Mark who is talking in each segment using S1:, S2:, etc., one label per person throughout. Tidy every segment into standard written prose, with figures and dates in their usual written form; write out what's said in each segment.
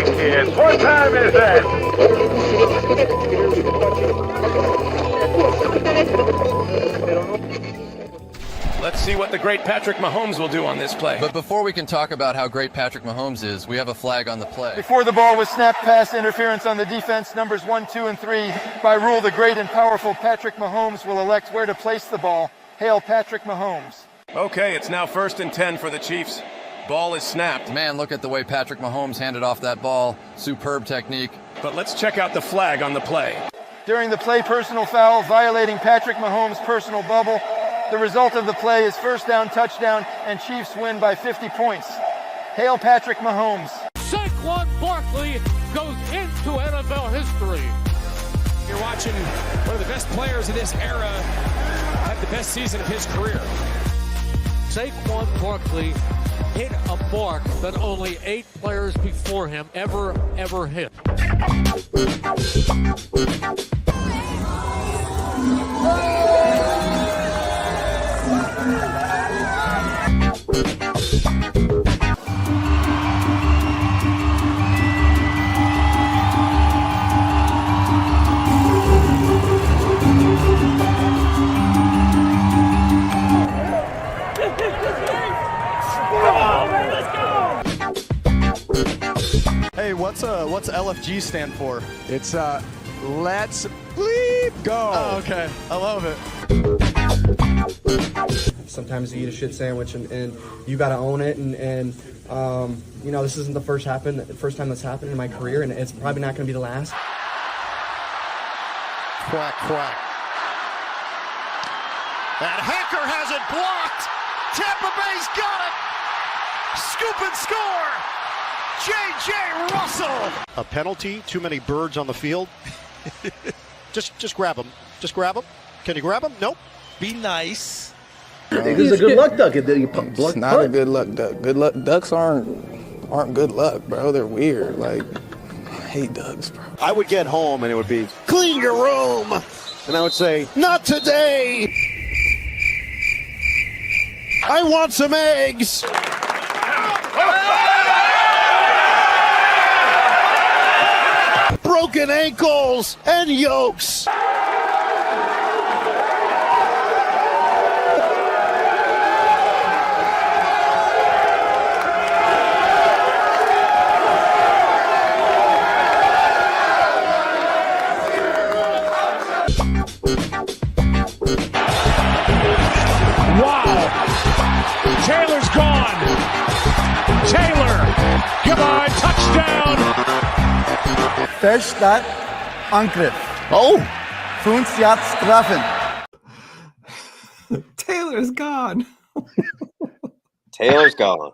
S1: right, kids. What time is it?
S2: Let's see what the great Patrick Mahomes will do on this play.
S3: But before we can talk about how great Patrick Mahomes is, we have a flag on the play.
S4: Before the ball was snapped, pass interference on the defense, numbers 1, 2, and 3. By rule, the great and powerful Patrick Mahomes will elect where to place the ball. Hail Patrick Mahomes.
S2: Okay, it's now 1st and 10 for the Chiefs. Ball is snapped.
S3: Man, look at the way Patrick Mahomes handed off that ball. Superb technique.
S2: But let's check out the flag on the play.
S4: During the play, personal foul, violating Patrick Mahomes' personal bubble. The result of the play is first down, touchdown, and Chiefs win by 50 points. Hail Patrick Mahomes.
S5: Saquon Barkley goes into NFL history.
S6: You're watching one of the best players of this era have the best season of his career.
S5: Saquon Barkley hit a mark that only 8 players before him ever hit.
S7: Hey, what's LFG stand for?
S8: It's let's bleep go.
S7: Oh, okay. I love it.
S9: Sometimes you eat a shit sandwich and you got to own it. And you know, this isn't the first time that's happened in my career, and it's probably not going to be the last.
S8: Quack, quack. And Hacker has it blocked. Tampa Bay's got it. Scoop and score. J.J. Russell.
S10: A penalty, too many birds on the field. just grab them. Just grab them. Can you grab them? Nope.
S8: Be nice.
S11: This is a good luck duck.
S12: It's not a good luck duck. Good luck ducks aren't good luck, bro. They're weird. Like, I hate ducks, bro.
S10: I would get home and it would be, clean your room. And I would say, not today. I want some eggs. Broken ankles and yolks.
S5: Taylor's gone. Taylor, come on, touchdown.
S4: First start, Angriff.
S10: Oh.
S4: 5 Yards treffen.
S13: Taylor's gone.
S14: Taylor's gone.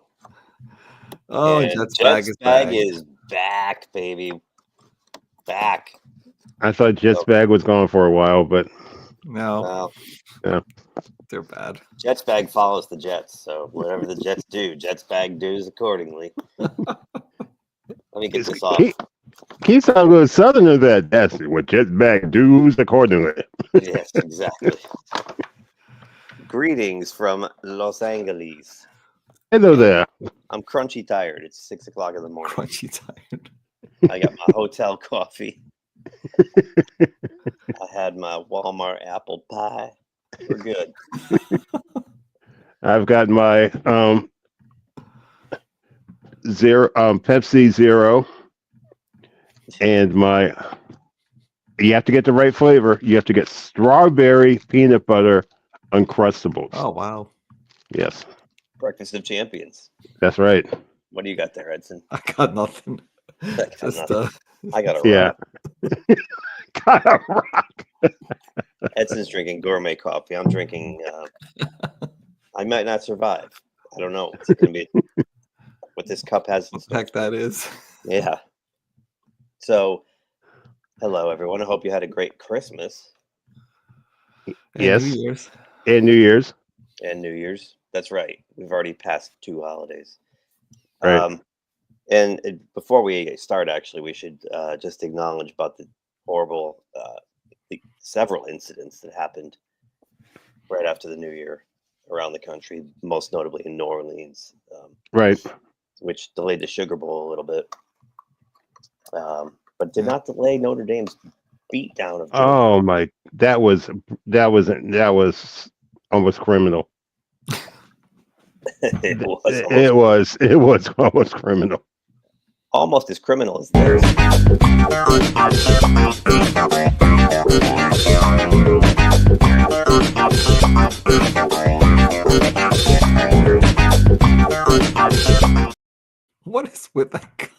S13: Oh,
S14: Jets bag is back, baby. Back.
S15: I thought Jets bag was gone for a while, but
S13: no.
S15: Yeah.
S13: They're bad.
S14: Jets bag follows the Jets, so whatever the Jets do, Jets bag does accordingly. Let me get this off.
S15: Keep sounding good Southerner that. That's what Jets bag does accordingly.
S14: Yes, exactly. Greetings from Los Angeles.
S15: Hello there.
S14: I'm crunchy tired. It's 6 o'clock in the morning.
S13: Crunchy tired.
S14: I got my hotel coffee. I had my Walmart apple pie. We're good.
S15: I've got my Pepsi Zero, and you have to get the right flavor. You have to get strawberry peanut butter Uncrustables.
S13: Oh, wow.
S15: Yes.
S14: Breakfast of Champions.
S15: That's right.
S14: What do you got there, Edson?
S13: I got nothing.
S14: I got a
S15: yeah.
S14: Got a rock. Edson's drinking gourmet coffee. I'm drinking. I might not survive. I don't know. It's going to be what this cup has.
S13: What the heck that is?
S14: Yeah. So, hello everyone. I hope you had a great Christmas.
S15: Yes.
S13: New Year's.
S15: And New Year's.
S14: And New Year's. That's right. We've already passed 2 holidays.
S15: Right.
S14: And before we start, actually, we should just acknowledge about the horrible, several incidents that happened right after the New Year around the country, most notably in New Orleans.
S15: Right.
S14: Which delayed the Sugar Bowl a little bit. but did not delay Notre Dame's beatdown of Georgia.
S15: Oh my, that was almost criminal.
S14: It
S15: was almost criminal.
S14: Almost as criminal as theirs.
S13: What is with that guy?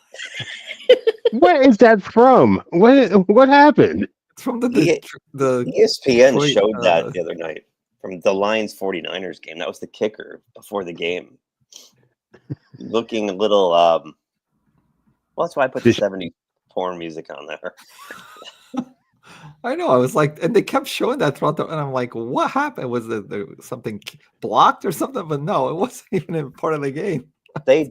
S15: Where is that from? What happened?
S13: It's from the
S14: ESPN
S13: Detroit,
S14: showed that the other night from the Lions 49ers game. That was the kicker before the game. Looking a little well, that's why I put the 70s porn music on there.
S13: I know. I was like, and they kept showing that throughout and I'm like, what happened? Was there something blocked or something? But no, it wasn't even a part of the game.
S14: They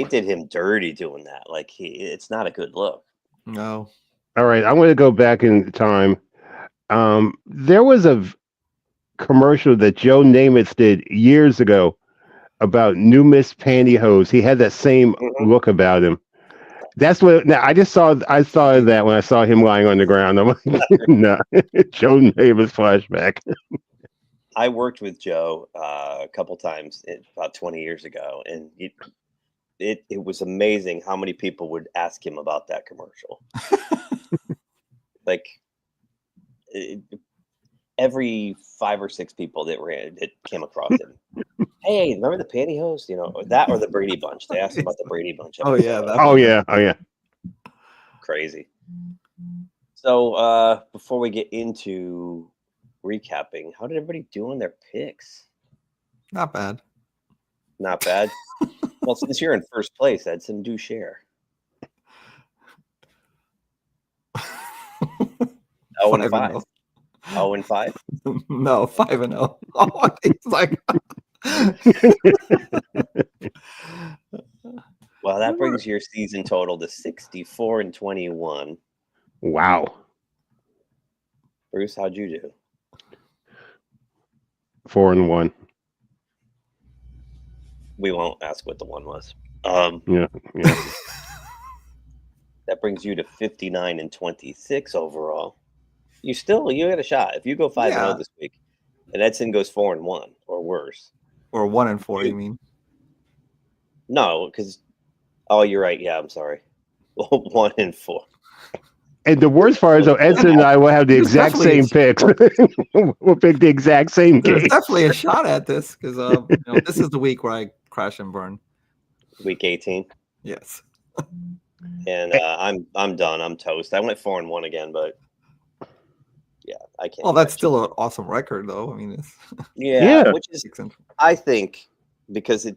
S14: did him dirty doing that. Like it's not a good look.
S13: No.
S15: All right, I'm going to go back in time. There was a commercial that Joe Namath did years ago about New Miss Pantyhose. He had that same look about him. That's what. Now I saw that when I saw him lying on the ground. I'm like, no, Joe Namath flashback.
S14: I worked with Joe a couple times about 20 years ago, and it was amazing how many people would ask him about that commercial. Like every 5 or 6 people that came across him. Hey, remember the pantyhose? You know, that or the Brady Bunch. They asked about the Brady Bunch.
S13: Oh yeah.
S15: Oh yeah.
S14: Crazy. So before we get into recapping, how did everybody do on their picks?
S13: Not bad.
S14: Not bad. Well, since you're in first place, Edson, do share. 0-5. 0-5.
S13: No, 5-0. Oh, it's like.
S14: Well, that brings your season total to 64-21.
S15: Wow.
S14: Bruce, how'd you do?
S15: 4-1.
S14: We won't ask what the one was.
S15: Yeah.
S14: That brings you to 59-26 overall. You got a shot. If you go 5-0 this week, and Edson goes 4-1 or worse,
S13: or 1-4, you mean?
S14: No, because you're right. Yeah, I'm sorry. 1-4.
S15: And the worst part is, though, Edson and I will have the exact same picks. We'll pick the exact same game.
S13: There's definitely a shot at this because this is the week where I crash and burn.
S14: Week 18.
S13: Yes.
S14: And I'm done. I'm toast. I went 4-1 again, but yeah, I can't.
S13: Well, that's still an awesome record, though. I mean, it's
S14: which is, I think, because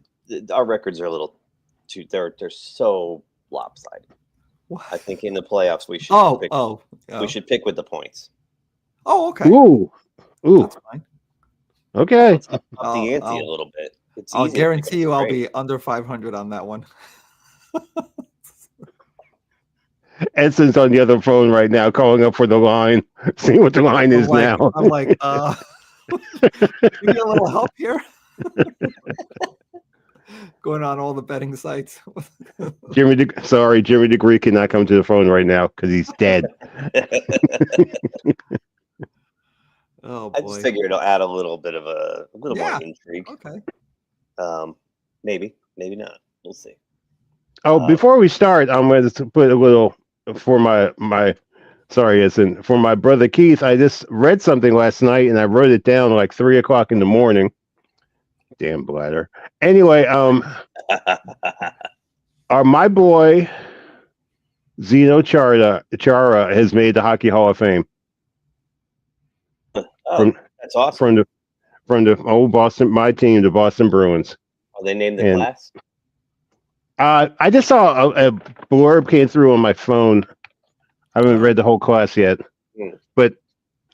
S14: our records are a little too. They're so lopsided. What? I think in the playoffs we should. We should pick with the points.
S13: Oh, okay.
S15: Ooh.
S13: That's fine.
S15: Okay.
S14: Up the ante a little bit.
S13: I'll guarantee you, I'll be under 500 on that one.
S15: Edson's on the other phone right now, calling up for the line, seeing what the line is now.
S13: I'm like, you need a little help here? Going on all the betting sites.
S15: Jimmy Degree cannot come to the phone right now because he's dead.
S13: Oh boy!
S14: I just figured it'll add a little bit of a more intrigue.
S13: Okay.
S14: Maybe not. We'll see.
S15: Oh, before we start, I'm going to put a little for my Edson, for my brother Keith. I just read something last night and I wrote it down like 3:00 in the morning. Damn bladder. Anyway, my boy Zeno Chara has made the Hockey Hall of Fame.
S14: That's awesome.
S15: From the old Boston, my team, the Boston Bruins.
S14: Oh, they named the class?
S15: I just saw a blurb came through on my phone. I haven't read the whole class yet, but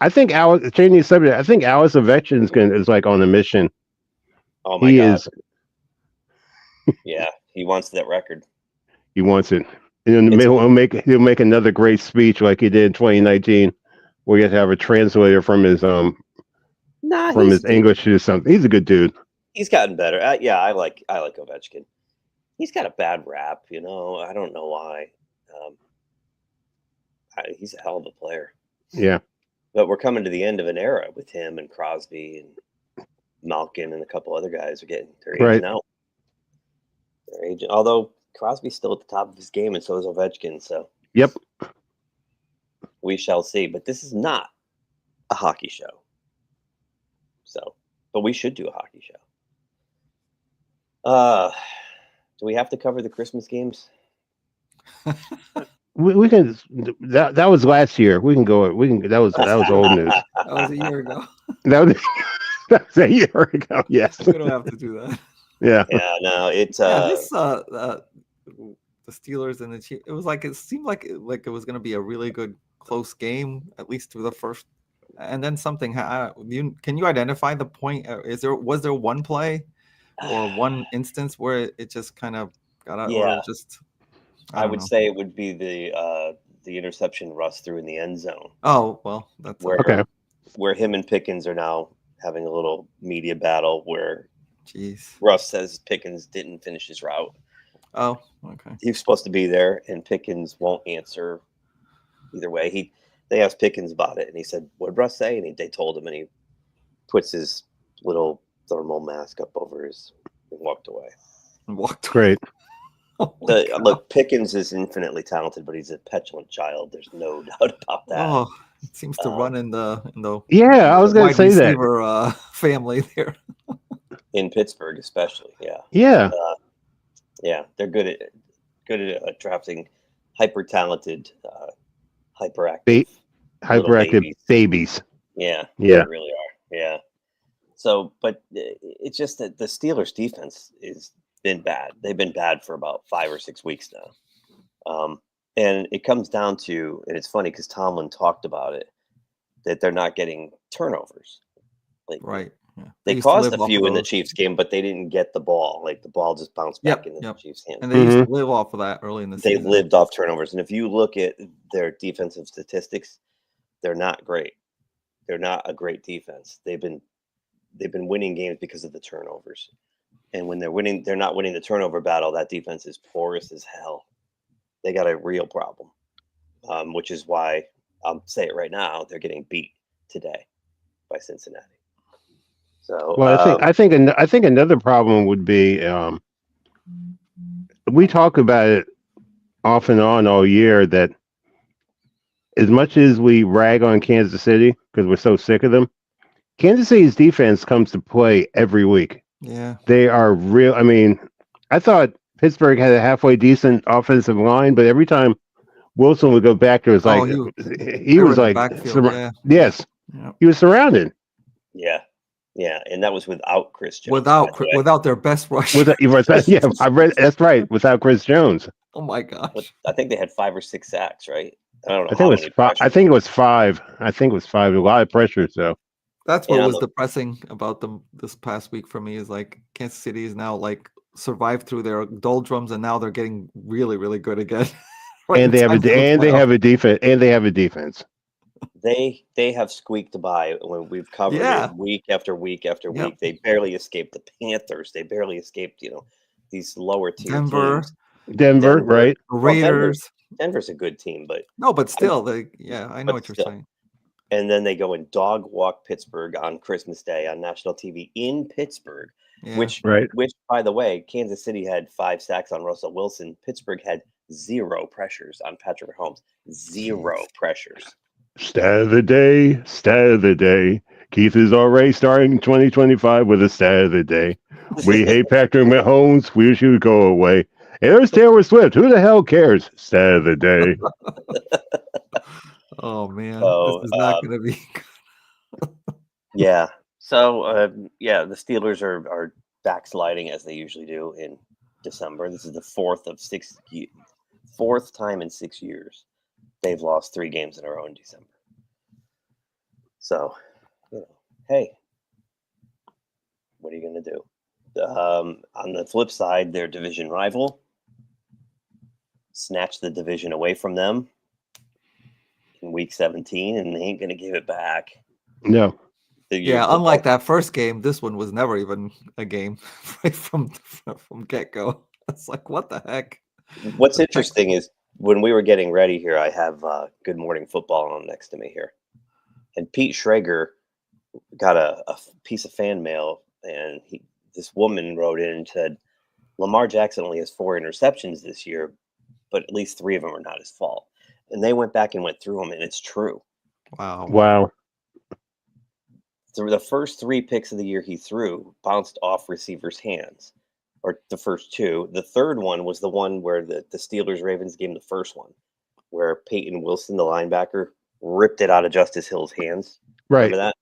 S15: I think changing the subject. I think Alex Ovechkin is like on a mission.
S14: Oh my God! Yeah, he wants that record.
S15: He wants it. And he'll make another great speech like he did in 2019, where he had to have a translator from his his English to something. He's a good dude.
S14: He's gotten better. I like Ovechkin. He's got a bad rap, I don't know why. He's a hell of a player.
S15: Yeah.
S14: But we're coming to the end of an era with him and Crosby and Malkin and a couple other guys are getting they're aging out. They're aging. Although Crosby's still at the top of his game, and so is Ovechkin. So
S15: yep,
S14: we shall see. But this is not a hockey show. So, but we should do a hockey show. Do we have to cover the Christmas games?
S15: We can. That was last year. We can go. We can. That was old news.
S13: That was a year ago.
S15: that was a year ago. Yes.
S13: We don't have to do that.
S15: Yeah.
S14: Yeah. No. It's
S13: the Steelers and the Chiefs. It seemed like it was going to be a really good close game, at least through the first. And then something. Can you identify the point? Was there one play or one instance where it just kind of got out?
S14: Yeah.
S13: Or just.
S14: I would say it would be the interception Russ threw in the end zone.
S13: Oh, well, that's
S14: where him and Pickens are now having a little media battle where
S13: Jeez.
S14: Russ says Pickens didn't finish his route.
S13: Oh, okay.
S14: He was supposed to be there, and Pickens won't answer either way. They asked Pickens about it, and he said, "What did Russ say?" And they told him, and he puts his little thermal mask up over his and walked away.
S15: Great.
S14: Look, Pickens is infinitely talented, but he's a petulant child. There's no doubt about that.
S13: Oh, it seems to run in the
S15: Yeah, I was going to say that.
S13: Family there
S14: in Pittsburgh, especially. Yeah.
S15: Yeah.
S14: Yeah, they're good at drafting hyper talented, hyperactive
S15: babies.
S14: Yeah.
S15: Yeah.
S14: They really are. Yeah. So, but it's just that the Steelers' defense is. Been bad. They've been bad for about 5 or 6 weeks now. And it comes down to, and it's funny because Tomlin talked about it, that they're not getting turnovers.
S13: Right. Yeah.
S14: They caused a few in the Chiefs game, but they didn't get the ball. Like the ball just bounced back into the Chiefs' hands.
S13: And they used to live off of that early in the season.
S14: They lived off turnovers. And if you look at their defensive statistics, they're not great. They're not a great defense. They've been winning games because of the turnovers. And when they're not winning the turnover battle, that defense is porous as hell. They got a real problem, which is why I'll say it right now. They're getting beat today by Cincinnati. So,
S15: well, I think another problem would be we talk about it off and on all year that as much as we rag on Kansas City because we're so sick of them, Kansas City's defense comes to play every week.
S13: Yeah,
S15: they are real. I mean, I thought Pittsburgh had a halfway decent offensive line, but every time Wilson would go back, there was like he was like, yes, he was surrounded.
S14: Yeah, and that was without Chris Jones.
S13: Without their best rusher.
S15: I read that's right. Without Chris Jones.
S13: Oh my gosh!
S14: I think they had 5 or 6 sacks, right? I don't know.
S15: I think it was 5. I think it was 5. A lot of pressure. So.
S13: That's what was depressing about them this past week for me is like Kansas City is now like survived through their doldrums and now they're getting really, really good again.
S15: And they have a defense. And they have a defense.
S14: They have squeaked by when we've covered it week after week after week. They barely escaped the Panthers. They barely escaped, these lower tier teams.
S15: Denver, right?
S13: Raiders.
S14: Denver's a good team, but
S13: still, I know what you're saying.
S14: And then they go and dog walk Pittsburgh on Christmas Day on national TV in Pittsburgh, which, by the way, Kansas City had 5 sacks on Russell Wilson. Pittsburgh had 0 pressures on Patrick Mahomes. 0 pressures.
S15: Stat of the day. Keith is already starting 2025 with a stat of the day. We hate Patrick Mahomes. We wish he would go away. And there's Taylor Swift. Who the hell cares? Stat of the day.
S13: Oh man, this is not going to be
S14: good. Yeah. So the Steelers are backsliding as they usually do in December. This is the fourth time in 6 years they've lost 3 games in a row in December. So, hey, what are you going to do? On the flip side, their division rival snatched the division away from them in week 17, and they ain't going to give it back.
S15: No.
S13: Unlike that first game, this one was never even a game right from get-go. It's like, what the heck?
S14: What's interesting is when we were getting ready here, I have Good Morning Football on next to me here, and Pete Schrager got a piece of fan mail, and this woman wrote in and said, Lamar Jackson only has 4 interceptions this year, but at least 3 of them are not his fault. And they went back and went through them, and it's true.
S15: Wow.
S14: The first 3 picks of the year he threw bounced off receivers' hands, or the first 2. The third one was the one where the Steelers-Ravens game, the first one, where Peyton Wilson, the linebacker, ripped it out of Justice Hill's hands.
S15: Right.
S14: Remember that?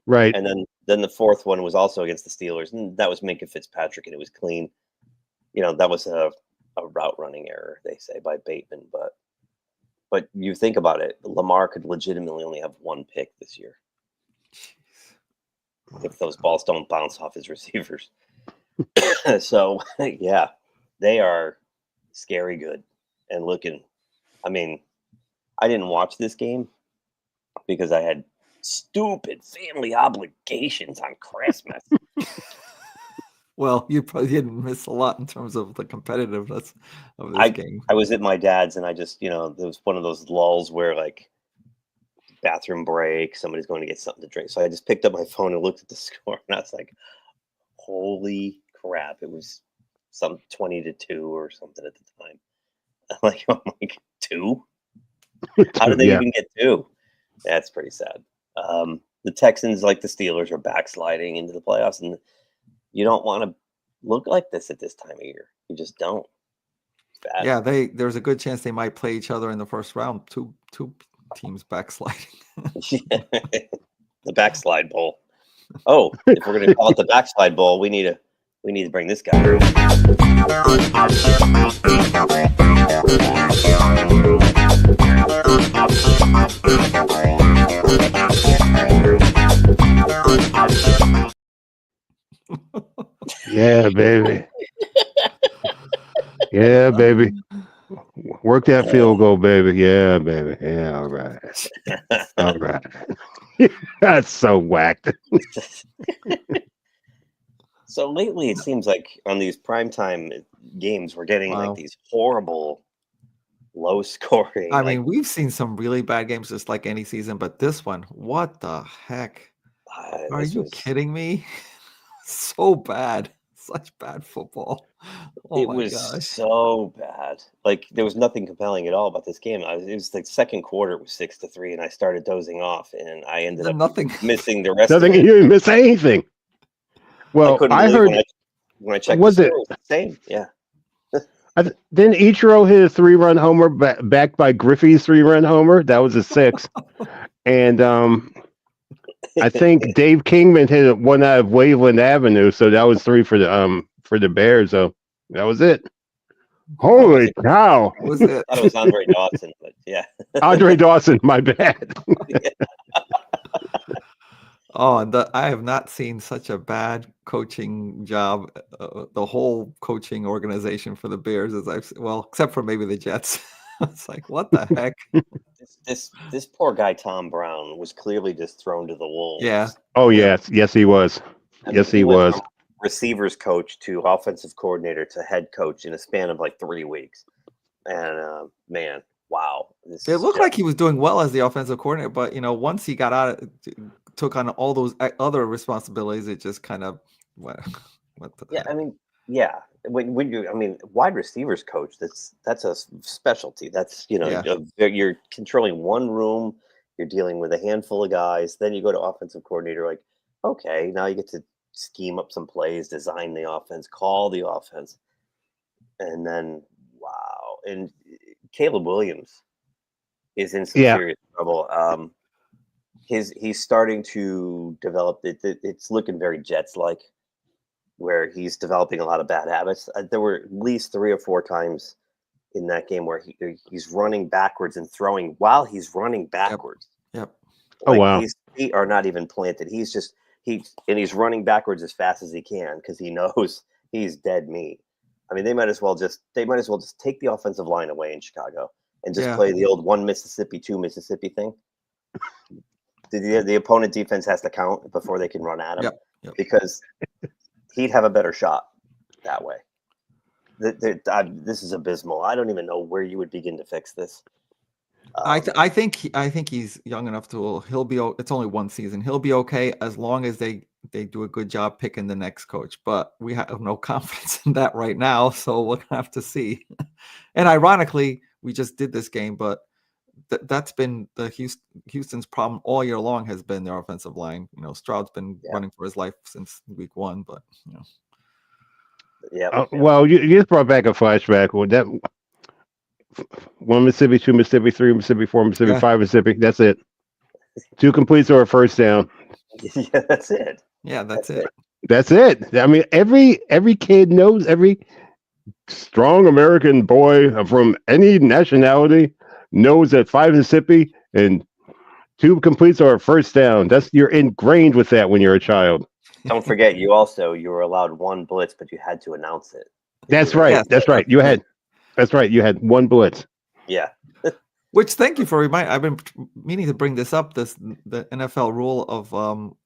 S15: Right.
S14: And then the fourth one was also against the Steelers, and that was Minka Fitzpatrick, and it was clean. That was a route running error, they say, by Bateman. But you think about it, Lamar could legitimately only have 1 pick this year. If those balls don't bounce off his receivers. So, yeah, they are scary good and looking. I mean, I didn't watch this game because I had stupid family obligations on Christmas.
S13: Well, you probably didn't miss a lot in terms of the competitiveness of this game.
S14: I was at my dad's, and I just, there was one of those lulls where, like, bathroom break, somebody's going to get something to drink. So I just picked up my phone and looked at the score, and I was like, holy crap. It was some 20-2 or something at the time. I'm like, oh my, 2? How did they even get 2? That's pretty sad. The Texans, like the Steelers, are backsliding into the playoffs, and you don't want to look like this at this time of year. You just don't. It's bad.
S13: Yeah, there's a good chance they might play each other in the first round. Two teams backsliding.
S14: The backslide bowl. Oh, if we're going to call it the backslide bowl, we need to bring this guy.
S15: Yeah, baby. Yeah, baby. Work that field goal, baby. Yeah, baby. Yeah, all right. All right. That's so whacked.
S14: So lately, it seems like on these primetime games, we're getting like these horrible, low scoring.
S13: I mean, we've seen some really bad games just like any season, but this one, what the heck? Are you kidding me? So bad. Such bad football. Oh
S14: It
S13: my
S14: was
S13: gosh.
S14: so bad. Like, there was nothing compelling at all about this game. It was like second quarter, it was 6-3, and I started dozing off, and I ended up missing the rest of
S15: Nothing.
S14: it.
S15: You didn't miss anything. Well, I heard
S14: when I checked
S15: was
S14: the
S15: it
S14: score, it was the same. Yeah.
S15: Didn't Ichiro hit a 3-run homer backed by Griffey's 3-run homer? That was a 6. And I think Dave Kingman hit one out of Waveland Avenue, so that was 3 for the Bears. So that was it. Holy cow!
S13: Was it?
S14: I thought it was Andre Dawson, but yeah.
S15: Andre Dawson, my bad.
S13: Oh, and I have not seen such a bad coaching job, the whole coaching organization for the Bears as I've seen. Well, except for maybe the Jets. It's like, what the heck?
S14: This poor guy Tom Brown was clearly just thrown to the wolves.
S13: Yeah.
S15: Oh yes, yes he was. Yes he was.
S14: From receivers coach to offensive coordinator to head coach in a span of like 3 weeks, and man, wow!
S13: It looked like he was doing well as the offensive coordinator, but once he got out, took on all those other responsibilities, it just kind of what the
S14: yeah. I mean, yeah. When wide receivers coach, that's a specialty. That's you're controlling one room, you're dealing with a handful of guys. Then you go to offensive coordinator, like, okay, now you get to scheme up some plays, design the offense, call the offense, and then wow! And Caleb Williams is in some serious trouble. He's starting to develop it. It's looking very Jets like, where he's developing a lot of bad habits. There were at least 3 or 4 times in that game where he's running backwards and throwing while he's running backwards.
S13: Yep.
S15: Oh wow!
S14: His feet are not even planted. He's running backwards as fast as he can because he knows he's dead meat. I mean, they might as well just take the offensive line away in Chicago and just play the old 1 Mississippi, 2 Mississippi thing. The opponent defense has to count before they can run at him,
S13: yep.
S14: because he'd have a better shot that way. This is abysmal. I don't even know where you would begin to fix this.
S13: I think he's young enough to. He'll be. It's only one season. He'll be okay as long as they do a good job picking the next coach. But we have no confidence in that right now, so we'll have to see. And ironically, we just did this game, but that's been the Houston's problem all year long has been their offensive line. Stroud's been running for his life since week 1, but
S14: Yeah.
S15: Well, you just brought back a flashback. Well, that 1 Mississippi, 2 Mississippi, 3 Mississippi, 4 Mississippi, 5 Mississippi. That's it. 2 completes or a first down.
S14: Yeah, that's it.
S13: Yeah, that's it.
S15: That's it. I mean, every kid knows. Every strong American boy from any nationality knows that 5 Mississippi and 2 completes or a first down. You're ingrained with that when you're a child.
S14: Don't forget, you were allowed 1 blitz, but you had to announce it.
S15: That's right.
S13: Yes.
S15: That's right. That's right. You had 1 blitz.
S14: Yeah.
S13: Which, thank you for reminding. I've been meaning to bring this up. The NFL rule of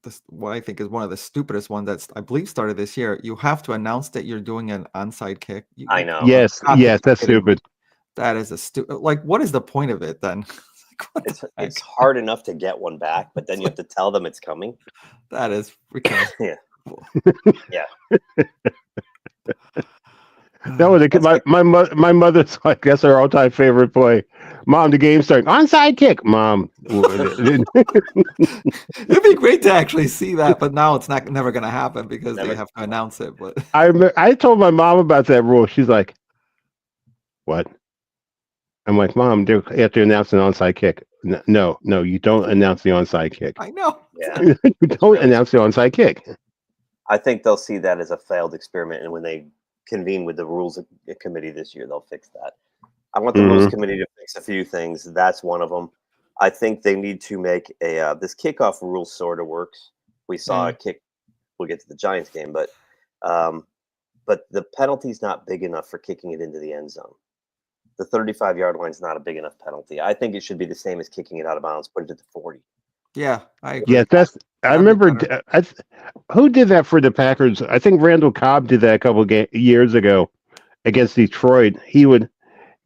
S13: this, what I think is one of the stupidest ones that's I believe started this year. You have to announce that you're doing an onside kick.
S14: I know.
S15: Yes, that's stupid.
S13: That is a stupid. Like, what is the point of it then?
S14: It's hard enough to get one back, but then you have to tell them it's coming.
S13: That is freaking.
S14: Yeah.
S15: No, my mother's like, that's her all-time favorite play. Mom, the game's starting. Onside kick, Mom.
S13: It'd be great to actually see that, but now it's never going to happen because they have to announce it. But
S15: I told my mom about that rule. She's like, "What?" I'm like, "Mom, you have to announce an onside kick." No, you don't announce the onside kick.
S13: I know.
S14: Yeah.
S15: You don't announce the onside kick.
S14: I think they'll see that as a failed experiment, and when they convene with the rules committee this year, they'll fix that. I want the rules committee to fix a few things. That's one of them. I think they need to make this kickoff rule sort of works. We saw a kick. We'll get to the Giants game, but the penalty's not big enough for kicking it into the end zone. The 35-yard line is not a big enough penalty. I think it should be the same as kicking it out of bounds, put it at the 40.
S13: Yeah, I agree.
S15: Yeah, I remember. Who did that for the Packers? I think Randall Cobb did that a couple years ago against Detroit. He would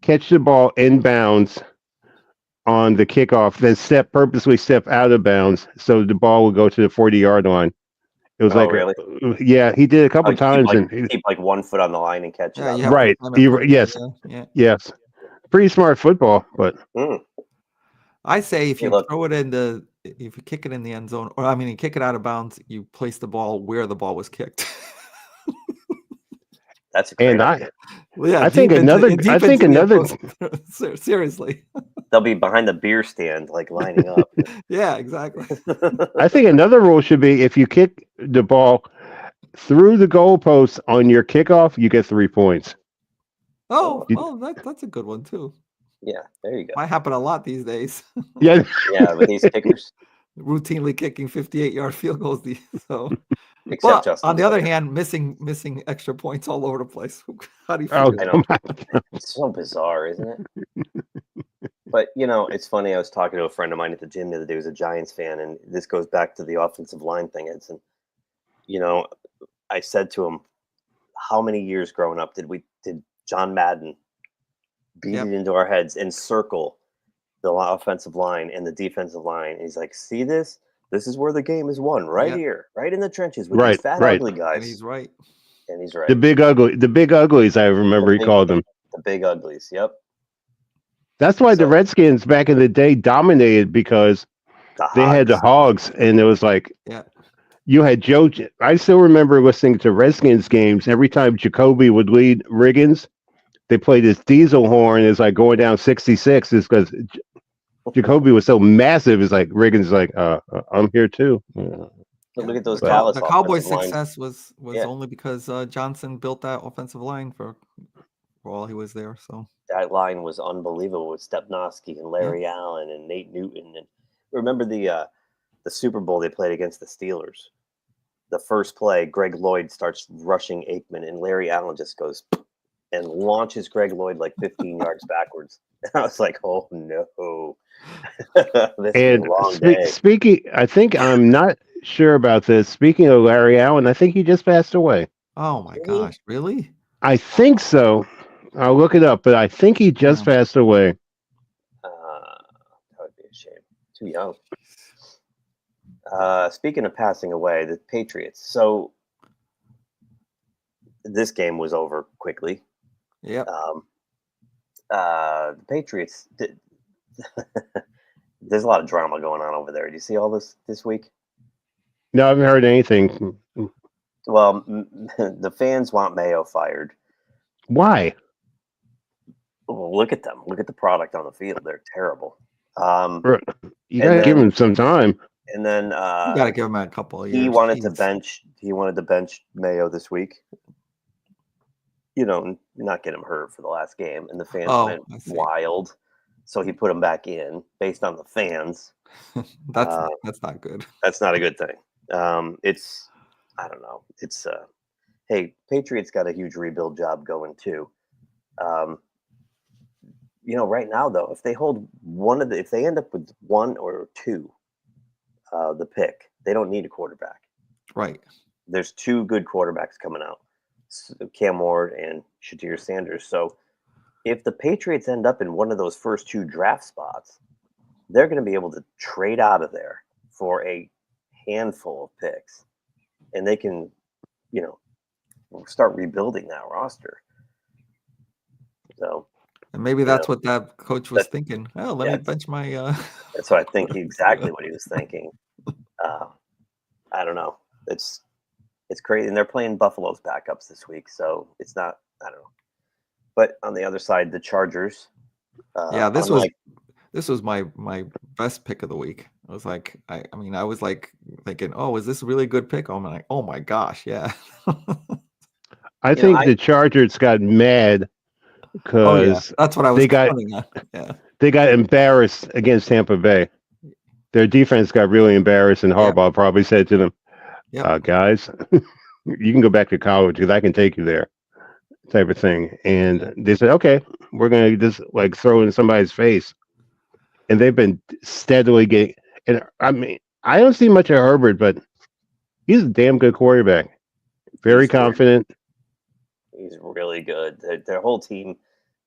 S15: catch the ball inbounds on the kickoff, then purposely step out of bounds so the ball would go to the 40-yard line. It was
S14: really?
S15: Yeah, he did a couple times.
S14: Keep 1 foot on the line and catch it out.
S15: Right. Yes. Pretty smart football, but
S13: I say if you throw it if you kick it in the end zone, or you kick it out of bounds, you place the ball where the ball was kicked.
S14: That's a great idea.
S15: I think another.
S13: Seriously,
S14: they'll be behind the beer stand, like lining up.
S13: Yeah, exactly.
S15: I think another rule should be if you kick the ball through the goalpost on your kickoff, you get 3 points.
S13: That's a good one too.
S14: Yeah, there you go.
S13: Might happen a lot these days.
S15: Yeah,
S14: but these kickers
S13: routinely kicking 58-yard field goals. So,
S14: except
S13: but on the other hand, missing extra points all over the place. How do you feel?
S14: I know. It's so bizarre, isn't it? But it's funny. I was talking to a friend of mine at the gym the other day who's a Giants fan, and this goes back to the offensive line thing, Edson. I said to him, "How many years growing up did John Madden beat it into our heads and circle the offensive line and the defensive line?" And he's like, "See this? This is where the game is won, right here, right in the trenches with these fat, ugly guys."
S13: And he's right.
S15: The big uglies. I remember he called them
S14: the big uglies. Yep.
S15: That's why the Redskins back in the day dominated, because they had the Hogs, and it was like, you had Joe. I still remember listening to Redskins games. Every time Jacoby would lead Riggins, they played this diesel horn. It's like going down 66. Is because Jacoby was so massive. It's like Riggins is like, I'm here too.
S14: Look at those
S13: Dallas. The Cowboys' success was only because Johnson built that offensive line for while he was there. So
S14: that line was unbelievable with Stepnoski and Larry Allen and Nate Newton. And remember the Super Bowl they played against the Steelers. The first play, Greg Lloyd starts rushing Aikman, and Larry Allen just goes and launches Greg Lloyd like 15 yards backwards. And I was like, "Oh no!" This is a long day.
S15: Speaking, I think I'm not sure about this. Speaking of Larry Allen, I think he just passed away.
S13: Oh my gosh, really?
S15: I think so. I'll look it up, but I think he just passed away.
S14: That would be a shame. Too young. Speaking of passing away, the Patriots. So this game was over quickly.
S13: Yep.
S14: The Patriots. There's a lot of drama going on over there. Do you see all this week?
S15: No, I haven't heard anything.
S14: Well, the fans want Mayo fired.
S15: Why?
S14: Well, look at them. Look at the product on the field. They're terrible.
S15: You gotta give him some time.
S14: And then
S13: you gotta give him a couple of years.
S14: He wanted to bench Mayo this week. Not get him hurt for the last game, and the fans went wild. So he put him back in based on the fans.
S13: That's not good.
S14: That's not a good thing. I don't know. It's hey, Patriots got a huge rebuild job going too. Right now though, if they hold if they end up with one or two, the pick, they don't need a quarterback.
S13: Right.
S14: There's two good quarterbacks coming out, Cam Ward and Shadir Sanders. So if the Patriots end up in one of those first two draft spots, they're going to be able to trade out of there for a handful of picks, and they can, start rebuilding that roster. So,
S13: and maybe that's what that coach was thinking. Oh, let me bench my.
S14: That's what I think. Exactly what he was thinking. I don't know. It's crazy, and they're playing Buffalo's backups this week, so it's not. I don't know. But on the other side, the Chargers.
S13: This was my best pick of the week. I was like, I was like thinking, oh, is this a really good pick? I'm like, oh my gosh, yeah.
S15: I think the Chargers got mad because
S13: that's what I was.
S15: They got embarrassed against Tampa Bay. Their defense got really embarrassed, and Harbaugh probably said to them, "Guys, you can go back to college because I can take you there." Type of thing. And they said, "Okay, we're going to just throw it in somebody's face." And they've been steadily getting. And I don't see much of Herbert, but he's a damn good quarterback. Very confident.
S14: He's really good. Their whole team,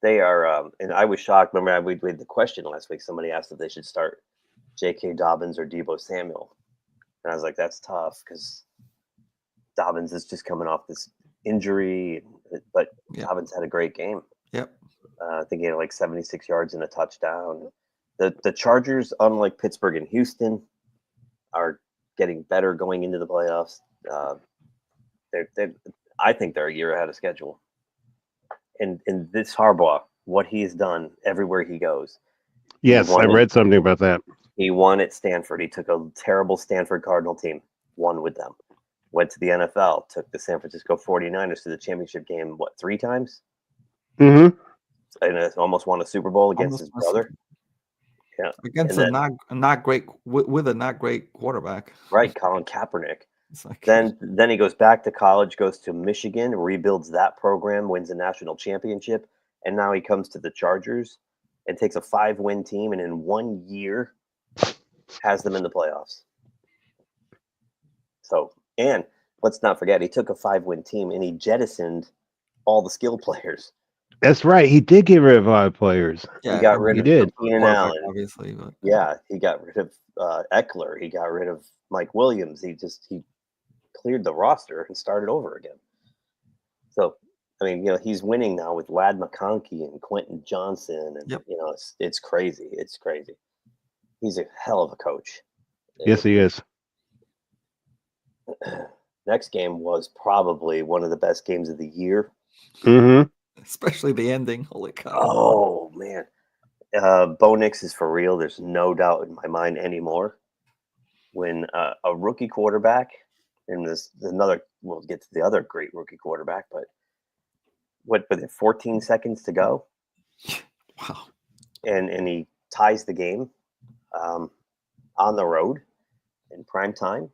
S14: they are. And I was shocked. Remember, we had the question last week. Somebody asked if they should start J.K. Dobbins or Deebo Samuel, and I was like, "That's tough because Dobbins is just coming off this injury, but Dobbins had a great game.
S13: Yep.
S14: I think he had 76 yards and a touchdown." The Chargers, unlike Pittsburgh and Houston, are getting better going into the playoffs. I think they're a year ahead of schedule. And this Harbaugh, what he's done everywhere he goes.
S15: Yes, I read something about that.
S14: He won at Stanford. He took a terrible Stanford Cardinal team, won with them. Went to the NFL, took the San Francisco 49ers to the championship game, 3 times?
S15: Mm-hmm.
S14: And almost won a Super Bowl against his brother. Yeah.
S13: Against a not great quarterback.
S14: Right, Colin Kaepernick. Then he goes back to college, goes to Michigan, rebuilds that program, wins a national championship, and now he comes to the Chargers and takes a 5-win team, and in 1 year has them in the playoffs. So, and let's not forget, he took a 5-win team and he jettisoned all the skill players.
S15: That's right. He did get rid of a lot of players.
S14: Yeah, he got rid of Keenan Allen.
S13: Obviously, but
S14: yeah, he got rid of Eckler. He got rid of Mike Williams. He cleared the roster and started over again. So, he's winning now with Lad McConkey and Quentin Johnson, and it's crazy. It's crazy. He's a hell of a coach.
S15: Yes, he is.
S14: Next game was probably one of the best games of the year.
S15: Mm-hmm.
S13: Especially the ending. Holy cow.
S14: Oh, man. Bo Nix is for real. There's no doubt in my mind anymore. When a rookie quarterback, and we'll get to the other great rookie quarterback, but with 14 seconds to go?
S13: Wow.
S14: And he ties the game on the road in prime time,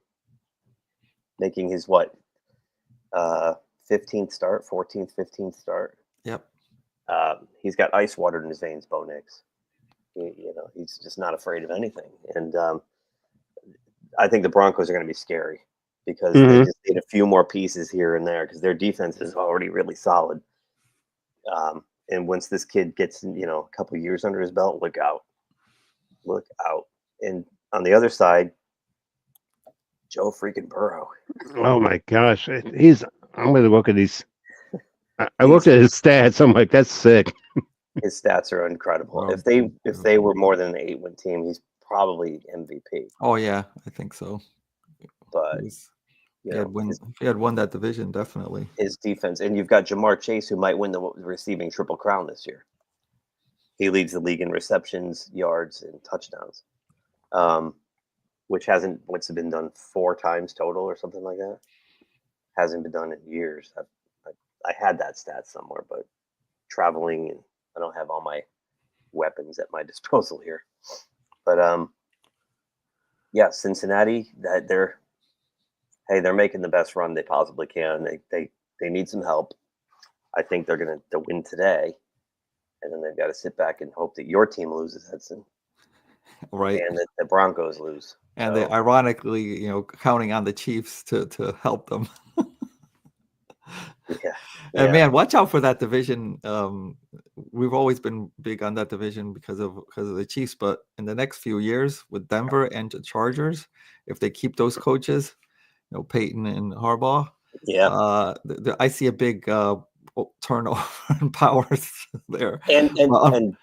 S14: making his 15th start, 14th, 15th start.
S13: Yep.
S14: He's got ice water in his veins, Bo Nix. He's just not afraid of anything. And I think the Broncos are going to be scary because they just need a few more pieces here and there because their defense is already really solid. And once this kid gets, a couple years under his belt, look out. Look out. And on the other side, Joe freaking Burrow.
S15: Oh my gosh, I'm going to look at these. I looked at his stats. I'm like, that's sick.
S14: His stats are incredible.
S13: Well,
S14: if they were more than an 8-win team, he's probably MVP.
S13: Oh yeah, I think so.
S14: But
S13: if he had won that division, definitely.
S14: His defense, and you've got Jamar Chase, who might win the receiving triple crown this year. He leads the league in receptions, yards, and touchdowns, which hasn't been done 4 times total or something like that. Hasn't been done in years. I had that stat somewhere, but traveling, and I don't have all my weapons at my disposal here. But yeah, Cincinnati, they're making the best run they possibly can. They need some help. I think they're going to win today, and then they've got to sit back and hope that your team loses, Hudson,
S13: right?
S14: And that the Broncos lose.
S13: And they ironically, counting on the Chiefs to help them.
S14: Yeah.
S13: And man, watch out for that division. We've always been big on that division because of the Chiefs, but in the next few years with Denver and the Chargers, if they keep those coaches, Peyton and Harbaugh, I see a big turnover in powers there.
S14: And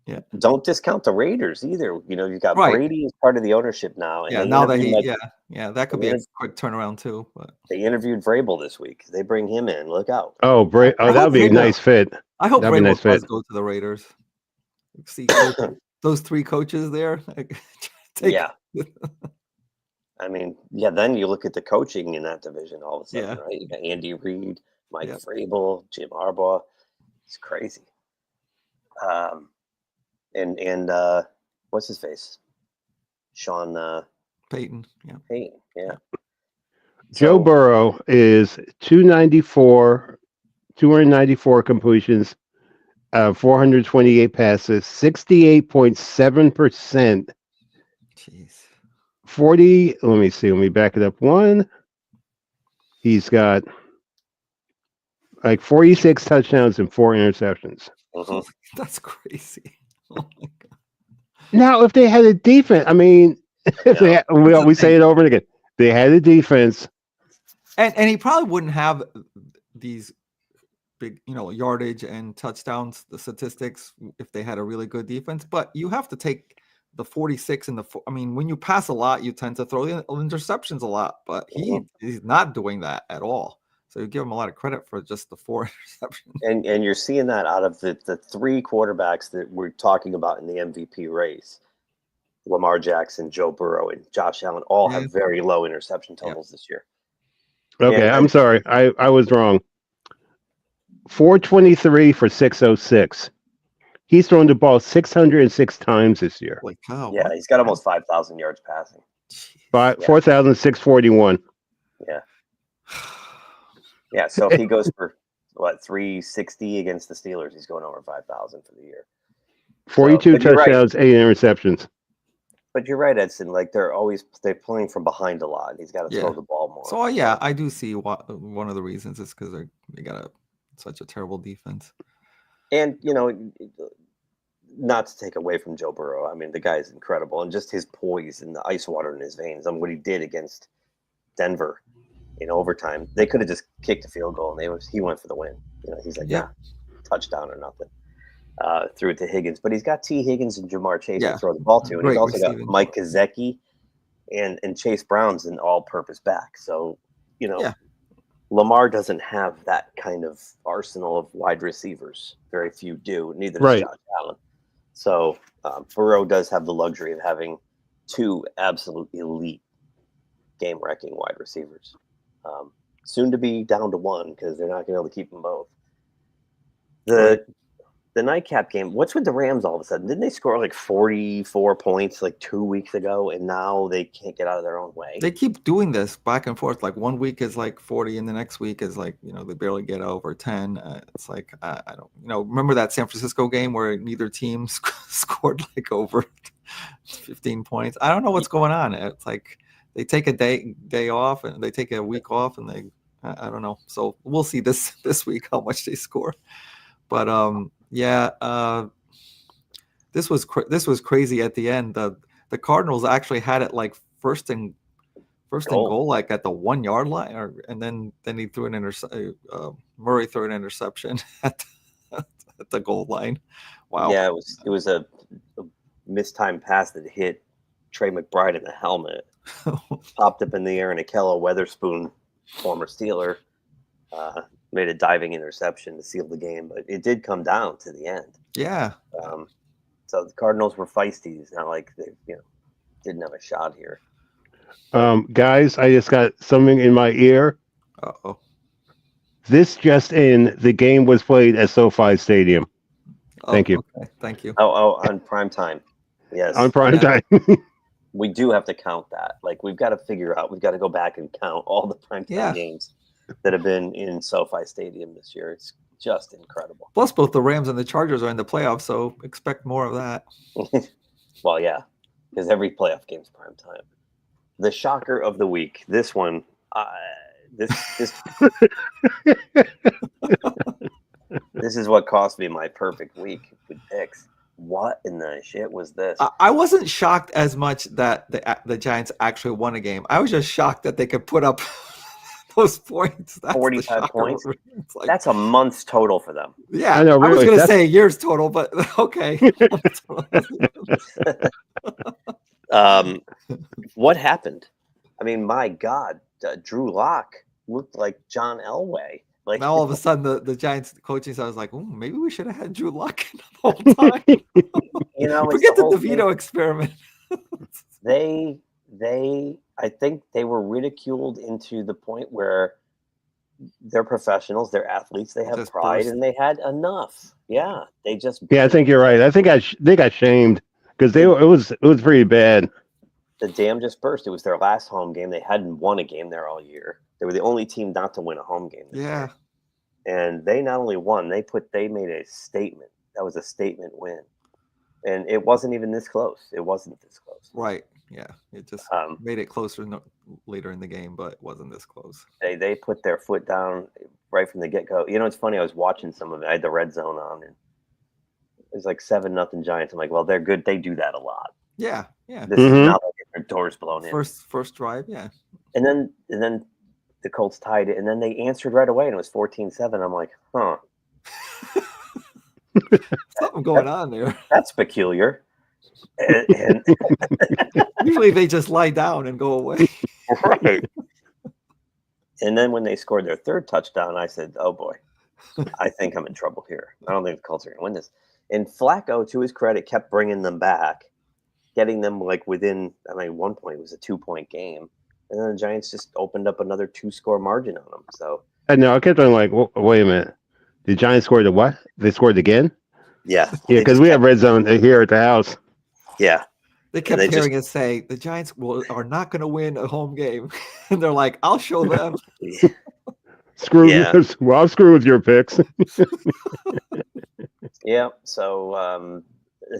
S14: yeah, don't discount the Raiders either. You've got Brady as part of the ownership now. And
S13: now that that could be a quick turnaround too. But
S14: they interviewed Vrabel this week. They bring him in. Look out.
S15: Oh, that would be a nice fit.
S13: I hope
S15: Vrabel
S13: nice does go to the Raiders. See those 3 coaches there.
S14: Yeah. I mean, then you look at the coaching in that division all of a sudden, right? You got Andy Reid, Mike Vrabel, Jim Harbaugh. It's crazy. And what's his face? Sean
S13: Peyton.
S14: Peyton, yeah.
S15: Joe Burrow is 294 completions, 428 passes, 68.7%.
S13: Jeez.
S15: 40. Let me see. Let me back it up. He's got like 46 touchdowns and 4 interceptions.
S14: Mm-hmm.
S13: That's crazy. Oh my God.
S15: Now, if they had a defense, I mean, we say it over and again. They had a defense,
S13: and he probably wouldn't have these big, yardage and touchdowns, the statistics, if they had a really good defense. But you have to take the 46 and when you pass a lot, you tend to throw the interceptions a lot. But he's not doing that at all. So you give him a lot of credit for just the 4 interceptions.
S14: And you're seeing that out of the 3 quarterbacks that we're talking about in the MVP race. Lamar Jackson, Joe Burrow, and Josh Allen all have very low interception totals this year.
S15: Okay, I'm sorry. I was wrong. 423 for 606. He's thrown the ball 606 times this year.
S13: Holy cow.
S14: Yeah, he's got almost 5,000 yards passing.
S15: 4,641.
S14: Yeah. Yeah, so if he goes for 360 against the Steelers, he's going over 5,000 for the year.
S15: 42 touchdowns, 8 interceptions.
S14: But you're right, Edson. Like they're playing from behind a lot. He's got to throw the ball more.
S13: So I do see one of the reasons is because they got such a terrible defense.
S14: And not to take away from Joe Burrow, I mean the guy is incredible, and just his poise and the ice water in his veins. I mean what he did against Denver in overtime, they could have just kicked a field goal and he went for the win. He's like, touchdown or nothing. Threw it to Higgins, but he's got T. Higgins and Jamar Chase to throw the ball to, and he's also got Mike Gesicki and Chase Brown's an all-purpose back. So, Lamar doesn't have that kind of arsenal of wide receivers. Very few do. Neither does Josh Allen. So Burrow does have the luxury of having 2 absolute elite game-wrecking wide receivers. Soon to be down to 1 because they're not going to be able to keep them both. The nightcap game, what's with the Rams all of a sudden? Didn't they score like 44 points like 2 weeks ago, and now they can't get out of their own way?
S13: They keep doing this back and forth. Like 1 week is like 40, and the next week is like, they barely get over 10. It's like, I don't, remember that San Francisco game where neither team scored like over 15 points? I don't know what's going on. It's like they take a day off, and they take a week off, and I don't know. So we'll see this week how much they score. But this was crazy at the end. The Cardinals actually had it like first and goal, like at the 1 yard line, and then he threw an Murray threw an interception at the goal line. Wow.
S14: Yeah, it was a mistimed pass that hit Trey McBride in the helmet, popped up in the air, and Akello Weatherspoon, former Steeler, made a diving interception to seal the game. But it did come down to the end.
S13: Yeah.
S14: So the Cardinals were feisty. It's not like they didn't have a shot here.
S15: Guys, I just got something in my ear.
S13: Uh-oh.
S15: This just in, the game was played at SoFi Stadium. Thank you.
S13: Okay. Thank you.
S14: Oh, on prime time. Yes.
S15: On prime time.
S14: We do have to count that. Like, we've got to figure out, we've got to go back and count all the primetime games that have been in SoFi Stadium this year. It's just incredible.
S13: Plus, both the Rams and the Chargers are in the playoffs, so expect more of that.
S14: Well, yeah, because every playoff game's primetime. The shocker of the week. This one, this is what cost me my perfect week with picks. What in the shit was this?
S13: I wasn't shocked as much that the Giants actually won a game. I was just shocked that they could put up those points. That's
S14: 45 points. Like, that's a month's total for them.
S13: Yeah, I know. Really, I was going to say a year's total, but okay.
S14: What happened? I mean, my God, Drew Lock looked like John Elway. Like,
S13: now all of a sudden, the Giants coaching side was like, "Oh, maybe we should have had Drew Lock the whole time." Forget the DeVito experiment.
S14: I think they were ridiculed into the point where they're professionals, they're athletes, they have pride, and they had enough. Yeah, they just.
S15: Yeah, I think you're right. I think they got shamed because it was pretty bad.
S14: The dam just burst. It was their last home game. They hadn't won a game there all year. They were the only team not to win a home game this year. And they not only won, they made a statement. That was a statement win. And it wasn't even this close. It wasn't this close.
S13: Right. Yeah. It just made it closer later in the game, but it wasn't this close.
S14: They put their foot down right from the get-go. You know, it's funny. I was watching some of it. I had the red zone on, and it was like 7-0 Giants. I'm like, well, they're good. They do that a lot.
S13: Yeah. Yeah.
S14: This is not like their doors blown in.
S13: First drive. Yeah.
S14: And then the Colts tied it, and then they answered right away, and it was 14-7. I'm like, huh.
S13: Something going on there.
S14: That's peculiar. And
S13: usually they just lie down and go away.
S14: Right. And then when they scored their third touchdown, I said, oh, boy, I think I'm in trouble here. I don't think the Colts are going to win this. And Flacco, to his credit, kept bringing them back, getting them like within, I mean, one point it was a 2-point game. And then the Giants just opened up another 2-score margin on them. So
S15: no, I kept on like, wait a minute. The Giants scored the what? They scored again?
S14: Yeah.
S15: Yeah, because we have red zone here at the house.
S14: Yeah.
S13: They kept hearing us say, the Giants are not going to win a home game. And they're like, I'll show them.
S15: Well, I'll screw with your picks.
S14: Yeah. So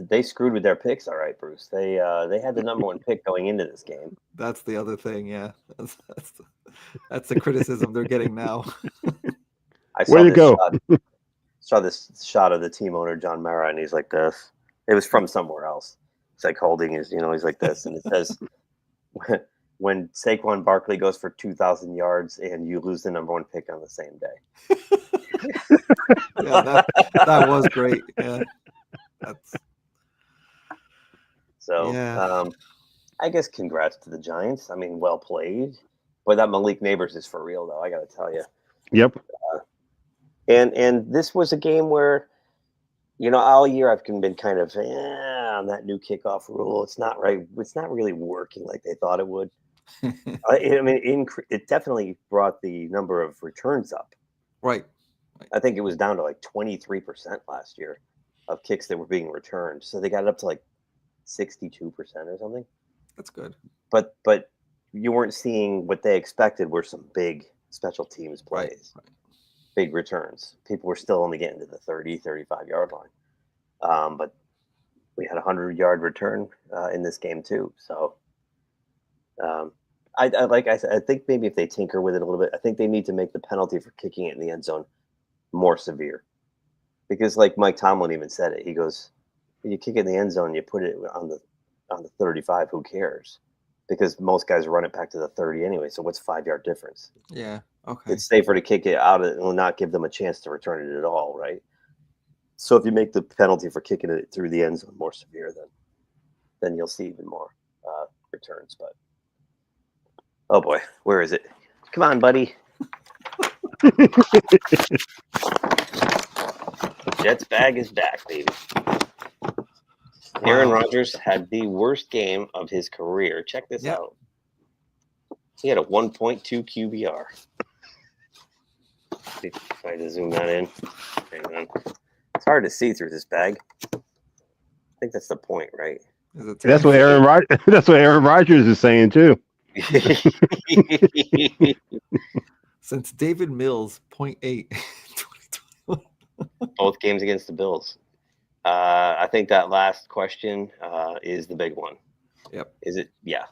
S14: they screwed with their picks. All right, Bruce. They had the number one pick going into this game.
S13: That's the other thing. Yeah. That's the criticism they're getting now.
S14: I saw this shot of the team owner, John Mara, and he's like this. It was from somewhere else. It's like holding his, he's like this. And it says, when Saquon Barkley goes for 2,000 yards and you lose the number one pick on the same day.
S13: Yeah, that was great. Yeah.
S14: I guess congrats to the Giants. I mean, well played. But that Malik Neighbors is for real, though. I got to tell you.
S15: Yep.
S14: And this was a game where, all year I've been kind of on that new kickoff rule. It's not right. It's not really working like they thought it would. I mean, it definitely brought the number of returns up.
S13: Right.
S14: I think it was down to like 23% last year of kicks that were being returned. So they got it up to like 62% or something.
S13: That's good.
S14: But you weren't seeing what they expected were some big special teams plays.
S13: Right.
S14: Big returns. People were still only getting to the 30, 35-yard line. But we had a 100-yard return in this game too. So like I said, I think maybe if they tinker with it a little bit, I think they need to make the penalty for kicking it in the end zone more severe. Because like Mike Tomlin even said it. He goes, you kick it in the end zone, you put it on the 35. Who cares? Because most guys run it back to the 30 anyway. So what's 5-yard difference?
S13: Yeah. Okay.
S14: It's safer to kick it out and not give them a chance to return it at all, right? So if you make the penalty for kicking it through the end zone more severe, then you'll see even more returns. But oh boy, where is it? Come on, buddy. Jets bag is back, baby. Aaron Rodgers had the worst game of his career. Check this out. He had a 1.2 QBR. Try to zoom that in. Hang on. It's hard to see through this bag. I think that's the point, right?
S15: That's what Aaron Rodgers is saying too.
S13: Since David Mills, 0.8.
S14: Both games against the Bills. I think that last question is the big one.
S13: Yep.
S14: Is it? Yeah.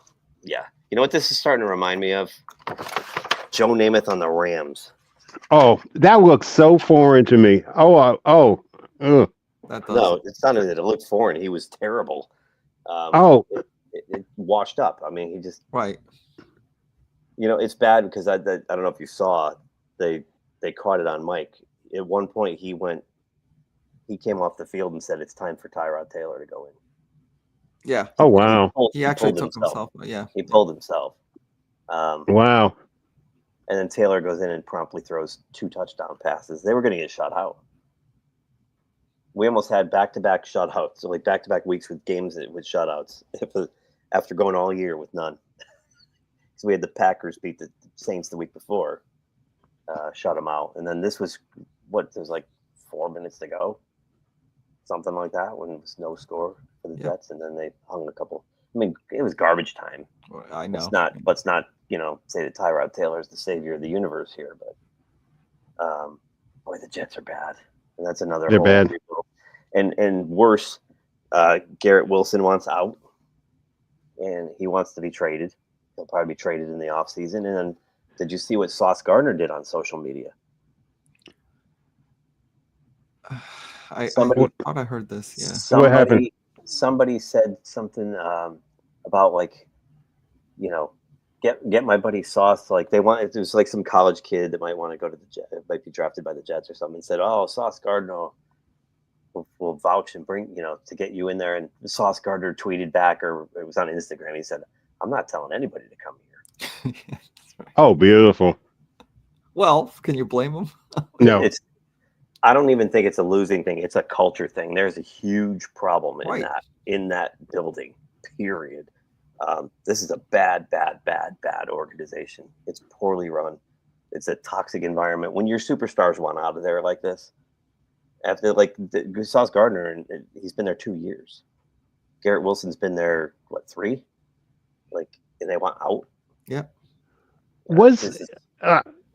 S14: Yeah. You know what this is starting to remind me of? Joe Namath on the Rams.
S15: Oh, that looks so foreign to me.
S14: No, it's not only that it looked foreign. He was terrible. It washed up. I mean, he just
S13: right.
S14: You know, it's bad because I don't know if you saw they caught it on Mike. At one point, he came off the field and said it's time for Tyrod Taylor to go in.
S13: Yeah.
S15: Oh wow.
S13: He actually took himself. Yeah.
S14: He pulled himself.
S15: Wow.
S14: And then Taylor goes in and promptly throws 2 touchdown passes. They were going to get shut out. We almost had back-to-back shutouts, so like back-to-back weeks with games with shutouts after going all year with none. So we had the Packers beat the Saints the week before, shut them out, and then this was there was like 4 minutes to go, something like that, when it was no score for the Jets, and then they hung a couple. I mean, it was garbage time.
S13: I know.
S14: Let's not say that Tyrod Taylor is the savior of the universe here, but boy, the Jets are bad, and that's another.
S15: They're bad.
S14: And worse, Garrett Wilson wants out, and he wants to be traded. He'll probably be traded in the offseason. And then, did you see what Sauce Gardner did on social media?
S13: I thought I heard this. Yeah.
S15: What happened?
S14: Somebody said something about like, get my buddy Sauce. Like it was like some college kid that might want to go to the Jets, might be drafted by the Jets or something. And said, "Oh, Sauce Gardner will vouch and bring to get you in there." And Sauce Gardner tweeted back, or it was on Instagram. He said, "I'm not telling anybody to come here."
S13: Right.
S15: Oh, beautiful.
S13: Well, can you blame him?
S15: No.
S14: I don't even think it's a losing thing. It's a culture thing. There's a huge problem in that building, period. This is a bad organization. It's poorly run. It's a toxic environment. When your superstars want out of there like this, after Sauce Gardner, and he's been there 2 years. Garrett Wilson's been there, 3? And they want out.
S13: Yeah.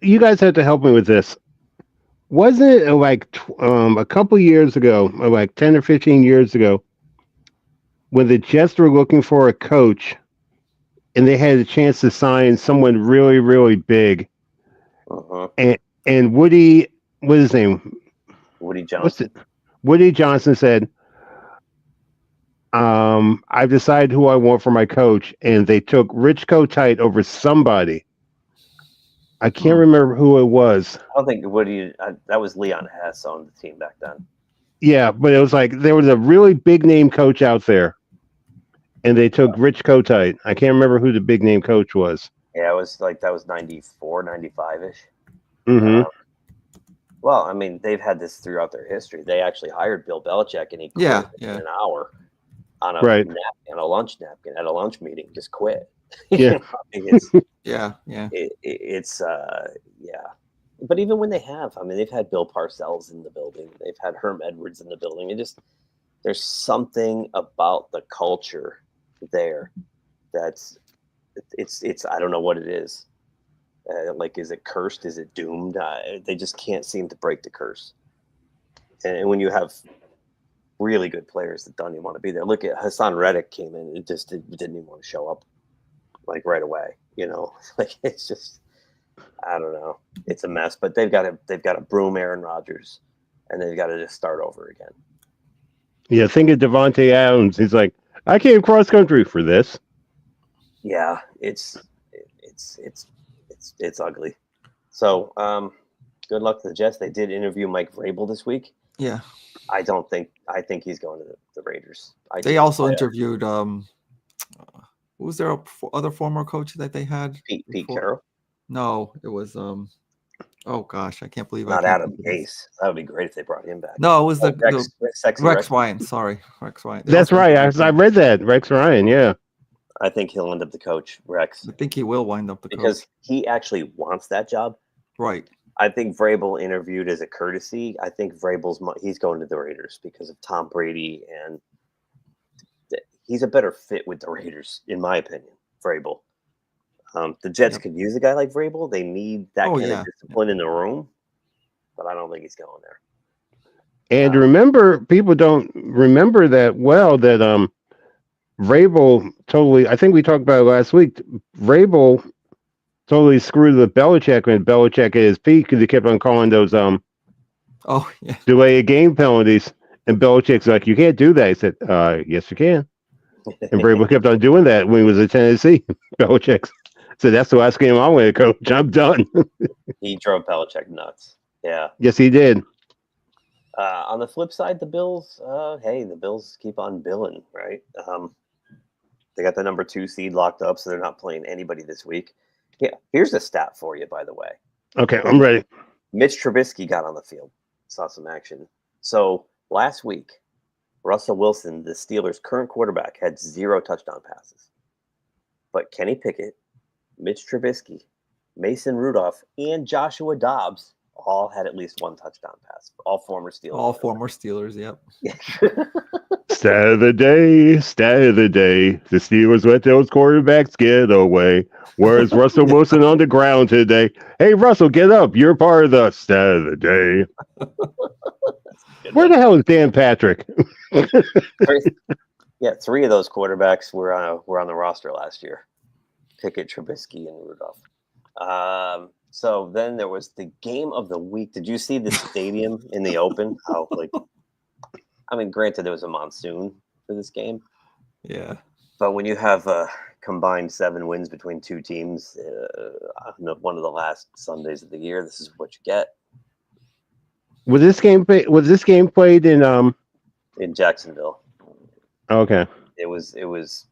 S15: You guys have to help me with this. Wasn't it a couple years ago, like 10 or 15 years ago, when the Jets were looking for a coach and they had a chance to sign someone really, really big? And Woody, what's his name?
S14: Woody Johnson.
S15: Woody Johnson said, I've decided who I want for my coach, and they took Rich Kotite over somebody. I can't remember who it was.
S14: I don't think Woody. That was Leon Hess on the team back then.
S15: Yeah, but it was like there was a really big name coach out there, and they took Rich Kotite. I can't remember who the big name coach was.
S14: Yeah, it was that was 94, 95-ish.
S15: Mm-hmm.
S14: Well, I mean, they've had this throughout their history. They actually hired Bill Belichick, and he quit in an hour on a napkin, a lunch napkin at a lunch meeting. Just quit.
S15: Yeah.
S14: It's But even when they have, I mean, they've had Bill Parcells in the building. They've had Herm Edwards in the building. There's something about the culture there that's I don't know what it is. Is it cursed? Is it doomed? They just can't seem to break the curse. And when you have really good players that don't even want to be there, look at Hassan Reddick came in and just didn't even want to show up right away. It's just, I don't know. It's a mess. But they've got to broom Aaron Rodgers and they've got to just start over again.
S15: Yeah, think of Devontae Adams. He's like, I came cross country for this.
S14: Yeah, it's ugly. So, good luck to the Jets. They did interview Mike Vrabel this week.
S13: Yeah.
S14: I think he's going to the Raiders.
S13: They also interviewed who was their other former coach that they had?
S14: Pete Carroll.
S13: No, it was oh gosh, I can't believe
S14: not Adam Gase. That would be great if they brought him back.
S13: No, it was
S14: Rex
S13: Ryan. Sorry, Rex Ryan.
S15: That's right. I read that. Rex Ryan. Yeah.
S14: I think he'll end up the coach, Rex.
S13: I think he will wind up the coach
S14: because he actually wants that job.
S13: Right.
S14: I think Vrabel interviewed as a courtesy. I think he's going to the Raiders because of Tom Brady, and he's a better fit with the Raiders, in my opinion. Vrabel. The Jets could use a guy like Vrabel. They need that kind of discipline in the room, but I don't think he's going there.
S15: And remember, people don't remember that well. That Vrabel totally. I think we talked about it last week. Vrabel totally screwed with Belichick when Belichick at his peak because he kept on calling those delay of game penalties, and Belichick's like, you can't do that. He said, yes you can. And Vrabel kept on doing that when he was at Tennessee. Belichick said, that's the last game I'm going to coach. I'm done.
S14: He drove Belichick nuts. Yeah.
S15: Yes, he did.
S14: On the flip side, the Bills, the Bills keep on billing, right? They got the number 2 seed locked up, so they're not playing anybody this week. Yeah, here's a stat for you, by the way.
S15: Okay, I'm ready.
S14: Mitch Trubisky got on the field. Saw some action. So last week, Russell Wilson, the Steelers' current quarterback, had 0 touchdown passes. But Kenny Pickett, Mitch Trubisky, Mason Rudolph, and Joshua Dobbs all had at least 1 touchdown pass. All former Steelers.
S13: All former Steelers, yep.
S15: Stat of the day. The Steelers let those quarterbacks get away. Where's Russell Wilson on the ground today? Hey, Russell, get up. You're part of the stat of the day. Where the hell is Dan Patrick?
S14: 3 of those quarterbacks were on the roster last year. Pickett, Trubisky, and Rudolph. So then there was the game of the week. Did you see the stadium in the open? Granted, there was a monsoon for this game.
S13: Yeah.
S14: But when you have a combined 7 wins between 2 teams on one of the last Sundays of the year, this is what you get.
S15: Was this game played in
S14: Jacksonville?
S15: Okay.
S14: It was.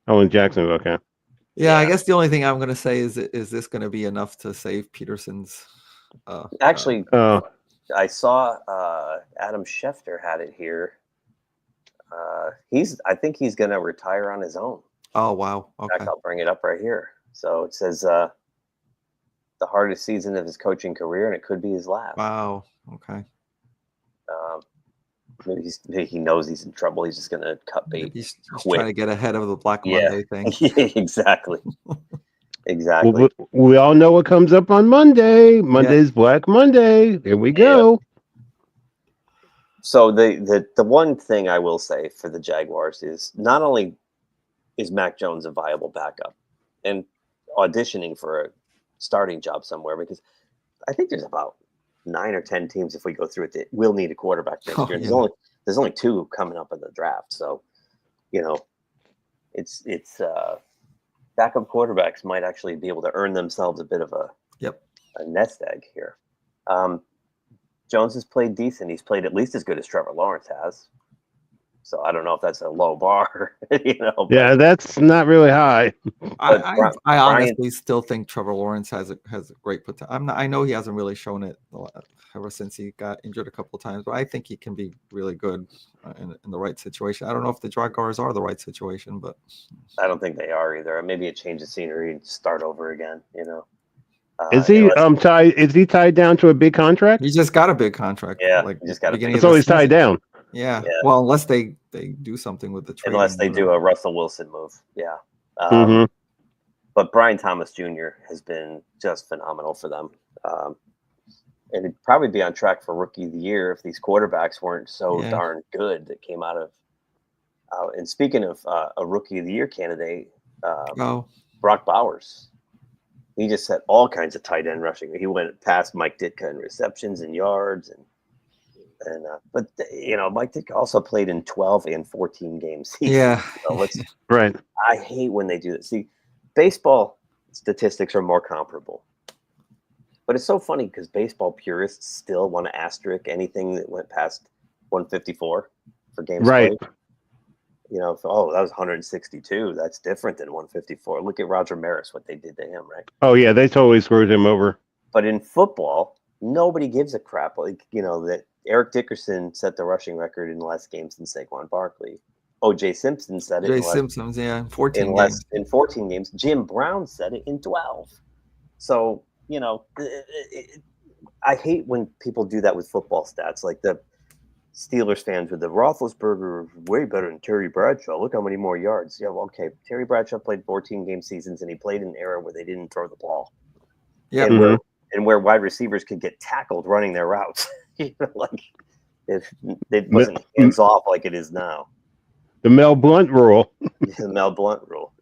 S15: Oh, in Jacksonville. Okay.
S13: Yeah, I guess the only thing I'm going to say is this going to be enough to save Peterson's?
S14: I saw Adam Schefter had it here. I think he's going to retire on his own.
S13: Oh, wow. Okay.
S14: In fact, I'll bring it up right here. So it says the hardest season of his coaching career, and it could be his last.
S13: Wow. Okay.
S14: Maybe he knows he's in trouble. He's just going to cut bait.
S13: He's trying to get ahead of the Black Monday thing.
S14: Exactly. Exactly.
S15: Well, we all know what comes up on Monday. Monday's Black Monday. Here we go.
S14: So the one thing I will say for the Jaguars is not only is Mac Jones a viable backup and auditioning for a starting job somewhere, because I think there's about 9 or 10 teams, if we go through it, that will need a quarterback next year. Yeah. There's only 2 coming up in the draft. So, it's backup quarterbacks might actually be able to earn themselves a bit of a nest egg here. Jones has played decent. He's played at least as good as Trevor Lawrence has. So I don't know if that's a low bar,
S15: Yeah, that's not really high.
S13: I honestly still think Trevor Lawrence has a great potential. I know he hasn't really shown it ever since he got injured a couple of times, but I think he can be really good in the right situation. I don't know if the Jaguars are the right situation, but
S14: I don't think they are either. Maybe a change of scenery and start over again.
S15: Is he tied? Is he tied down to a big contract?
S13: He just got a big contract.
S14: Yeah, he just got
S15: That's all he's tied down.
S13: Yeah. Well, unless they do something with the trade.
S14: Unless they do a Russell Wilson move. Yeah. But Brian Thomas Jr. has been just phenomenal for them. And he'd probably be on track for Rookie of the Year if these quarterbacks weren't so darn good that came out of. And speaking of a Rookie of the Year candidate, Brock Bowers. He just set all kinds of tight end rushing. He went past Mike Ditka in receptions and yards, and And but Mike Dick also played in 12 and 14 game seasons.
S13: Yeah.
S14: So
S15: Right.
S14: I hate when they do that. See, baseball statistics are more comparable. But it's so funny because baseball purists still want to asterisk anything that went past 154 for games
S15: Right.
S14: played. That was 162. That's different than 154. Look at Roger Maris, what they did to him, right?
S15: Oh yeah, they totally screwed him over.
S14: But in football, nobody gives a crap. That Eric Dickerson set the rushing record in less games than Saquon Barkley. O.J. Simpson said it.
S13: In 14 games.
S14: In 14 games. Jim Brown said it in 12. So, I hate when people do that with football stats. Like the Steelers fans with the Roethlisberger is way better than Terry Bradshaw. Look how many more yards. Yeah, well, okay. Terry Bradshaw played 14 game seasons, and he played in an era where they didn't throw the ball.
S13: Yeah.
S14: And where wide receivers could get tackled running their routes. It wasn't hands off like it is now.
S15: The Mel Blunt rule.
S14: The Mel Blunt rule.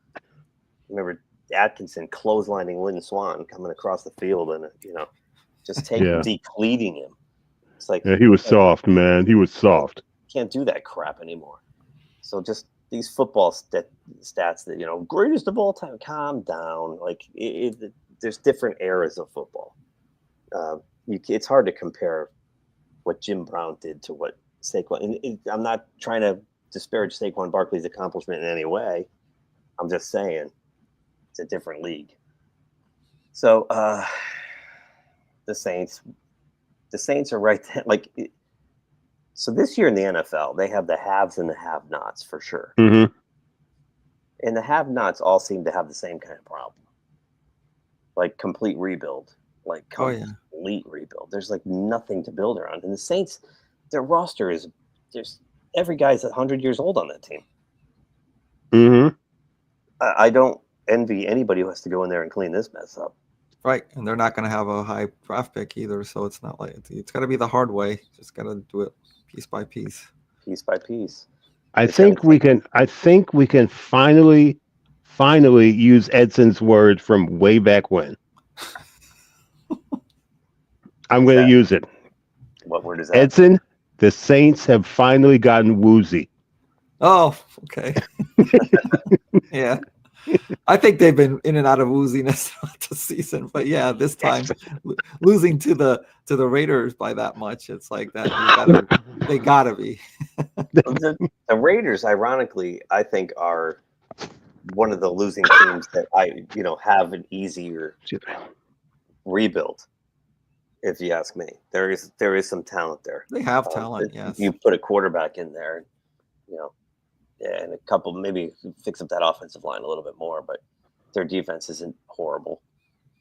S14: Remember Atkinson clotheslining Lynn Swann coming across the field and just decleating him. It's like
S15: he was soft, man. He was soft.
S14: Can't do that crap anymore. So just these football stats that greatest of all time. Calm down. Like there's different eras of football. It's hard to compare what Jim Brown did to what Saquon. And I'm not trying to disparage Saquon Barkley's accomplishment in any way. I'm just saying it's a different league. So the Saints are right there. So this year in the NFL, they have the haves and the have-nots for sure.
S15: Mm-hmm.
S14: And the have-nots all seem to have the same kind of problem. Like complete rebuild. Complete rebuild. There's nothing to build around. And the Saints, their roster there's every guy's 100 years old on that team.
S15: Mm-hmm.
S14: I don't envy anybody who has to go in there and clean this mess up.
S13: Right, and they're not going to have a high draft pick either, so it's not like it's got to be the hard way. Just got to do it piece by piece.
S14: Piece by piece.
S15: I think we can finally use Edson's word from way back when. I'm going to use it.
S14: What word is that?
S15: Edson, the Saints have finally gotten woozy.
S13: Oh, okay. Yeah. I think they've been in and out of wooziness throughout the season, but yeah, this time losing to the Raiders by that much, it's like that. They gotta be.
S14: The Raiders, ironically, I think are one of the losing teams that have an easier rebuild. If you ask me, there is some talent there.
S13: They have talent. Yes,
S14: you put a quarterback in there, and a couple, maybe fix up that offensive line a little bit more, but their defense isn't horrible.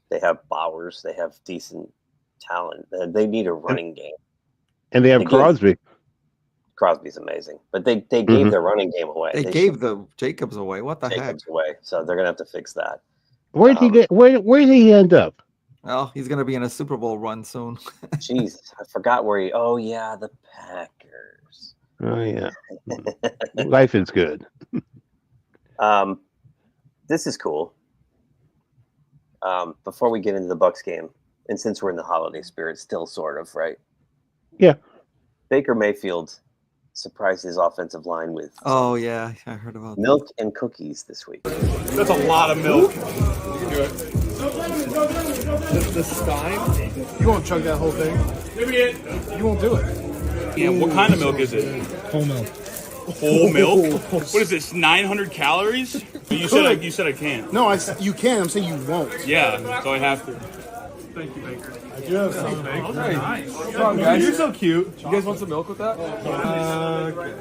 S14: They have Bowers. They have decent talent. They need a running game.
S15: And they have Crosby.
S14: Crosby's amazing. But they gave their running game away.
S13: They gave the Jacobs away. What the heck?
S14: Jacobs away. So they're going to have to fix that.
S15: Where did he end up?
S13: Well, he's going to be in a Super Bowl run soon.
S14: Jesus, I forgot where oh, yeah, the Packers.
S15: Oh, yeah. Life is good.
S14: This is cool. Before we get into the Bucs game, and since we're in the holiday spirit, still sort of, right?
S15: Yeah.
S14: Baker Mayfield surprised his offensive line with
S13: I heard about
S14: milk and cookies this week.
S16: That's a lot of milk. You can do it.
S7: The Stein? You won't chug that whole thing.
S16: Give me it.
S7: You won't do it.
S16: Yeah, what kind of milk is it?
S7: Whole milk.
S16: Whole milk? What is this? 900 calories? You said I can't.
S7: No, you can. I'm saying you won't.
S16: Yeah, so I have to.
S7: Thank you, Baker. I do have some Baker.
S16: Okay.
S7: Nice.
S16: What's wrong, guys? You're so cute. You guys want some milk with that?
S7: Okay.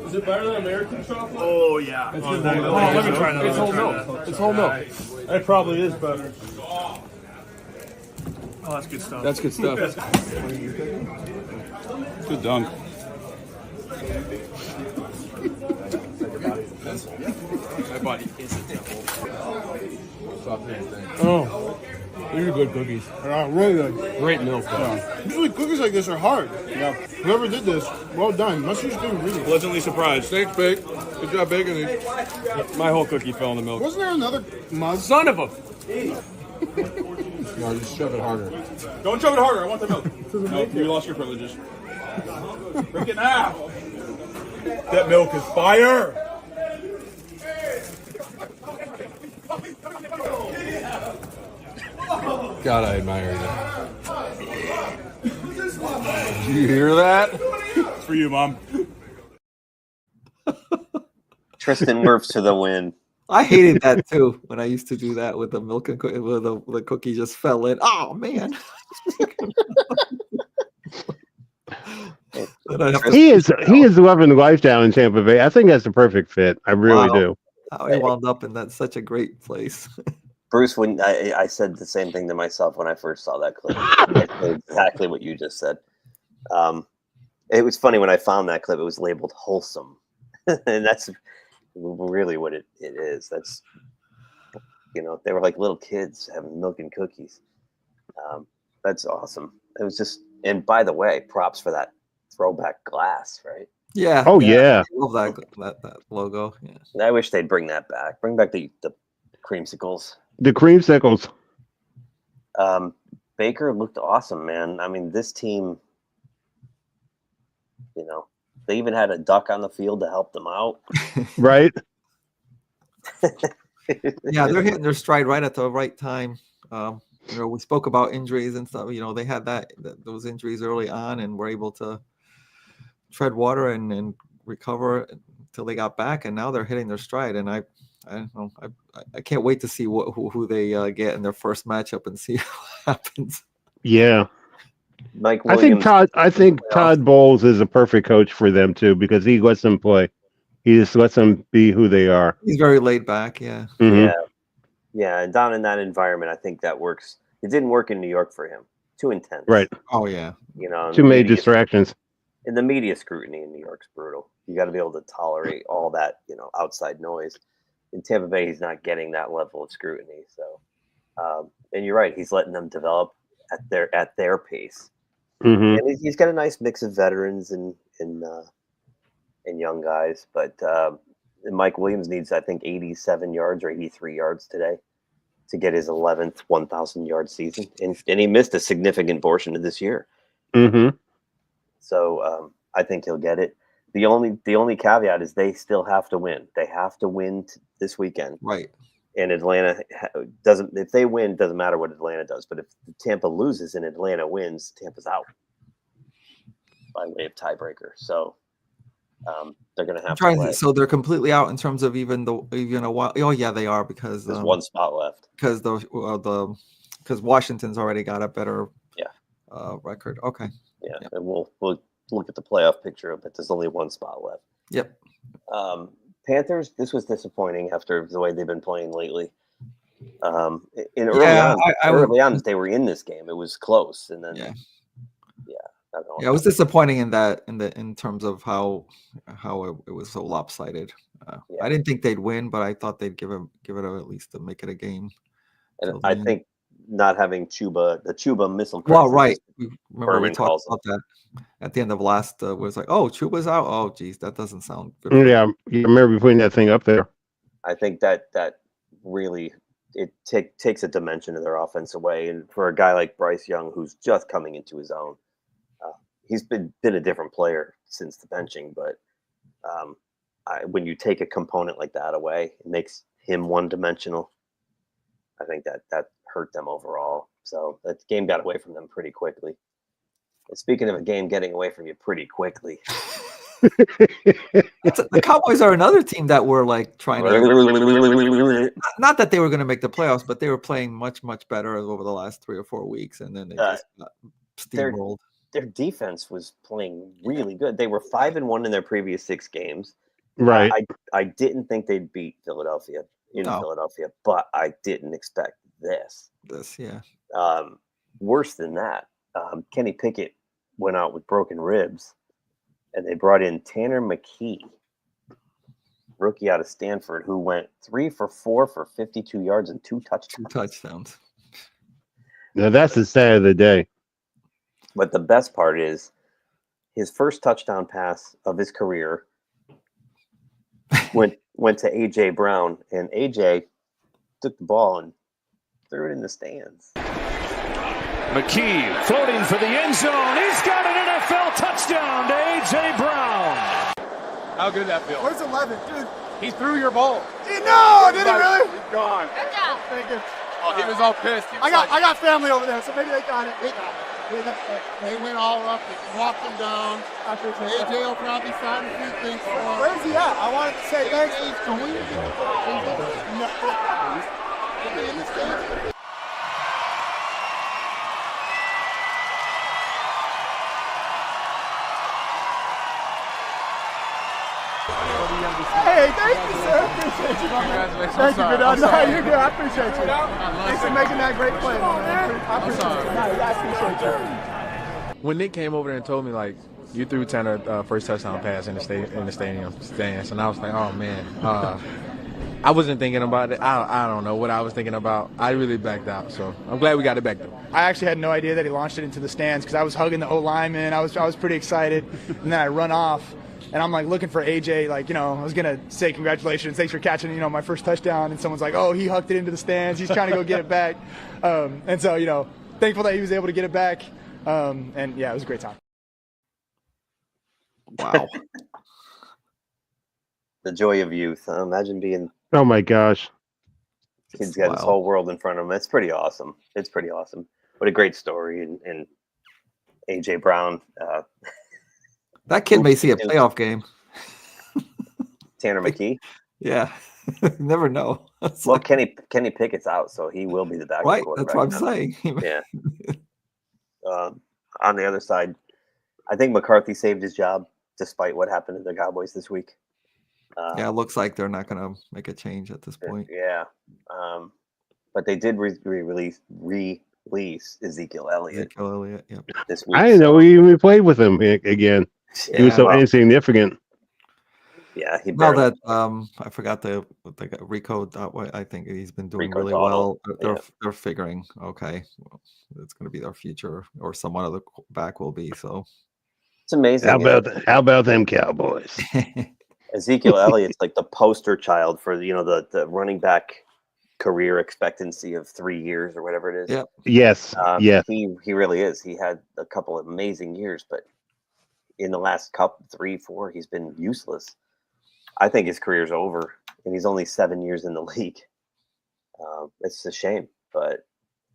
S7: Is it better than American chocolate?
S16: Oh, yeah.
S7: It's
S16: let
S7: me try that.
S16: It's whole milk. It's whole milk.
S7: It probably is better.
S16: Oh, that's good stuff.
S6: That's good stuff.
S16: Good dunk. My body is a devil.
S7: Oh, these are good cookies. Really good.
S6: Great milk.
S7: Usually cookies like this are hard. Yeah. Whoever did this, well done. Must use good ingredients.
S16: Pleasantly surprised.
S6: Thanks, Bake. Good job baking these.
S16: My whole cookie fell in the milk.
S7: Wasn't there another mug?
S16: Son of a...
S7: No, just shove it harder.
S16: Don't shove it harder. I want the milk. No, you lost your privileges. Break it now. That milk is fire.
S17: God, I admire you. Did you hear that?
S16: It's for you, Mom.
S14: Tristan Wirfs to the win.
S13: I hated that too when I used to do that with the milk and where the cookie just fell in. Oh man.
S15: He is loving life down in Tampa Bay. I think that's the perfect fit. I really do.
S13: How he wound up in that such a great place.
S14: Bruce, when I said the same thing to myself when I first saw that clip. I said exactly what you just said. It was funny when I found that clip. It was labeled wholesome, and that's really what it is. That's, they were like little kids having milk and cookies. That's awesome. It was just, and by the way, props for that throwback glass, right?
S13: Yeah.
S15: Oh yeah.
S13: I love that logo. Yeah.
S14: I wish they'd bring that back. Bring back the creamsicles.
S15: The creamsicles.
S14: Baker looked awesome, man. I mean, this team, they even had a duck on the field to help them out.
S15: Right.
S13: Yeah, they're hitting their stride right at the right time. We spoke about injuries and stuff. They had those injuries early on and were able to tread water and recover until they got back, and now they're hitting their stride. And I don't know. I can't wait to see who they get in their first matchup and see what happens.
S15: Yeah.
S14: Mike Williams.
S15: I think Todd Bowles is a perfect coach for them too, because he lets them play. He just lets them be who they are.
S13: He's very laid back. Yeah.
S15: Mm-hmm.
S14: Yeah. And down in that environment, I think that works. It didn't work in New York for him. Too intense.
S15: Right.
S13: Oh yeah.
S15: Too many distractions.
S14: And the media scrutiny in New York's brutal. You got to be able to tolerate all that, outside noise. In Tampa Bay, he's not getting that level of scrutiny. So, and you're right, he's letting them develop at their pace.
S15: Mm-hmm.
S14: And he's got a nice mix of veterans and young guys. But Mike Williams needs, I think, 87 yards or 83 yards today to get his 11th 1,000-yard season, and he missed a significant portion of this year.
S15: Mm-hmm.
S14: So I think he'll get it. The only caveat is they still have to win. They have to win this weekend.
S13: Right.
S14: And Atlanta doesn't. If they win, doesn't matter what Atlanta does. But if Tampa loses and Atlanta wins, Tampa's out by way of tiebreaker. So they're going to have to play.
S13: So they're completely out in terms of even a while. Oh yeah, they are, because
S14: there's one spot left.
S13: Because because Washington's already got a better record. Okay.
S14: Yeah, and we'll look at the playoff picture, but there's only one spot left.
S13: Yep.
S14: Panthers, this was disappointing after the way they've been playing lately. Early on, they were in this game. It was close, and then
S13: it was disappointing in terms of how it was so lopsided. I didn't think they'd win, but I thought they'd give it at least to make it a game.
S14: And I think not having the Chuba missile.
S13: Well, right. Remember we talked about that at the end of last. Was like, oh, Chuba's out. Oh, geez, that doesn't sound good.
S15: Yeah, you remember putting that thing up there.
S14: I think that really takes a dimension of their offense away, and for a guy like Bryce Young, who's just coming into his own, he's been a different player since the benching. But when you take a component like that away, it makes him one-dimensional. I think that hurt them overall. So that game got away from them pretty quickly. And speaking of a game getting away from you pretty quickly,
S13: the Cowboys are another team that were like trying to, not that they were going to make the playoffs, but they were playing much, much better over the last 3 or 4 weeks, and then they just got steamrolled.
S14: Their defense was playing really good. They were 5-1 in their previous 6 games.
S15: Right.
S14: I didn't think they'd beat Philadelphia Philadelphia, but I didn't expect this. Worse than that, Kenny Pickett went out with broken ribs, and they brought in Tanner McKee, rookie out of Stanford, who went 3 for 4 for 52 yards and 2 touchdowns.
S15: Now that's the stat of the day.
S14: But the best part is his first touchdown pass of his career went to AJ Brown, and AJ took the ball and threw it in the stands.
S6: McKee floating for the end zone. He's got an NFL touchdown to A.J. Brown.
S16: How good did that feel?
S7: Where's 11? Dude.
S16: He threw your ball.
S7: No, did he really?
S16: He's gone.
S7: Good job. Thank you.
S16: Oh, he was all pissed.
S7: I got family over there, so maybe they got it. They went all up and walked him down. AJ will probably sign a few things for him. Where's he at? I wanted to say thanks. He's going to in the States. Hey, thank you, sir. Appreciate you.
S16: Congratulations.
S7: Thank you, good. No, you're good. I appreciate you. Thanks for making that great play, man. I appreciate you. I appreciate you.
S18: When Nick came over there and told me, like, you threw Tanner first touchdown pass in the stadium stands, and I was like, oh man, I wasn't thinking about it. I don't know what I was thinking about. I really backed out, so I'm glad we got it back though.
S19: I actually had no idea that he launched it into the stands because I was hugging the O lineman. I was pretty excited, and then I run off. And I'm like looking for AJ, like, you know, I was going to say congratulations, thanks for catching, you know, my first touchdown. And someone's like, oh, he hucked it into the stands. He's trying to go get it back. And so, you know, thankful that he was able to get it back. And yeah, it was a great time.
S13: Wow.
S14: The joy of youth. Imagine being.
S15: Oh my gosh.
S14: Kid's got his whole world in front of him. It's pretty awesome. It's pretty awesome. What a great story. And AJ Brown.
S13: That kid may see a playoff game.
S14: Tanner McKee?
S13: Yeah. Never know.
S14: Well, Kenny Pickett's out, so he will be the backup
S13: right,
S14: quarterback.
S13: that's what I'm saying.
S14: Yeah. On the other side, I think McCarthy saved his job despite what happened to the Cowboys this week.
S13: Yeah, it looks like they're not going to make a change at this point.
S14: Yeah. But they did release Ezekiel Elliott.
S13: Yep.
S14: This week.
S15: I didn't know we even played with him again. He was so insignificant.
S14: Yeah, he
S13: well, that I forgot the Rico. I think he's been doing really well. They're figuring, okay, well, it's going to be their future, or someone of the back will be. So
S14: it's amazing.
S15: How about them Cowboys?
S14: Ezekiel Elliott's like the poster child for the running back career expectancy of 3 years or whatever it is.
S13: Yeah.
S15: Yes. Yeah.
S14: He really is. He had a couple of amazing years, but in the last couple 3-4, he's been useless. I think his career's over, and he's only 7 years in the league. It's a shame, but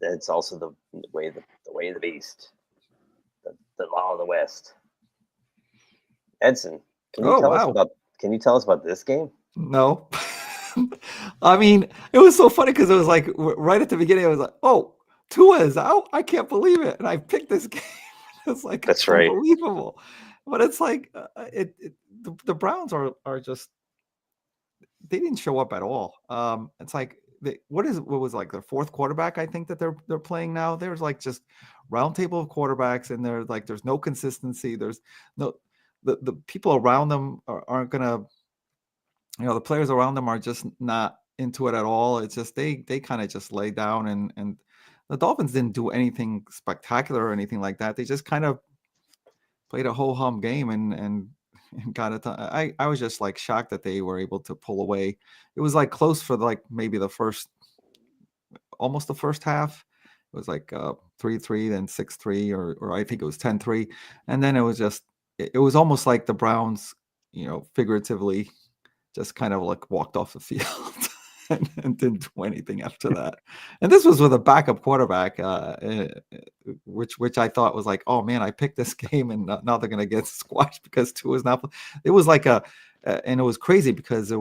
S14: it's also the way of the beast, the law of the West. Edson, can you tell us about this game?
S13: No. I mean, it was so funny because it was like right at the beginning, I was like, "Oh, Tua is out! I can't believe it!" And I picked this game. It's like
S14: that's right,
S13: unbelievable. But it's like the Browns are just they didn't show up at all. It's like what was like their fourth quarterback? I think that they're playing now. There's like just round table of quarterbacks, and there's no consistency. There's no the people around them aren't gonna. The players around them are just not into it at all. It's just they kind of just lay down, and the Dolphins didn't do anything spectacular or anything like that. They just kind of played a ho-hum game and got it done. I was just like shocked that they were able to pull away. It was like close for like maybe almost the first half. It was like 3-3, then 6-3, or I think it was 10-3, and then it was almost like the Browns, figuratively, just kind of like walked off the field and didn't do anything after that. And this was with a backup quarterback, which I thought was like, oh man, I picked this game and now they're going to get squashed because Tua is not. It was like and it was crazy because it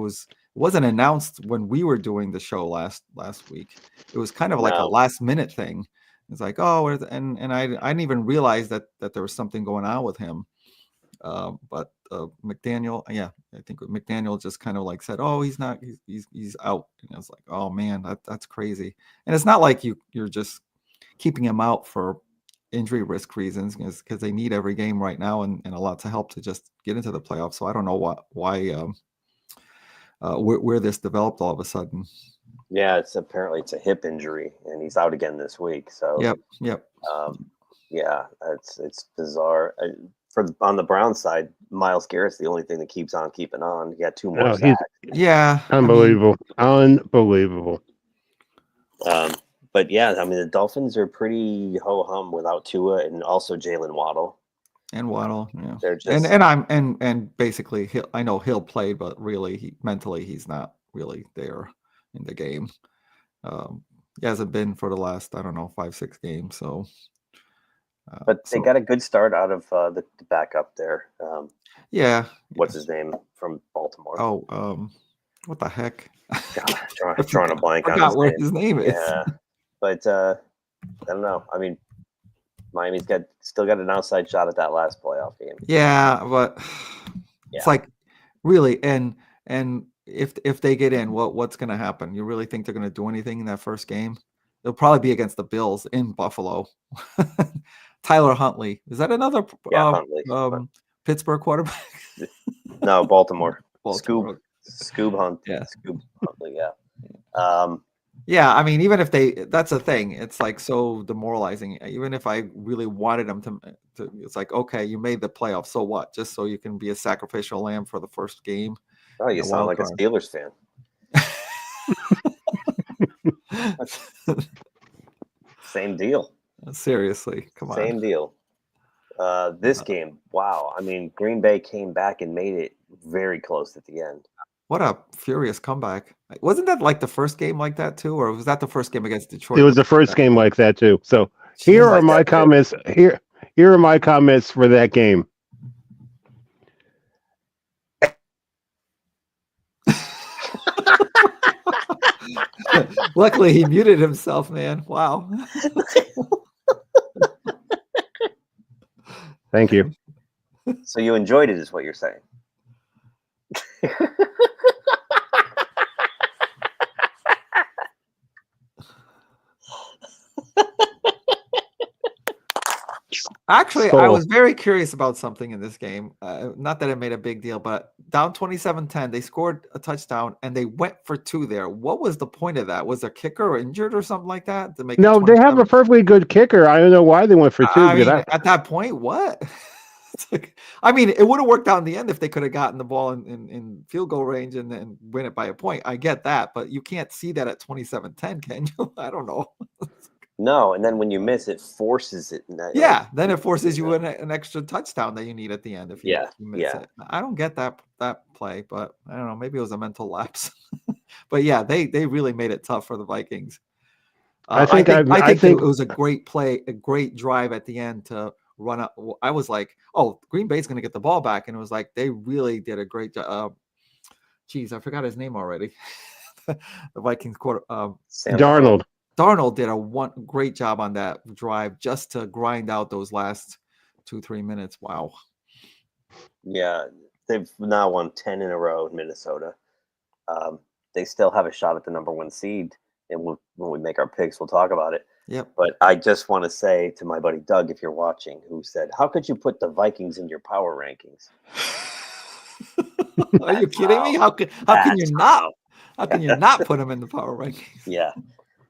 S13: wasn't announced when we were doing the show last week. It was kind of like a last minute thing. It's like, oh, and I didn't even realize that there was something going on with him. But McDaniel, I think McDaniel just kind of like said, "Oh, he's not, he's out." And I was like, "Oh man, that's crazy." And it's not like you're just keeping him out for injury risk reasons, because they need every game right now and a lot to help to just get into the playoffs. So I don't know why where this developed all of a sudden.
S14: Yeah, apparently it's a hip injury, and he's out again this week. So
S13: yep.
S14: Yeah, it's bizarre. On the Browns side, Myles Garrett's the only thing that keeps on keeping on. He got 2 more sacks.
S13: Yeah.
S15: Unbelievable. Unbelievable.
S14: But yeah, I mean the Dolphins are pretty ho hum without Tua and also Jalen Waddle.
S13: And Waddle, yeah.
S14: They're just
S13: and basically I know Hill played, but really mentally he's not really there in the game. He hasn't been for the last, I don't know, 5-6 games. So,
S14: but they got a good start out of the backup there.
S13: Yeah.
S14: What's his name from Baltimore?
S13: Oh, what the heck?
S14: God, I'm drawing a blank on
S13: forgot what his name is.
S14: Yeah, but I don't know. I mean, Miami's still got an outside shot at that last playoff game.
S13: Yeah, but it's like really, and if they get in, what's going to happen? You really think they're going to do anything in that first game? It'll probably be against the Bills in Buffalo. Tyler Huntley, is that another
S14: Huntley.
S13: Pittsburgh quarterback?
S14: No, Baltimore.
S13: Baltimore.
S14: Scoob Hunt.
S13: Yeah.
S14: Scoob Huntley. Yeah.
S13: Yeah, I mean, even if that's a thing. It's like so demoralizing. Even if I really wanted them to, it's like, okay, you made the playoffs, so what? Just so you can be a sacrificial lamb for the first game.
S14: Oh, you sound like a Steelers fan. Same deal.
S13: Seriously, come on.
S14: Same deal. This game, wow. I mean, Green Bay came back and made it very close at the end.
S13: What a furious comeback. Wasn't that like the first game like that too? Or was that the first game against Detroit?
S15: It was the first game like that too. So here are my comments. Here are my comments for that game.
S13: Luckily, he muted himself, man. Wow.
S15: Thank you.
S14: So you enjoyed it, is what you're saying?
S13: Actually, I was very curious about something in this game. Not that it made a big deal, but down 27-10, they scored a touchdown and they went for 2 there. What was the point of that? Was their kicker injured or something like that? To make
S15: No, they have a perfectly good kicker. I don't know why they went for 2.
S13: I mean, at that point, what? I mean, it would have worked out in the end if they could have gotten the ball in field goal range and then win it by a point. I get that, but you can't see that at 27-10, can you? I don't know.
S14: No, and then when you miss, it forces it.
S13: Yeah, then it forces you an extra touchdown that you need at the end if you miss it. I don't get that play, but I don't know. Maybe it was a mental lapse. But yeah, they really made it tough for the Vikings. I think it was a great play, a great drive at the end to run up. I was like, oh, Green Bay's going to get the ball back, and it was like they really did a great job. Geez, I forgot his name already. The Vikings quarter. Darnold did a great job on that drive just to grind out those last 2-3 minutes. Wow.
S14: Yeah, they've now won 10 in a row in Minnesota. They still have a shot at the number 1 seed, and when we make our picks, we'll talk about it.
S13: Yep.
S14: But I just want to say to my buddy Doug, if you're watching, who said, "How could you put the Vikings in your power rankings?"
S13: Are you kidding me? How can you not? How can you not put them in the power rankings?
S14: Yeah.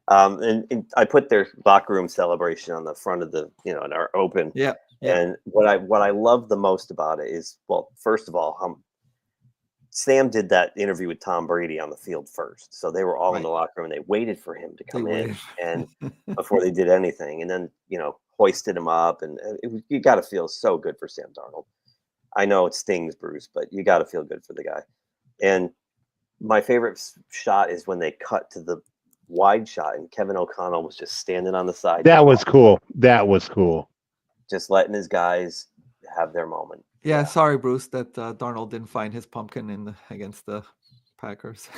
S14: And I put their locker room celebration on the front of the, in our open.
S13: Yeah.
S14: And what I love the most about it is, well, first of all, Sam did that interview with Tom Brady on the field first. So they were all in the locker room and they waited for him to come in and before they did anything. And then, hoisted him up. And you got to feel so good for Sam Darnold. I know it stings, Bruce, but you got to feel good for the guy. And my favorite shot is when they cut to the wide shot and Kevin O'Connell was just standing on the side.
S15: That was cool.
S14: Just letting his guys have their moment.
S13: Yeah, sorry, Bruce, that Darnold didn't find his pumpkin against the Packers.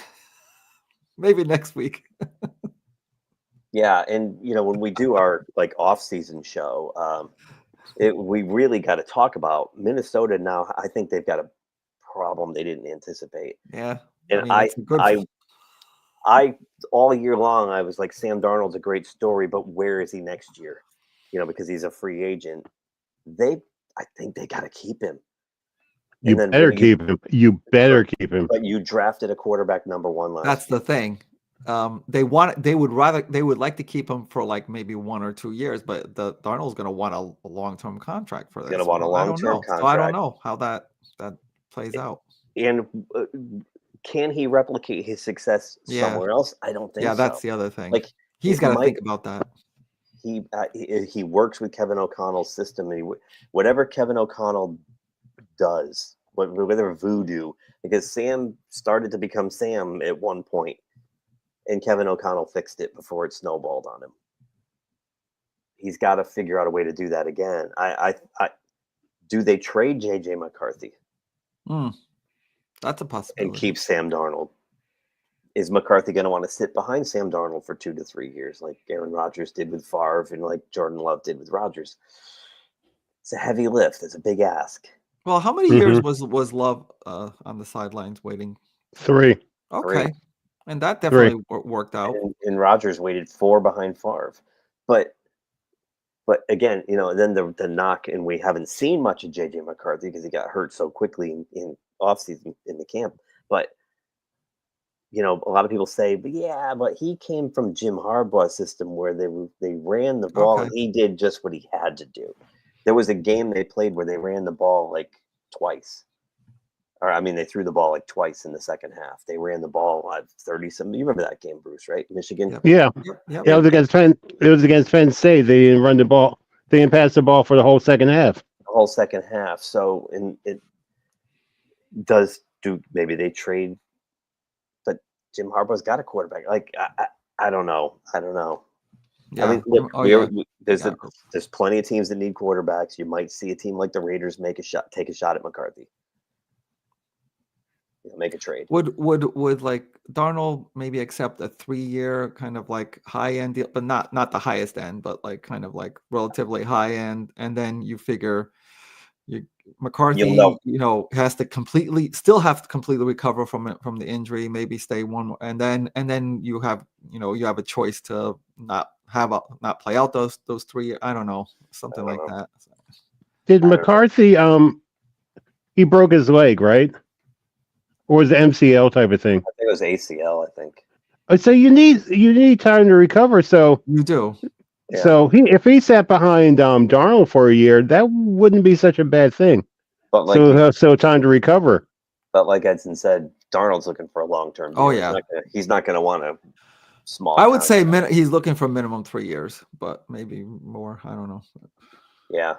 S13: Maybe next week.
S14: Yeah, and when we do our off-season show, we really got to talk about Minnesota now. I think they've got a problem they didn't anticipate.
S13: Yeah,
S14: and I all year long I was like, Sam Darnold's a great story, but where is he next year? Because he's a free agent. I think they got to keep him.
S15: You better keep him. You better keep him.
S14: But you drafted a quarterback number 1 last.
S13: That's the thing. They would like to keep him for maybe 1 or 2 years, but Darnold's going to want a long-term contract for this.
S14: Going to want a long-term contract.
S13: So I don't know how that plays out.
S14: And can he replicate his success somewhere else? I don't think so.
S13: Yeah, that's the other thing. He's got to think about that.
S14: He works with Kevin O'Connell's system, and whatever Kevin O'Connell does, whatever voodoo, because Sam started to become Sam at one point, and Kevin O'Connell fixed it before it snowballed on him. He's got to figure out a way to do that again. Do they trade JJ McCarthy?
S13: That's a possibility.
S14: And keep Sam Darnold? Is McCarthy going to want to sit behind Sam Darnold for 2 to 3 years, like Aaron Rodgers did with Favre and like Jordan Love did with Rodgers? It's a heavy lift. It's a big ask.
S13: Well, how many years was Love on the sidelines waiting?
S15: 3.
S13: Okay.
S14: 3.
S13: And that definitely worked out.
S14: And Rodgers waited 4 behind Favre. But again, then the knock, and we haven't seen much of JJ McCarthy because he got hurt so quickly in offseason in the camp. But a lot of people say, but he came from Jim Harbaugh's system where they ran the ball and he did just what he had to do. There was a game they played where they ran the ball like twice. They threw the ball like twice in the second half. They ran the ball 30-something. You remember that game, Bruce, right? Michigan?
S15: Yeah.
S13: Yep.
S15: It was against Penn State. They didn't run the ball. They didn't pass the ball for the whole second half.
S14: The whole second half. So maybe they trade, but Jim Harbaugh's got a quarterback. Like I don't know.
S13: Yeah.
S14: Look, there's plenty of teams that need quarterbacks. You might see a team like the Raiders take a shot at McCarthy. Make a trade.
S13: Would like Darnold maybe accept a 3-year kind of like high end deal, but not the highest end, but like kind of like relatively high end, and then you figure McCarthy, has to completely recover from the injury, maybe stay one more, and then you have a choice to not play out those 3. I don't know, something like that.
S15: Did McCarthy he broke his leg, right? Or was it MCL type of thing?
S14: I think it was ACL, I think.
S15: So you need time to recover. So
S13: you do.
S14: Yeah.
S15: So if he sat behind Darnold for a year, that wouldn't be such a bad thing.
S14: But
S15: so time to recover.
S14: But like Edson said, Darnold's looking for a long-term deal.
S13: Oh yeah,
S14: he's not going to want a small.
S13: I would say he's looking for minimum 3 years, but maybe more. I don't know.
S14: Yeah,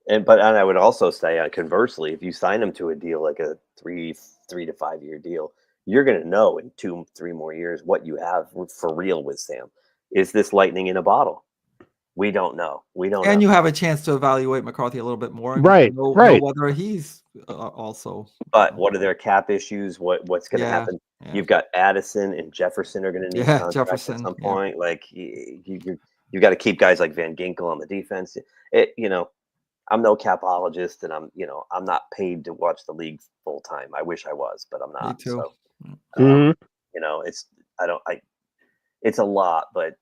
S14: and I would also say conversely, if you sign him to a deal like a 3 to 5 year deal, you're going to know in 2-3 more years what you have for real with Sam. Is this lightning in a bottle? We don't know.
S13: And you have a chance to evaluate McCarthy a little bit more.
S15: Right.
S13: Know whether he's also.
S14: But what are their cap issues? What's going to happen? Yeah. You've got Addison and Jefferson are going to need contracts at some point. Like you got to keep guys like Van Ginkel on the defense. I'm no capologist, and I'm not paid to watch the league full time. I wish I was, but I'm not.
S13: Me too.
S14: So, it's a lot, but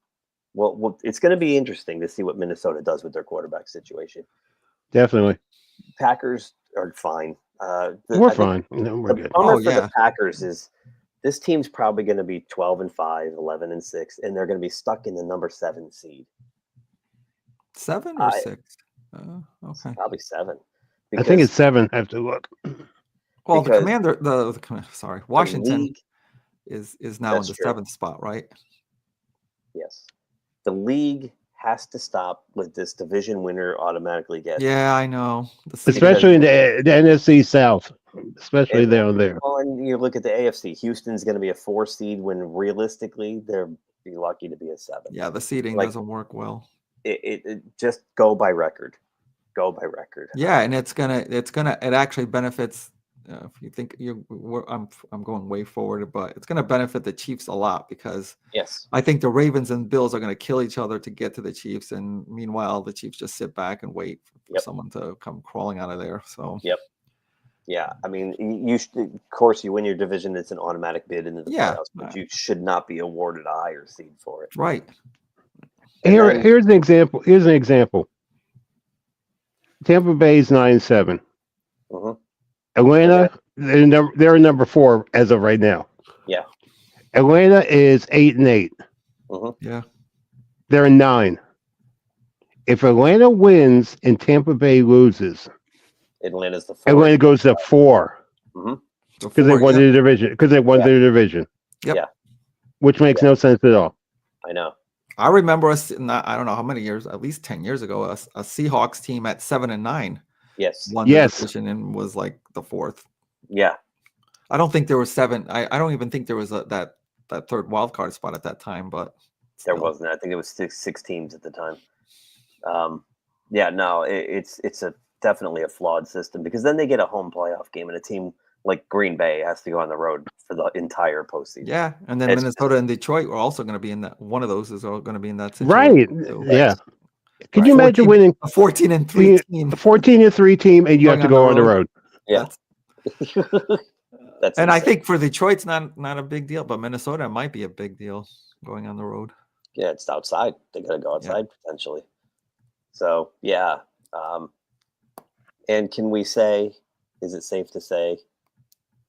S14: well, it's going to be interesting to see what Minnesota does with their quarterback situation.
S15: Definitely.
S14: Packers are fine.
S15: We're fine. We're good.
S14: For the Packers is this team's probably going to be 12-5, 11-6, and they're going to be stuck in the number 7 seed.
S13: 7 or 6? Okay.
S14: Probably 7.
S15: I think it's 7. I have to look.
S13: Well, Washington is now in the 7th spot, right?
S14: Yes. The league has to stop with this division winner automatically gets.
S13: Yeah, I know.
S15: Especially in the NFC South. Especially down there.
S14: Well, and you look at the AFC. Houston's going to be a 4 seed when realistically they're be lucky to be a 7.
S13: Yeah, the seeding doesn't work well.
S14: It just go by record. Go by record.
S13: Yeah, and it actually benefits. If you think I'm going way forward, but it's going to benefit the Chiefs a lot because I think the Ravens and Bills are going to kill each other to get to the Chiefs, and meanwhile the Chiefs just sit back and wait for someone to come crawling out of there. So
S14: yeah, I mean, you should, of course, you win your division; it's an automatic bid into the playoffs, but you should not be awarded a higher seed for it.
S13: Right.
S15: Here's an example. Tampa Bay is 9-7. Atlanta, they're number 4 as of right now.
S14: Yeah.
S15: Atlanta is 8-8.
S13: Yeah.
S15: They're 9. If Atlanta wins and Tampa Bay loses,
S14: Atlanta's the 4.
S15: Atlanta goes to 4 because they won the division. Yep. Which makes no sense at all.
S14: I know.
S13: I remember us. I don't know how many years, at least 10 years ago, a Seahawks team at 7-9
S14: Yes.
S13: won the division and was like the 4th.
S14: Yeah.
S13: I don't think there was 7. I don't even think there was that third wild card spot at that time, but
S14: there wasn't. I think it was six teams at the time. Yeah, no, it's definitely a flawed system, because then they get a home playoff game, and a team like Green Bay has to go on the road for the entire postseason.
S13: Yeah, and then Minnesota and Detroit were also going to be in that. One of those is all going to be in that
S15: Right.
S13: situation. So.
S15: Yeah. Can you imagine winning
S13: a 14-3 team?
S15: A 14-3 team, and you have to go on the road.
S14: Yeah.
S13: And I think for Detroit's not a big deal, but Minnesota might be a big deal going on the road.
S14: Yeah, it's outside. They got to go outside potentially. So yeah. And can we say, is it safe to say,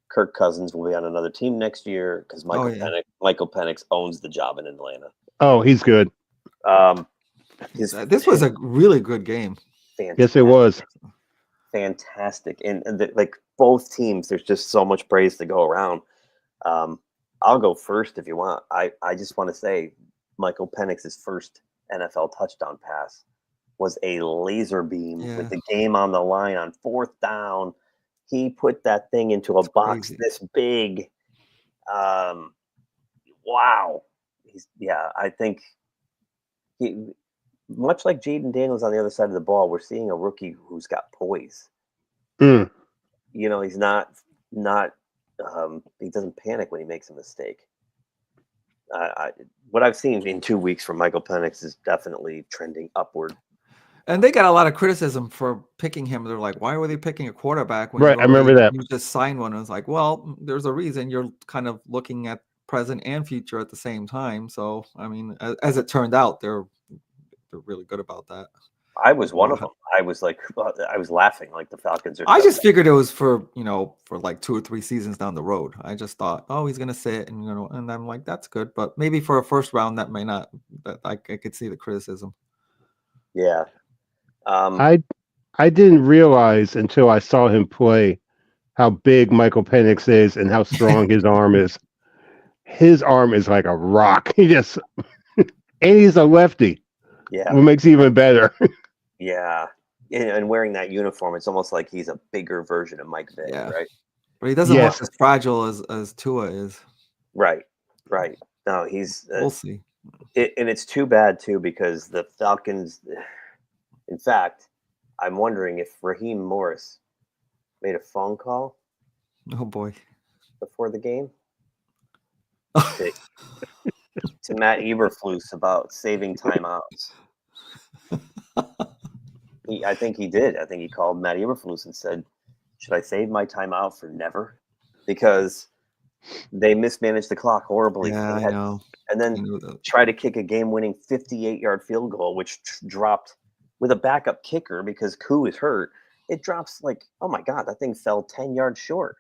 S14: Kirk Cousins will be on another team next year, because Michael Penix owns the job in Atlanta.
S15: Oh, he's good.
S13: This was a really good game.
S14: Fantastic.
S15: Yes, it was.
S14: Fantastic. And like both teams, there's just so much praise to go around. I'll go first if you want. I just want to say Michael Penix's first NFL touchdown pass was a laser beam with the game on the line on 4th down. He put that thing into a box this big. Wow. I think he, much like Jaden Daniels on the other side of the ball, we're seeing a rookie who's got poise.
S15: Mm.
S14: You know, he's not he doesn't panic when he makes a mistake. What I've seen in 2 weeks from Michael Penix is definitely trending upward.
S13: And they got a lot of criticism for picking him. They're like, why were they picking a quarterback when
S15: I remember that.
S13: you just signed one? And it's like, well, there's a reason. You're kind of looking at present and future at the same time. So, I mean, as it turned out, they're really good about that.
S14: I was one of them. I was like, I was laughing like the Falcons are.
S13: I just figured it was for like 2 or 3 seasons down the road. I just thought, oh, he's gonna sit, and and I'm like, that's good, but maybe for a first round, that may not. That I could see the criticism.
S14: Yeah.
S15: I didn't realize until I saw him play how big Michael Penix is and how strong his arm is. His arm is like a rock. And he's a lefty.
S14: Yeah.
S15: What makes it even better.
S14: Yeah. And wearing that uniform, it's almost like he's a bigger version of Mike Vick, right?
S13: But he doesn't look as fragile as Tua is.
S14: Right. No, he's.
S13: We'll see.
S14: And it's too bad too, because the Falcons. In fact, I'm wondering if Raheem Morris made a phone call.
S13: Oh boy!
S14: Before the game to Matt Eberflus about saving timeouts. I think he did. I think he called Matt Eberflus and said, "Should I save my timeout for never?" Because they mismanaged the clock horribly.
S13: Yeah, I know.
S14: And then try to kick a game-winning 58-yard field goal, which dropped with a backup kicker because Koo is hurt. It drops like, oh my God, that thing fell 10 yards short.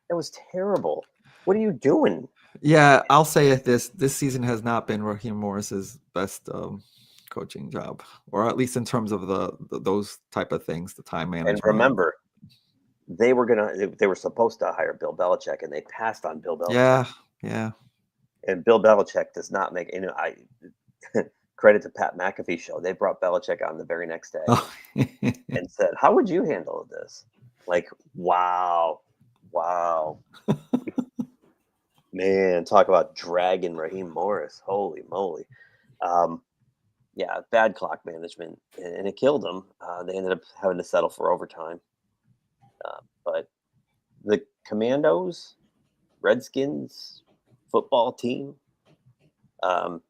S14: That was terrible. What are you doing?
S13: Yeah, I'll say it. This season has not been Raheem Morris's best coaching job, or at least in terms of those type of things, the time management.
S14: And remember, they were supposed to hire Bill Belichick, and they passed on Bill Belichick.
S13: Yeah.
S14: And Bill Belichick does not make. Credit to Pat McAfee show. They brought Belichick on the very next day and said, "How would you handle this?" Like, wow, man, talk about dragging Raheem Morris. Holy moly. Yeah, bad clock management, and it killed them. They ended up having to settle for overtime. But the Commandos, Redskins football team,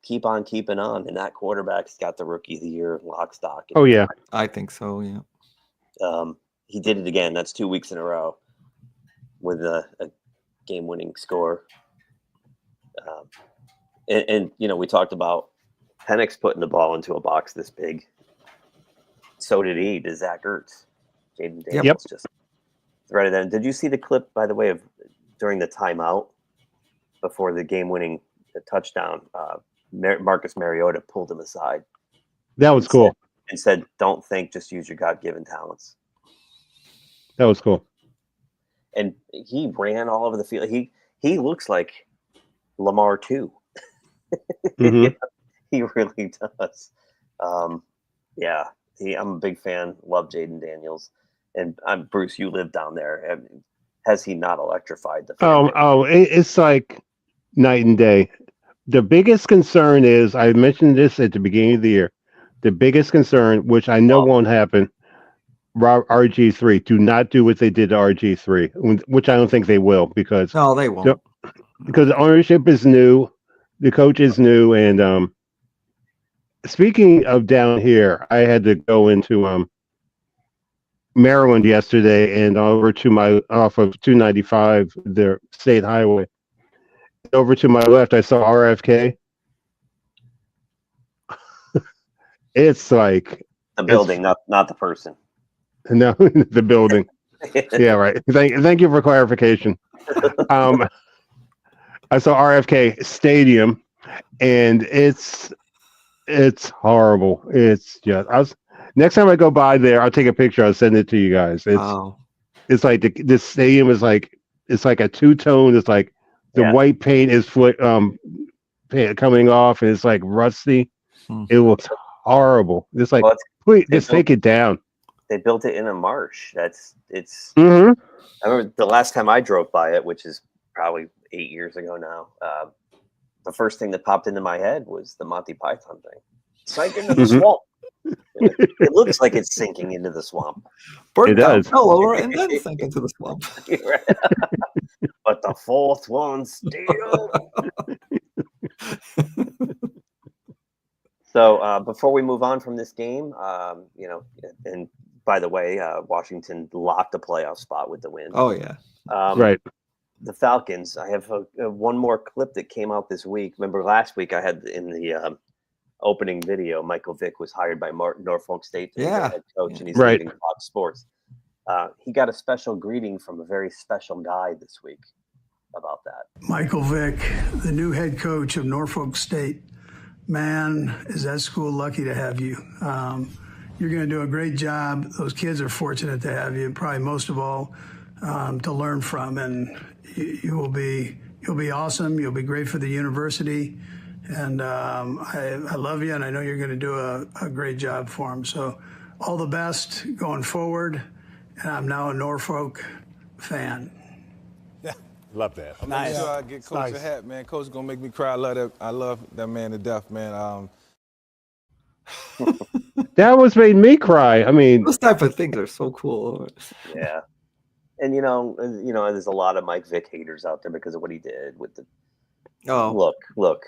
S14: keep on keeping on, and that quarterback's got the Rookie of the Year lock stock.
S15: Oh yeah,
S13: I think so. Yeah.
S14: He did it again. That's 2 weeks in a row with a game-winning score. And we talked about Penix putting the ball into a box this big. So did he to Zach Ertz. Jaden Daniels just threaded in. Did you see the clip, by the way, of during the timeout before the game-winning touchdown? Marcus Mariota pulled him aside.
S15: That was cool.
S14: And said, "Don't think, just use your God-given talents."
S15: That was cool.
S14: And he ran all over the field. He looks like Lamar too.
S15: Mm-hmm.
S14: He really does. Yeah, I'm a big fan. Love Jaden Daniels, and Bruce. You live down there. Has he not electrified the fan base?
S15: It's like night and day. The biggest concern is I mentioned this at the beginning of the year. The biggest concern, which I know won't happen, RG3. Do not do what they did to RG3, which I don't think they will because
S13: No, they won't.
S15: Because the ownership is new, the coach is new, and speaking of down here, I had to go into Maryland yesterday and over to my off of 295, the state highway. Over to my left, I saw RFK. It's like
S14: The building, not the person.
S15: No, the building. Yeah, right. Thank you for clarification. I saw RFK Stadium, and it's horrible. It's just next time I go by there, I'll take a picture. I'll send it to you guys. It's like this stadium is like it's like a two-tone. It's like the white paint is coming off, and it's like rusty. It looks horrible. It's like please just take it down.
S14: They built it in a marsh. It's.
S15: Mm-hmm.
S14: I remember the last time I drove by it, which is probably 8 years ago now. The first thing that popped into my head was the Monty Python thing. Sink into the swamp. It looks like it's sinking into the swamp.
S13: It does. Fell over and then sank into the swamp.
S14: But the fourth one still. So before we move on from this game, and by the way, Washington locked a playoff spot with the win.
S13: Oh yeah,
S15: right.
S14: The Falcons. I have one more clip that came out this week. Remember last week I had in the opening video, Michael Vick was hired by Norfolk State to be their head coach, and he's leaving Fox Sports. He got a special greeting from a very special guy this week about that.
S20: Michael Vick, the new head coach of Norfolk State. Man, is that school lucky to have you. You're going to do a great job. Those kids are fortunate to have you, probably most of all, to learn from. And you'll be awesome. You'll be great for the university. And I love you, and I know you're going to do a great job for them. So all the best going forward. And I'm now a Norfolk fan.
S17: Love that.
S21: Nice. I get Coach a hat, man. Coach is gonna make me cry. I love that man to death, man.
S15: That was made me cry. I mean,
S13: those type of things are so cool.
S14: Yeah, and there's a lot of Mike Vick haters out there because of what he did with the. Oh, look.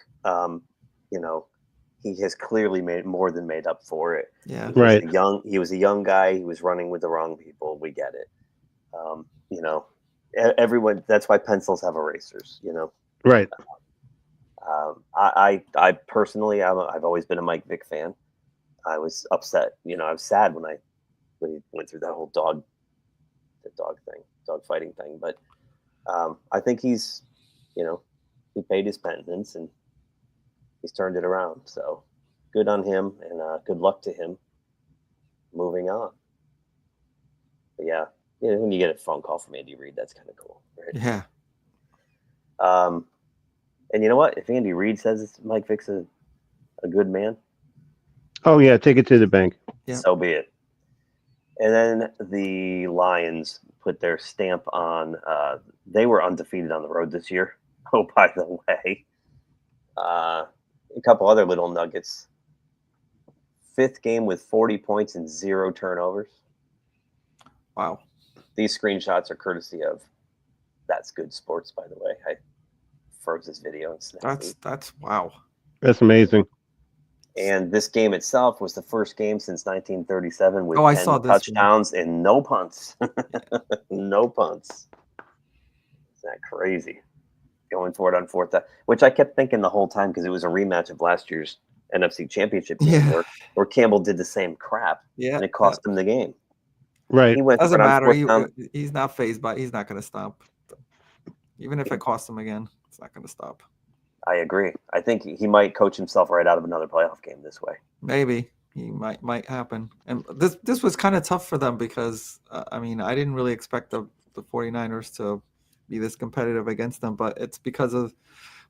S14: He has clearly more than made up for it.
S13: Yeah,
S14: He was a young guy. He was running with the wrong people. We get it. Everyone. That's why pencils have erasers.
S15: Right.
S14: I personally, I've always been a Mike Vick fan. I was upset. I was sad when he went through that whole dog fighting thing. But I think he's, he paid his penance and he's turned it around. So good on him, and good luck to him moving on. But yeah. When you get a phone call from Andy Reid, that's kind of cool, right?
S13: Yeah.
S14: And you know what? If Andy Reid says Mike Vick's a good man,
S15: oh yeah, take it to the bank.
S13: Yeah.
S14: So be it. And then the Lions put their stamp on. They were undefeated on the road this year. Oh, by the way, a couple other little nuggets. 5th game with 40 points and 0 turnovers.
S13: Wow.
S14: These screenshots are courtesy of That's Good Sports, by the way. I froze this video.
S13: That's wow.
S15: That's amazing.
S14: And this game itself was the first game since 1937 with 10 touchdowns and no punts. No punts. Isn't that crazy? Going for it on 4th down, which I kept thinking the whole time because it was a rematch of last year's NFC Championship game where Campbell did the same crap.
S13: Yeah.
S14: And it cost him the game.
S15: Right.
S14: He went
S13: Doesn't matter. He's not phased by. He's not going to stop. Even if it costs him again, it's not going to stop.
S14: I agree. I think he might coach himself right out of another playoff game this way.
S13: Maybe he might happen. And this was kind of tough for them because I didn't really expect the 49ers to be this competitive against them, but it's because of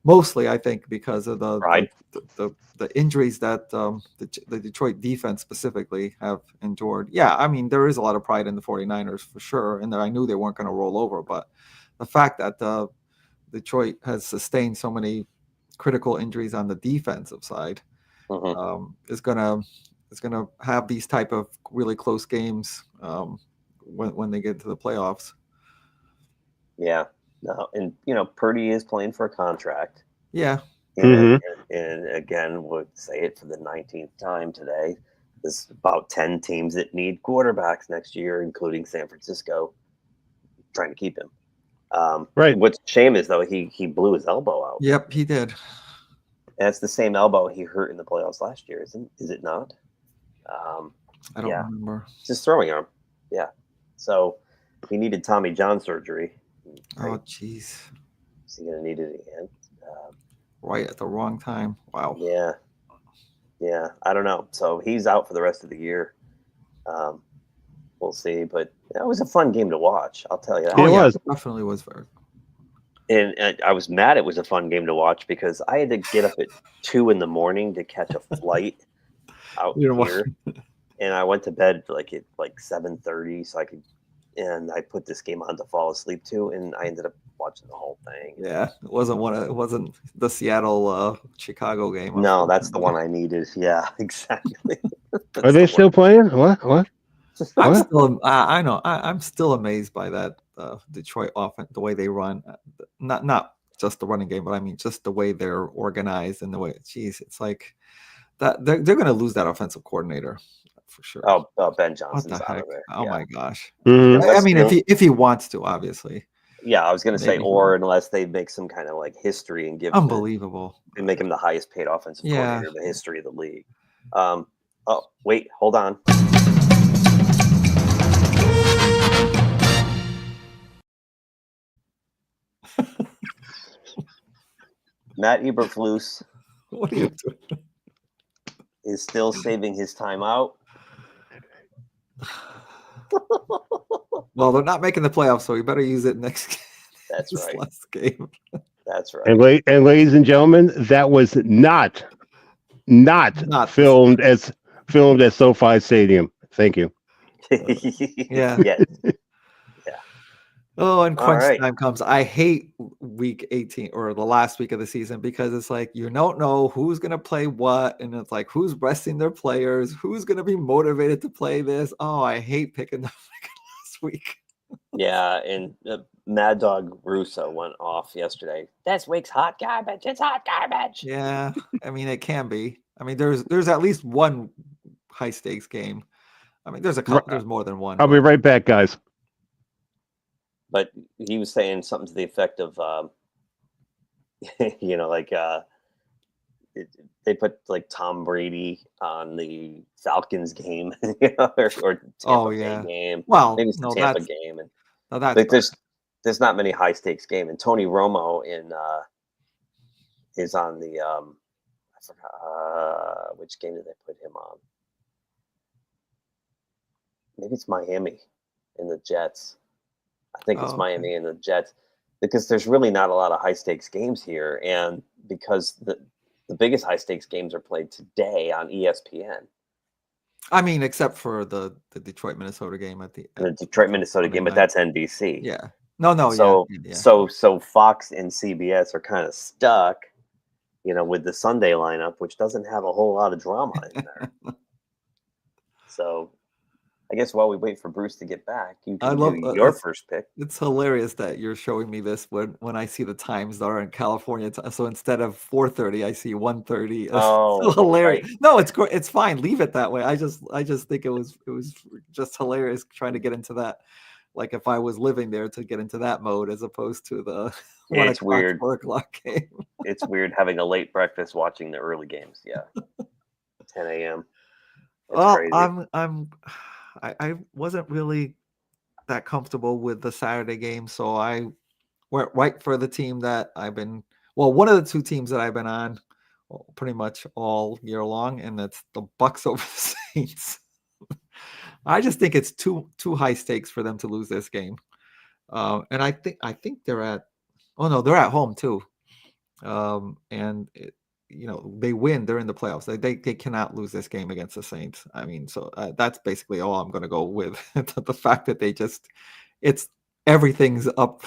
S13: Mostly, I think, because of
S14: Pride.
S13: the injuries that the Detroit defense specifically have endured. Yeah, I mean, there is a lot of pride in the 49ers for sure, and I knew they weren't going to roll over. But the fact that Detroit has sustained so many critical injuries on the defensive side is gonna have these type of really close games when they get to the playoffs.
S14: Yeah. No, and Purdy is playing for a contract.
S13: Yeah.
S14: And again, we'll say it for the 19th time today. There's about 10 teams that need quarterbacks next year, including San Francisco, trying to keep him.
S15: Right.
S14: What's a shame is, though, he blew his elbow out.
S13: Yep, he did.
S14: And it's the same elbow he hurt in the playoffs last year, is it not?
S13: I don't remember.
S14: It's his throwing arm. Yeah. So he needed Tommy John surgery.
S13: Right? Oh, jeez.
S14: Is he going to need it again?
S13: Right at the wrong time. Wow.
S14: Yeah. Yeah. I don't know. So he's out for the rest of the year. We'll see. But that was a fun game to watch. I'll tell you that.
S15: It was.
S13: It definitely was very.
S14: And I was mad it was a fun game to watch because I had to get up at 2 a.m. to catch a flight out here. And I went to bed at 7:30 so I could, and I put this game on to fall asleep to, and I ended up watching the whole thing.
S13: Yeah, it wasn't the Seattle Chicago game.
S14: No, that's the one I needed. Yeah, exactly.
S15: Are they still playing? What?
S13: I'm still, I know. I'm still amazed by that Detroit offense, the way they run. Not just the running game, but I mean just the way they're organized and the way. Geez, it's like that they're going to lose that offensive coordinator for sure.
S14: Oh, Ben Johnson's
S13: What the heck?
S14: out of there.
S13: Oh my gosh.
S15: Mm-hmm.
S13: I mean, if he wants to, obviously.
S14: Yeah, I was going to say,
S13: Maybe.
S14: or unless they make some kind of history and give
S13: Unbelievable.
S14: and make him the highest paid offensive
S13: Yeah.
S14: coordinator in the history of the league. Oh, wait, hold on. Matt Eberflus
S13: What are you doing?
S14: is still saving his timeout.
S13: Well, they're not making the playoffs, so we better use it next game.
S14: That's
S13: this
S14: right.
S13: last game.
S14: That's right.
S15: And ladies and gentlemen, that was not filmed at SoFi Stadium. Thank you.
S13: Yeah.
S14: Yes.
S13: Oh, and
S14: All
S13: crunch
S14: right.
S13: time comes. I hate week 18 or the last week of the season because it's like you don't know who's going to play what. And it's like who's resting their players, who's going to be motivated to play this. Oh, I hate picking the last week.
S14: Yeah, and Mad Dog Russo went off yesterday. This week's hot garbage. It's hot garbage.
S13: Yeah, I mean it can be. I mean there's at least one high stakes game. I mean there's a couple. There's more than one.
S15: I'll be right back, guys.
S14: But he was saying something to the effect of, they put Tom Brady on the Falcons game, or Tampa Bay game.
S13: Well,
S14: maybe it's the Tampa game, and
S13: that's
S14: there's not many high stakes game. And Tony Romo is on the I forgot which game did they put him on? Maybe it's Miami and the Jets. I think it's Miami and the Jets, because there's really not a lot of high stakes games here, and because the biggest high stakes games are played today on ESPN.
S13: I mean, except for the Detroit Minnesota game at the
S14: Detroit Minnesota game, but that's NBC.
S13: Yeah. No. Yeah.
S14: So Fox and CBS are kind of stuck, with the Sunday lineup, which doesn't have a whole lot of drama in there. So I guess while we wait for Bruce to get back, you can do your first pick.
S13: It's hilarious that you're showing me this when I see the times that are in California. So instead of 4:30, I see 1:30. It's so hilarious. Right. No, it's fine. Leave it that way. I just think it was just hilarious trying to get into that. Like if I was living there to get into that mode as opposed to the 1 o'clock,
S14: weird.
S13: 4 o'clock game.
S14: It's weird having a late breakfast watching the early games. Yeah, 10 a.m.
S13: Well,
S14: crazy.
S13: I wasn't really that comfortable with the Saturday game, so I went right for the team that one of the two teams that I've been on pretty much all year long, and that's the Bucks over the Saints. I just think it's too high stakes for them to lose this game, and I think they're at. Oh no, they're at home too. and they win. They're in the playoffs. They cannot lose this game against the Saints. I mean, so that's basically all I'm going to go with. The fact that it's everything's up.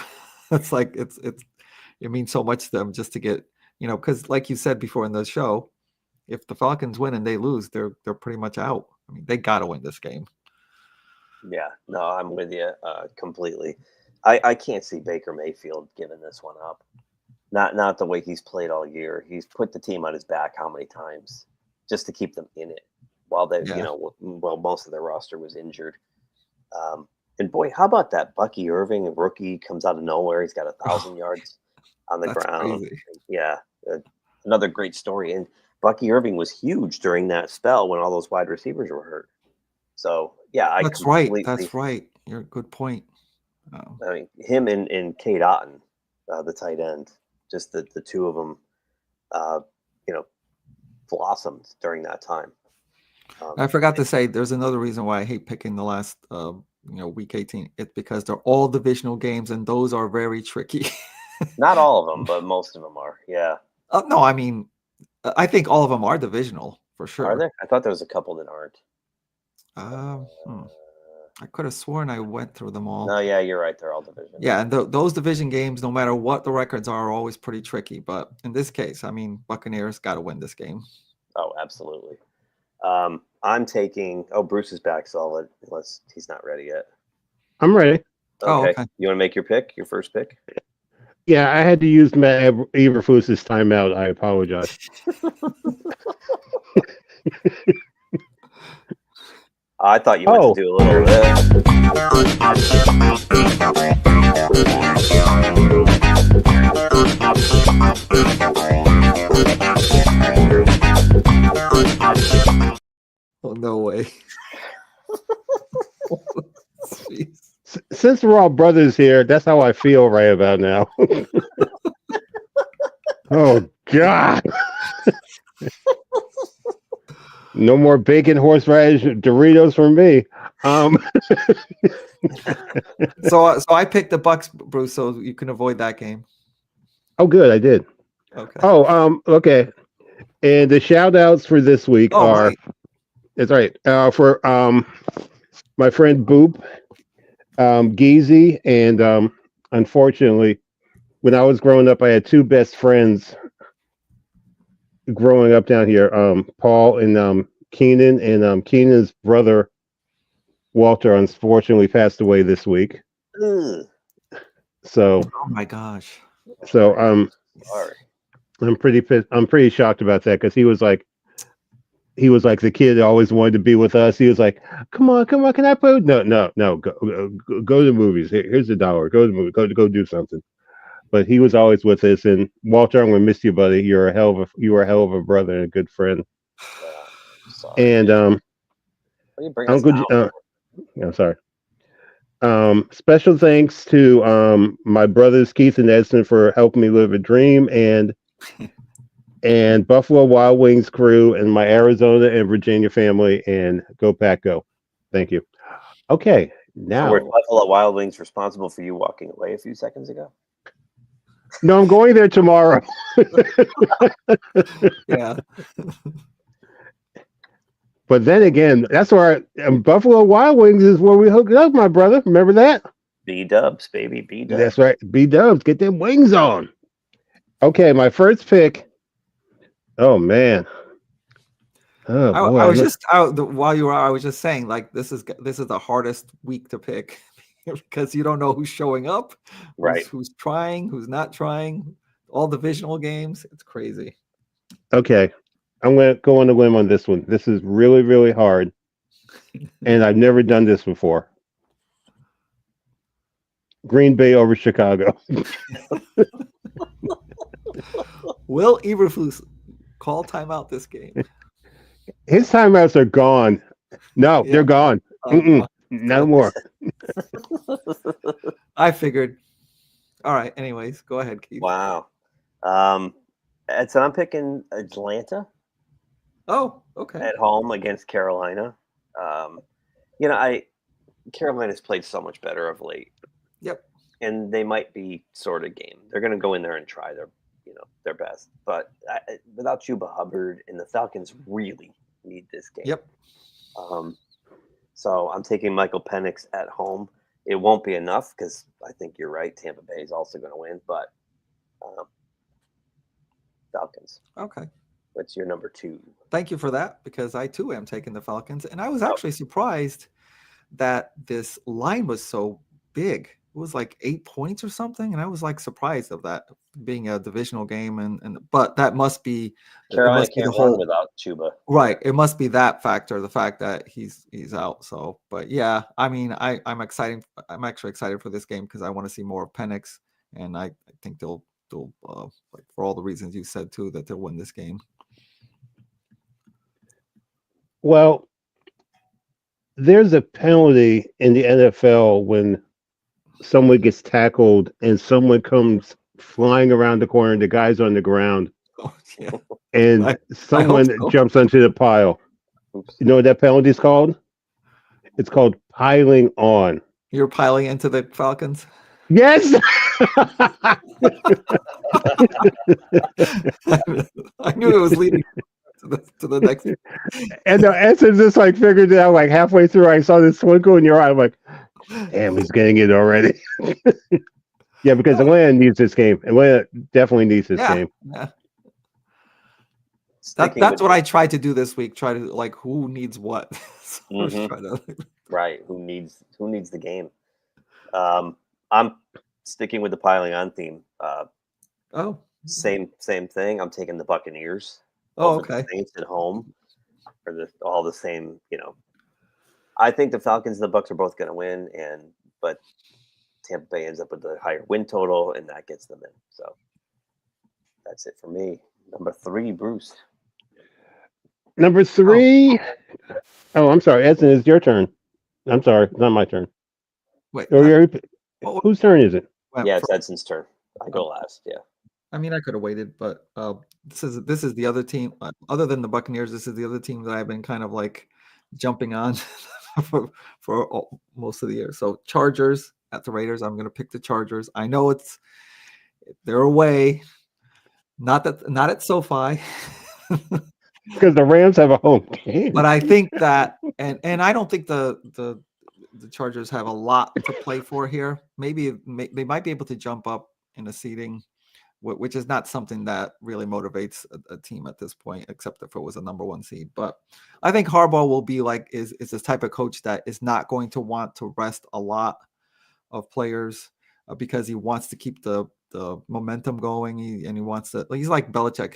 S13: It's like it means so much to them just to get because like you said before in the show, if the Falcons win and they lose, they're pretty much out. I mean, they got to win this game.
S14: Yeah, no, I'm with you completely. I can't see Baker Mayfield giving this one up. Not the way he's played all year. He's put the team on his back how many times just to keep them in it while they, most of their roster was injured. And boy, how about that Bucky Irving, a rookie, comes out of nowhere. He's got 1,000 yards on the ground.
S13: Crazy.
S14: Yeah, another great story. And Bucky Irving was huge during that spell when all those wide receivers were hurt. So yeah,
S13: That's right. That's right. You're a good point.
S14: I mean, him and Kate Otten, the tight end, just the two of them, blossomed during that time.
S13: I forgot to say, there's another reason why I hate picking the last, week 18. It's because they're all divisional games, and those are very tricky.
S14: Not all of them, but most of them are. Yeah.
S13: No, I mean, I think all of them are divisional for sure.
S14: Are there? I thought there was a couple that aren't.
S13: I could have sworn I went through them all.
S14: No, yeah, you're right. They're all division.
S13: Yeah, and those division games, no matter what the records are always pretty tricky. But in this case, I mean, Buccaneers got to win this game.
S14: Oh, absolutely. I'm taking. Oh, Bruce is back, solid. Unless he's not ready yet.
S15: I'm ready.
S14: Okay. You want to make your pick? Your first pick?
S15: Yeah, I had to use Matt Eberflus's timeout. I apologize.
S14: I thought you wanted to do a little
S13: Oh, no way.
S15: Since we're all brothers here, that's how I feel right about now. Oh, God. No more bacon, horseradish, Doritos for me.
S13: So I picked the Bucks, Bruce, so you can avoid that game.
S15: Oh, good, I did.
S13: Okay.
S15: Okay. And the shout outs for this week are
S13: right.
S15: It's right. For my friend Boop, Geezy, and unfortunately, when I was growing up, I had two best friends growing up down here, Paul and Keenan, and Keenan's brother Walter unfortunately passed away this week. So,
S13: oh my gosh.
S15: So
S14: sorry.
S15: I'm pretty shocked about that because he was like the kid that always wanted to be with us. He was like, "Come on, can I play?" No, go to the movies. Here's the $1. Go to the movie. Go do something. But he was always with us. And Walter, I'm gonna miss you, buddy. You were a hell of a brother and a good friend. And Uncle, I'm sorry. Special thanks to my brothers Keith and Edson for helping me live a dream, and Buffalo Wild Wings crew, and my Arizona and Virginia family, and go Pack Go. Thank you. Okay, now
S14: so were Buffalo Wild Wings responsible for you walking away a few seconds ago?
S15: No, I'm going there tomorrow.
S13: Yeah.
S15: But then again, that's where Buffalo Wild Wings is where we hooked up, my brother. Remember that?
S14: B-dubs, baby. B-dubs.
S15: That's right. B-dubs. Get them wings on. Okay, my first pick. Oh, man. Oh, boy.
S13: I was just out while you were out. I was just saying, like, this is the hardest week to pick because you don't know who's showing up,
S14: right?
S13: Who's trying, who's not trying. All divisional games. It's crazy.
S15: Okay. I'm going to go on a limb on this one. This is really, really hard. And I've never done this before. Green Bay over Chicago.
S13: Will Eberflus call timeout this game?
S15: His timeouts are gone. No, they're gone. No more.
S13: I figured. All right. Anyways, go ahead, Keith.
S14: Wow. And so I'm picking Atlanta.
S13: Oh, okay.
S14: At home against Carolina. Carolina's played so much better of late.
S13: Yep.
S14: And they might be sort of game. They're going to go in there and try their their best. But without Chuba Hubbard, and the Falcons really need this game.
S13: Yep.
S14: So I'm taking Michael Penix at home. It won't be enough because I think you're right. Tampa Bay is also going to win, but Falcons.
S13: Okay.
S14: What's your number 2?
S13: Thank you for that, because I too am taking the Falcons, and I was actually surprised that this line was so big. It was like 8 points or something, and I was like surprised of that being a divisional game. But that must be
S14: Carolina can't win without Chuba.
S13: Right. It must be that factor, the fact that he's out. So, but yeah, I mean, I'm excited. I'm actually excited for this game because I want to see more of Penix, and I think they'll like for all the reasons you said too, that they'll win this game.
S15: Well, there's a penalty in the NFL when someone gets tackled and someone comes flying around the corner and the guy's on the ground.
S13: Oh, yeah.
S15: And someone jumps onto the pile.
S14: Oops.
S15: You know what that penalty is called? It's called piling on.
S13: You're piling into the Falcons?
S15: Yes.
S13: I knew it was leading to the next.
S15: And the essence just like figured it out like halfway through. I saw this twinkle in your eye. I'm like, damn, he's getting it already. Yeah, because Atlanta needs this game. Atlanta definitely needs this game.
S13: Yeah. That's what I tried to do this week. Try to like who needs what.
S14: Right. Who needs the game? I'm sticking with the piling on theme. Same thing. I'm taking the Buccaneers.
S13: Oh, okay.
S14: The Saints at home for all the same. I think the Falcons and the Bucs are both going to win, but Tampa Bay ends up with the higher win total, and that gets them in. So that's it for me. Number 3, Bruce.
S15: Number 3. Oh, I'm sorry, Edson. It's your turn. I'm sorry, not my turn.
S13: Wait,
S15: whose turn is it?
S14: Yeah, it's Edson's turn. I go last. Yeah.
S13: I mean, I could have waited, but this is the other team. Other than the Buccaneers, this is the other team that I've been kind of like jumping on for most of the year. So Chargers at the Raiders. I'm going to pick the Chargers. I know they're away, not at SoFi,
S15: because the Rams have a home game.
S13: But I think that, and I don't think the Chargers have a lot to play for here. Maybe they might be able to jump up in the seeding, which is not something that really motivates a team at this point, except if it was a number 1 seed. But I think Harbaugh will be is this type of coach that is not going to want to rest a lot of players because he wants to keep the momentum going. He wants to. He's like Belichick.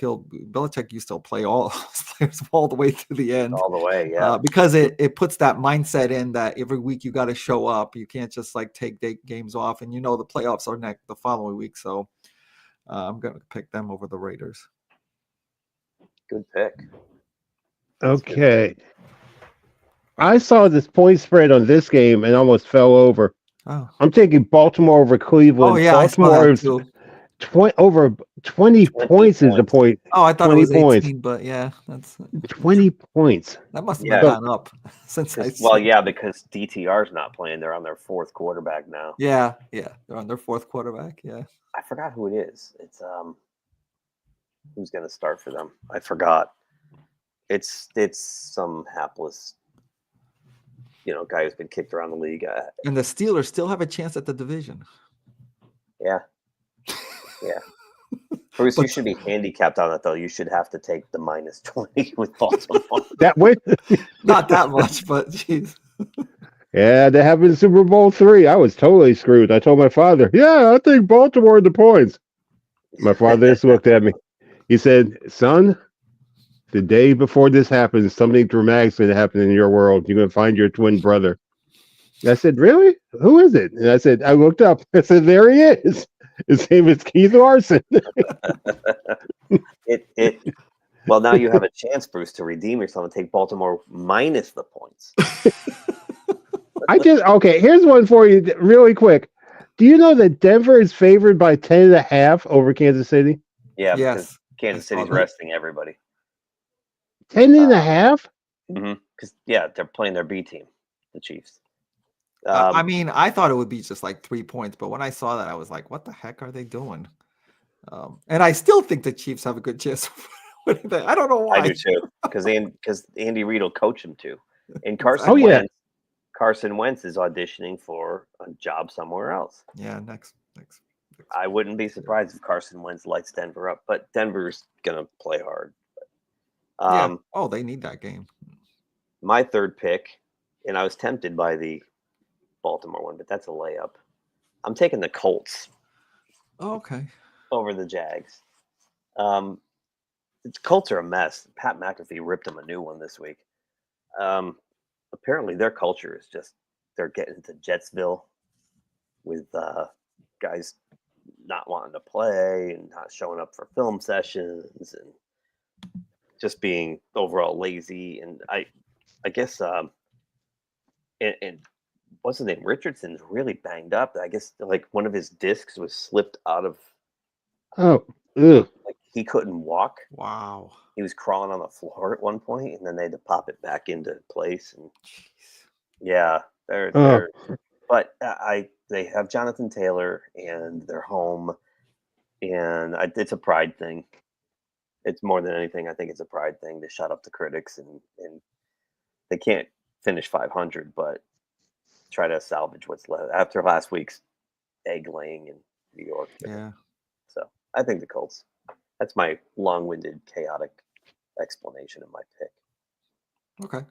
S13: Belichick used to play all his players all the way to the end,
S14: all the way, yeah.
S13: Because it puts that mindset in that every week you got to show up. You can't just like take games off, and the playoffs are the following week. So. I'm going to pick them over the Raiders.
S14: Good pick.
S15: Okay. I saw this point spread on this game and almost fell over.
S13: Oh.
S15: I'm taking Baltimore over Cleveland.
S13: Oh, yeah,
S15: Baltimore is over 20 points is the point.
S13: Oh, I thought it was 18, but yeah, that's
S15: 20 points.
S13: That must have gone up since
S14: because DTR's not playing. They're on their 4th quarterback now.
S13: Yeah, they're on their 4th quarterback. Yeah.
S14: I forgot who it is. It's who's going to start for them? I forgot. It's some hapless, guy who's been kicked around the league.
S13: And the Steelers still have a chance at the division.
S14: Yeah. Bruce, you should be handicapped on that though. You should have to take the -20 with Baltimore.
S15: That way,
S13: not that much, but jeez.
S15: Yeah, that happened in Super Bowl 3. I was totally screwed. I told my father, "Yeah, I think Baltimore the points." My father just looked at me. He said, "Son, the day before this happens, something dramatic's going to happen in your world. You're going to find your twin brother." I said, "Really? Who is it?" And I said, I looked up. I said, "There he is. His name is Keith Larson."
S14: Well, now you have a chance, Bruce, to redeem yourself and take Baltimore minus the points.
S15: Okay, here's one for you really quick. Do you know that Denver is favored by 10.5 over Kansas City?
S14: Yeah, because Kansas City's resting everybody.
S15: 10.5?
S14: Because they're playing their B team, the Chiefs.
S13: I mean, I thought it would be just like 3 points, but when I saw that, I was like, "What the heck are they doing?" And I still think the Chiefs have a good chance. I don't know why.
S14: I do too, because Andy Reid will coach him too. And Carson Wentz is auditioning for a job somewhere else.
S13: Yeah, next.
S14: I wouldn't be surprised if Carson Wentz lights Denver up, but Denver's gonna play hard.
S13: Yeah. Oh, they need that game.
S14: My third pick, and I was tempted by the Baltimore one, but that's a layup. I'm taking the Colts.
S13: Oh, okay.
S14: Over the Jags. The Colts are a mess. Pat McAfee ripped them a new one this week. Apparently their culture is just they're getting to Jetsville with guys not wanting to play and not showing up for film sessions and just being overall lazy. And I guess and what's his name? Richardson's really banged up. I guess like one of his discs was slipped out of.
S15: Oh, ugh.
S14: Like he couldn't walk.
S13: Wow.
S14: He was crawling on the floor at one point, and then they had to pop it back into place. And yeah, they're but they have Jonathan Taylor, and they're home, and it's a pride thing. It's more than anything. I think it's a pride thing to shut up the critics, and they can't finish 500, but try to salvage what's left after last week's egg laying in New York.
S13: Yeah.
S14: So I think the Colts. That's my long-winded, chaotic explanation of my pick.
S13: Okay.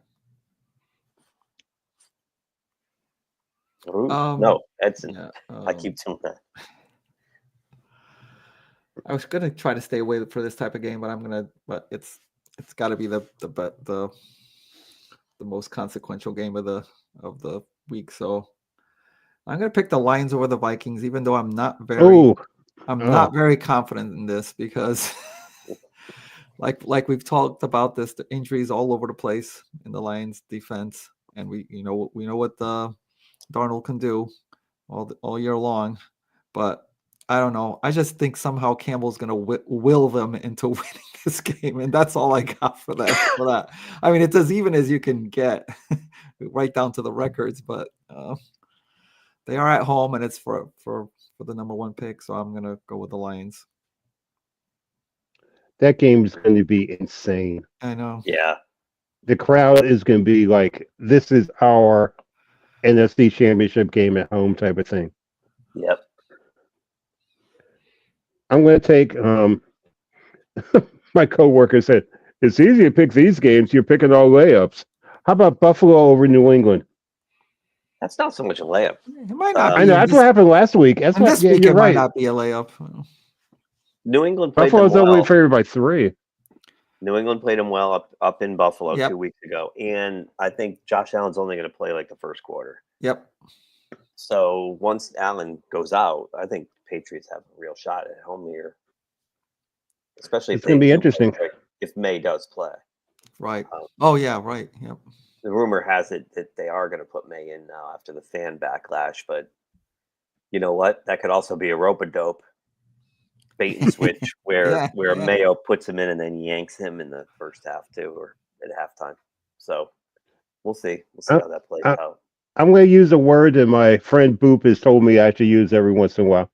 S14: No, Edson.
S13: Yeah,
S14: I keep doing that.
S13: I was gonna try to stay away for this type of game, but it's got to be the most consequential game of the week. So I'm gonna pick the Lions over the Vikings, even though I'm not very confident in this because like we've talked about this, the injuries all over the place in the Lions defense, and we know what Darnold can do all year long, but I don't know. I just think somehow Campbell's going to will them into winning this game, and that's all I got for that. I mean, it's as even as you can get, right down to the records. But they are at home, and it's for the number one pick, so I'm going to go with the Lions.
S15: That game is going to be insane.
S13: I know.
S14: Yeah.
S15: The crowd is going to be like, this is our NFC Championship game at home type of thing.
S14: Yep.
S15: I'm going to take my coworker said, it's easy to pick these games. You're picking all layups. How about Buffalo over New England?
S14: That's not so much a layup.
S13: It might not be.
S15: I know. That's what happened last week. That's what,
S13: this week
S15: you're
S13: it
S15: right.
S13: might not be a layup.
S14: New England played
S15: Buffalo's
S14: them well.
S15: only favored by 3.
S14: New England played them well up in Buffalo
S13: Yep.
S14: 2 weeks ago. And I think Josh Allen's only going to play like the first quarter.
S13: Yep.
S14: So once Allen goes out, I think Patriots have a real shot at home here. Especially if
S15: it's going to be interesting.
S14: If May does play.
S13: Right. Oh, yeah, right. Yep.
S14: The rumor has it that they are going to put May in now after the fan backlash. But you know what? That could also be a rope-a-dope bait and switch where Mayo puts him in and then yanks him in the first half too, or at halftime. So we'll see. We'll see how that plays out.
S15: I'm going to use a word that my friend Boop has told me I should use every once in a while.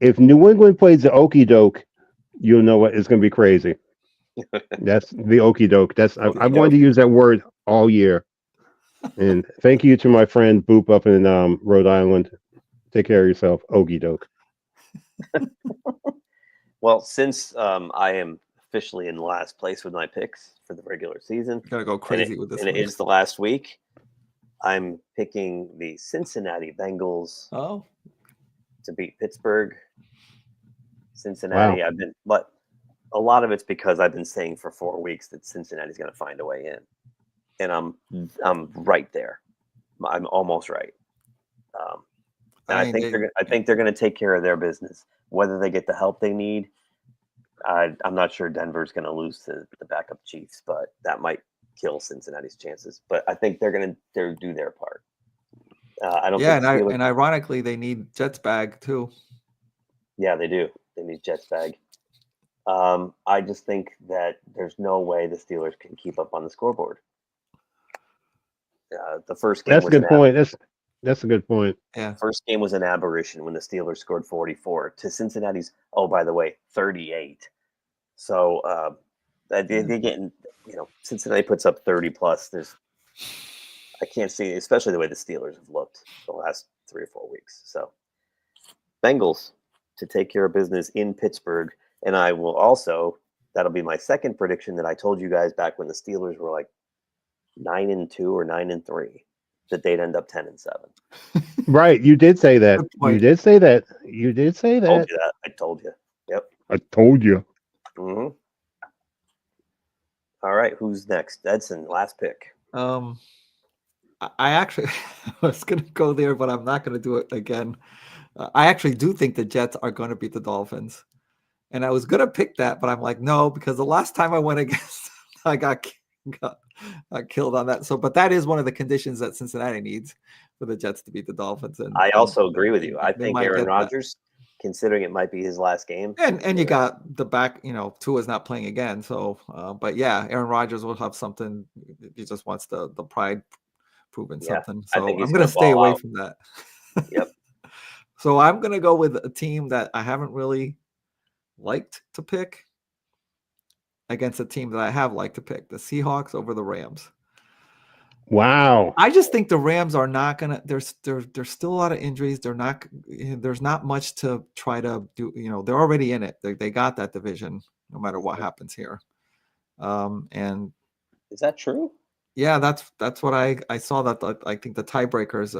S15: If New England plays the okie doke, you'll know what it's going to be crazy. That's the okie doke. I wanted to use that word all year. And thank you to my friend Boop up in Rhode Island. Take care of yourself. Okie doke.
S14: Well, since I am officially in last place with my picks for the regular season,
S13: gotta go crazy with this.
S14: And it is the last week. I'm picking the Cincinnati Bengals to beat Pittsburgh. Cincinnati,
S15: Wow.
S14: But a lot of it's because I've been saying for 4 weeks that Cincinnati's going to find a way in, and I'm right there. I'm almost right. And I think they're going to take care of their business. Whether they get the help they need, I'm not sure Denver's going to lose to the backup Chiefs, but that might kill Cincinnati's chances. But I think they're going to do their part. I don't.
S13: Yeah, and ironically, they need Jets bag too.
S14: Yeah, they do. They need Jets bag. I just think that there's no way the Steelers can keep up on the scoreboard. The first game.
S15: That's a good point. That's a good point.
S13: Yeah.
S14: First game was an aberration when the Steelers scored 44 to Cincinnati's, oh, by the way, 38. So they're getting, Cincinnati puts up 30 plus. I can't see, especially the way the Steelers have looked the last 3 or 4 weeks. So Bengals to take care of business in Pittsburgh. And I will also, that'll be my second prediction that I told you guys back when the Steelers were like 9-2 or 9-3, that they'd end up 10-7.
S15: Right. You did say that. You did say that. You did say that.
S14: I told you that. I told you. Yep.
S15: I told you.
S14: Mm-hmm. All right. Who's next? Edson, last pick.
S13: I actually was going to go there, but I'm not going to do it again. I actually do think the Jets are going to beat the Dolphins. And I was going to pick that, but I'm like, no, because the last time I went against, I got killed on that. So, but that is one of the conditions that Cincinnati needs for the Jets to beat the Dolphins. And
S14: I also agree with you. I think
S13: might
S14: Aaron
S13: get
S14: Rodgers, considering it might be his last game.
S13: And you got the back, Tua's not playing again. So, but yeah, Aaron Rodgers will have something. He just wants the pride proven something. So I'm going to stay away from that.
S14: Yep.
S13: So I'm going to go with a team that I haven't really liked to pick against a team that I have liked to pick, the Seahawks over the Rams.
S15: Wow.
S13: I just think the Rams are not going to, there's still a lot of injuries. There's not much to try to do. They're already in it. They got that division no matter what happens here. And
S14: is that true?
S13: Yeah, that's what I saw. That I think the tiebreakers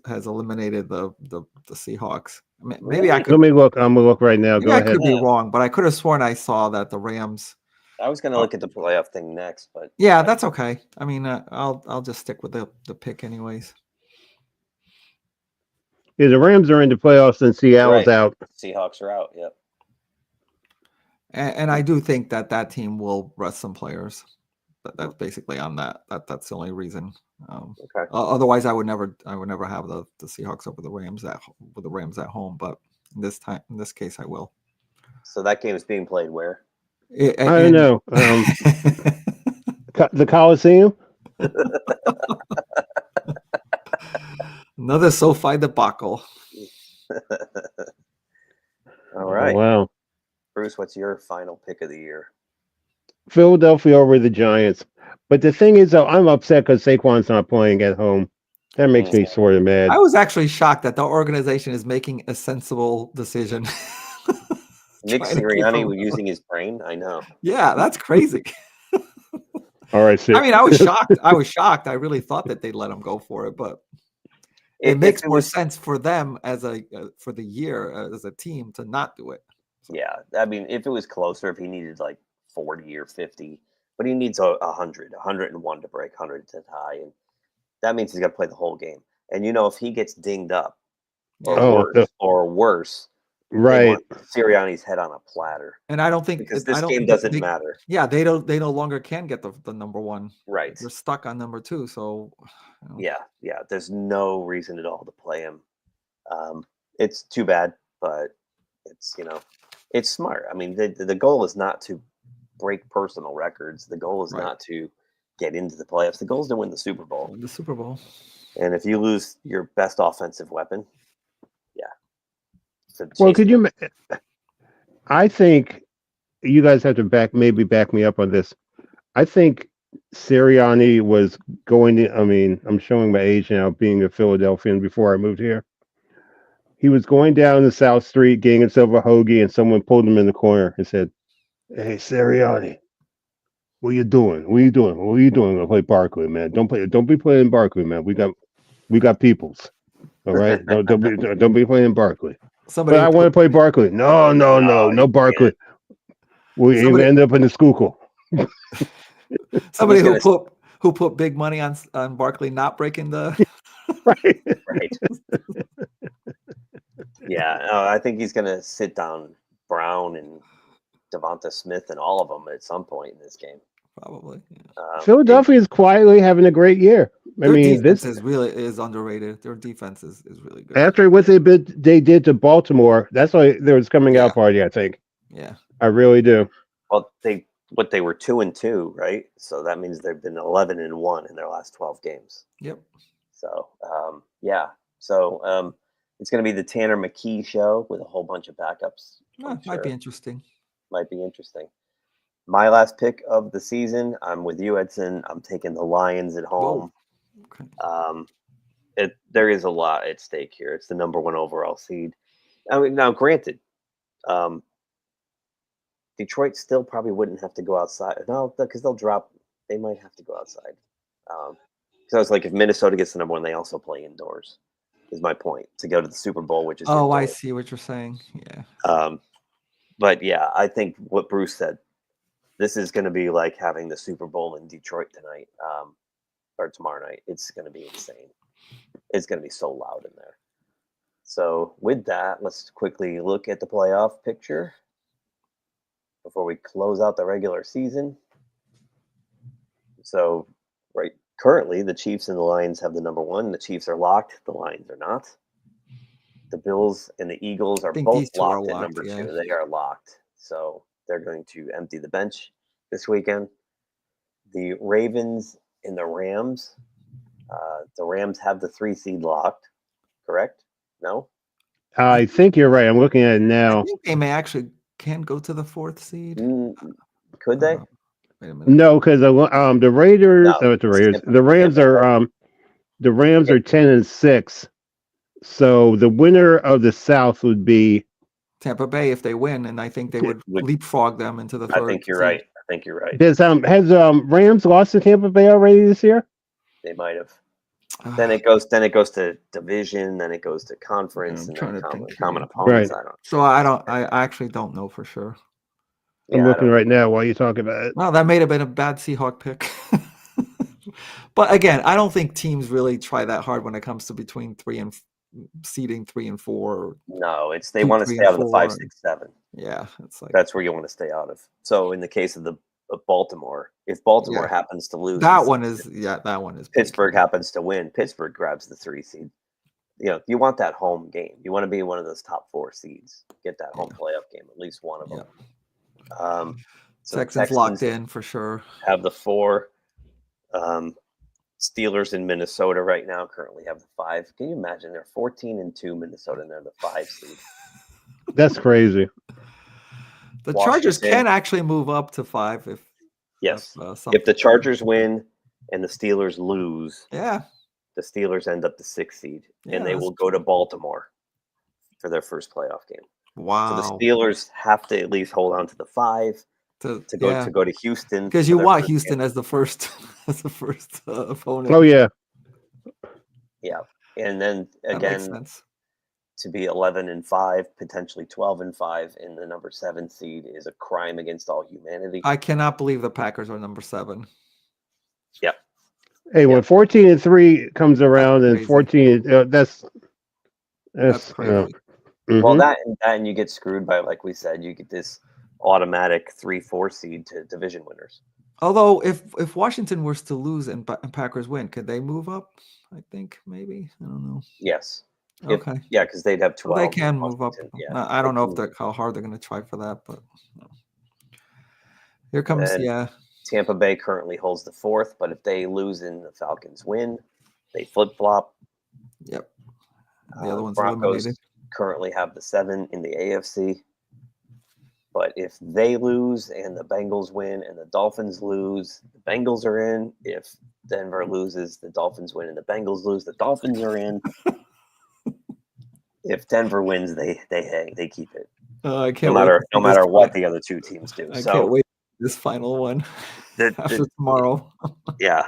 S13: has eliminated the Seahawks. Maybe I could.
S15: Let me look. I'm gonna look right now. Go ahead.
S13: I could be wrong, but I could have sworn I saw that the Rams.
S14: I was going to look at the playoff thing next, but
S13: yeah, that's okay. I mean, I'll just stick with the pick anyways.
S15: Yeah, the Rams are in the playoffs and Seattle's out.
S14: Seahawks are out. Yep.
S13: And I do think that team will rest some players. That's basically on that. That's the only reason.
S14: Okay.
S13: Otherwise, I would never have the Seahawks over the Rams at home. But in this case, I will.
S14: So that game is being played where?
S15: I don't know. The Coliseum.
S13: Another SoFi debacle.
S14: All right.
S15: Oh, wow.
S14: Bruce, what's your final pick of the year?
S15: Philadelphia over the Giants. But the thing is, though, I'm upset because Saquon's not playing at home. That makes me sort of mad.
S13: I was actually shocked that the organization is making a sensible decision.
S14: Nick Sirianni using his brain? I know.
S13: Yeah, that's crazy.
S15: All right, Sid.
S13: I mean, I was shocked. I really thought that they'd let him go for it, but it makes more sense for them for the year as a team to not do it.
S14: Yeah, I mean, if it was closer, if he needed like 40 or 50, but he needs 101 to break 100 to tie, and that means he's got to play the whole game. And if he gets dinged up or worse,
S15: right,
S14: Sirianni's head on a platter.
S13: And I don't think
S14: because this game doesn't matter.
S13: Yeah, they no longer can get the number one.
S14: Right,
S13: they're stuck on number two. So
S14: yeah, there's no reason at all to play him. It's too bad, but it's smart. I mean, the goal is not to break personal records. The goal is not to get into the playoffs. The goal is to win the Super Bowl.
S13: The Super Bowl.
S14: And if you lose your best offensive weapon,
S15: well, could you? I think you guys have to back me up on this. I think Sirianni was going to. I mean, I'm showing my age now, being a Philadelphian before I moved here. He was going down the South Street, getting himself a hoagie, and someone pulled him in the corner and said, "Hey, Sirianni, what are you doing? What are you doing? What are you doing? Gonna play Barkley, man? Don't be playing Barkley, man. We got peoples. All right, don't be playing Barkley. But I want to play Barkley. No Barkley. We end up in the Schuylkill.
S13: Somebody who put big money on Barkley not breaking the
S15: right.
S14: Yeah, I think he's going to sit down Brown and Devonta Smith and all of them at some point in this game.
S13: Probably.
S15: Philadelphia is quietly having a great year. I mean,
S13: this is underrated. Their defense is really good.
S15: After what they did to Baltimore, that's why there was coming out party. I think.
S13: Yeah,
S15: I really do.
S14: Well, they were 2-2, right? So that means they've been 11-1 in their last 12 games.
S13: Yep.
S14: So yeah, so it's going to be the Tanner McKee show with a whole bunch of backups.
S13: Might be interesting.
S14: Might be interesting. My last pick of the season, I'm with you, Edson. I'm taking the Lions at home.
S13: Okay.
S14: There is a lot at stake here. It's the number 1 overall seed. I mean, now, granted, Detroit still probably wouldn't have to go outside. No, because they'll drop. They might have to go outside. Because I was like, if Minnesota gets the number 1, they also play indoors. Is my point to go to the Super Bowl, which is
S13: I
S14: indoors.
S13: see what you're saying. Yeah.
S14: But yeah, I think what Bruce said. This is going to be like having the Super Bowl in Detroit tonight, or tomorrow night. It's going to be insane. It's going to be so loud in there. So with that, let's quickly look at the playoff picture before we close out the regular season. So currently the Chiefs and the Lions have the number 1. The Chiefs are locked. The Lions are not. The Bills and the Eagles are both locked at number 2. They are locked. So they're going to empty the bench this weekend. The Ravens and the Rams. The Rams have the 3 seed locked, correct? No?
S15: I think you're right. I'm looking at it now.
S13: I think they may actually can go to the 4th seed.
S14: Could they?
S13: Wait a minute.
S15: No, because the Raiders, the Rams are the Rams are 10-6. So the winner of the South would be
S13: Tampa Bay if they win, and I think they would leapfrog them into the 3rd.
S14: I think you're right. I think you're right.
S15: Has Rams lost to Tampa Bay already this year?
S14: They might have. Then it goes to division, then it goes to conference, and then common opponents.
S15: Right.
S13: I actually don't know for sure.
S15: I'm looking right now while you talk about it.
S13: Well, that may have been a bad Seahawk pick. But again, I don't think teams really try that hard when it comes to between seeding 3 and 4.
S14: No, they want to stay out of the 5, 6, 7.
S13: Yeah, it's like
S14: that's where you want to stay out of. So in the case of Baltimore, if Baltimore happens to lose,
S13: that one is
S14: Pittsburgh happens to win, Pittsburgh grabs the 3 seed. You want that home game. You want to be one of those top 4 seeds. Get that home playoff game, at least one of them. So
S13: Texans locked in for sure.
S14: Have the 4. Steelers in Minnesota right now currently have the 5. Can you imagine? They're 14-2 Minnesota, and they're the 5 seed.
S15: That's crazy.
S13: The Chargers can actually move up to 5 if
S14: if the Chargers win and the Steelers lose.
S13: Yeah,
S14: the Steelers end up the 6th seed, and they will go to Baltimore for their first playoff game.
S13: Wow!
S14: So the Steelers have to at least hold on to the 5 to go to Houston,
S13: because you want Houston as the first opponent.
S15: Oh yeah,
S14: yeah, and then again to be 11-5, potentially 12-5 in the number 7 seed is a crime against all humanity.
S13: I cannot believe the Packers are number 7.
S14: Yeah.
S15: Hey, when 14-3 comes around and 14, that's
S13: crazy.
S14: Well, that and you get screwed by, like we said, you get this automatic 3-4 seed to division winners.
S13: Although if Washington was to lose and Packers win, could they move up? I think maybe. I don't know.
S14: Yes.
S13: Okay.
S14: Because they'd have 12.
S13: Well, they can move up.
S14: Yeah.
S13: I don't know how hard they're going to try for that, but here comes
S14: Tampa Bay currently holds the 4th, but if they lose and the Falcons win, they flip flop.
S13: Yep. The other one's
S14: Broncos
S13: eliminated.
S14: Currently have the 7 in the AFC. But if they lose and the Bengals win and the Dolphins lose, the Bengals are in. If Denver loses, the Dolphins win and the Bengals lose, the Dolphins are in. If Denver wins, they hang. They keep it.
S13: I can't
S14: no matter what the other 2 teams do.
S13: I can't wait for this final one after tomorrow.
S14: Yeah.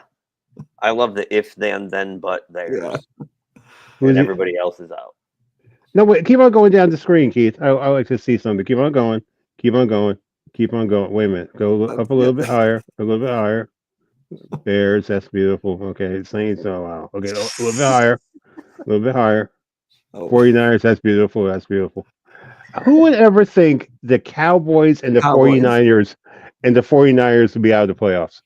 S14: I love the if, then, but there. And everybody else is out.
S15: No, wait, keep on going down the screen, Keith. I like to see something. Keep on going. Keep on going. Keep on going. Wait a minute. Go up a little bit higher. A little bit higher. Bears, that's beautiful. Okay, Saints, oh wow. Okay, a little bit higher. A little bit higher. 49ers, that's beautiful. That's beautiful. Who would ever think the Cowboys and the 49ers would be out of the playoffs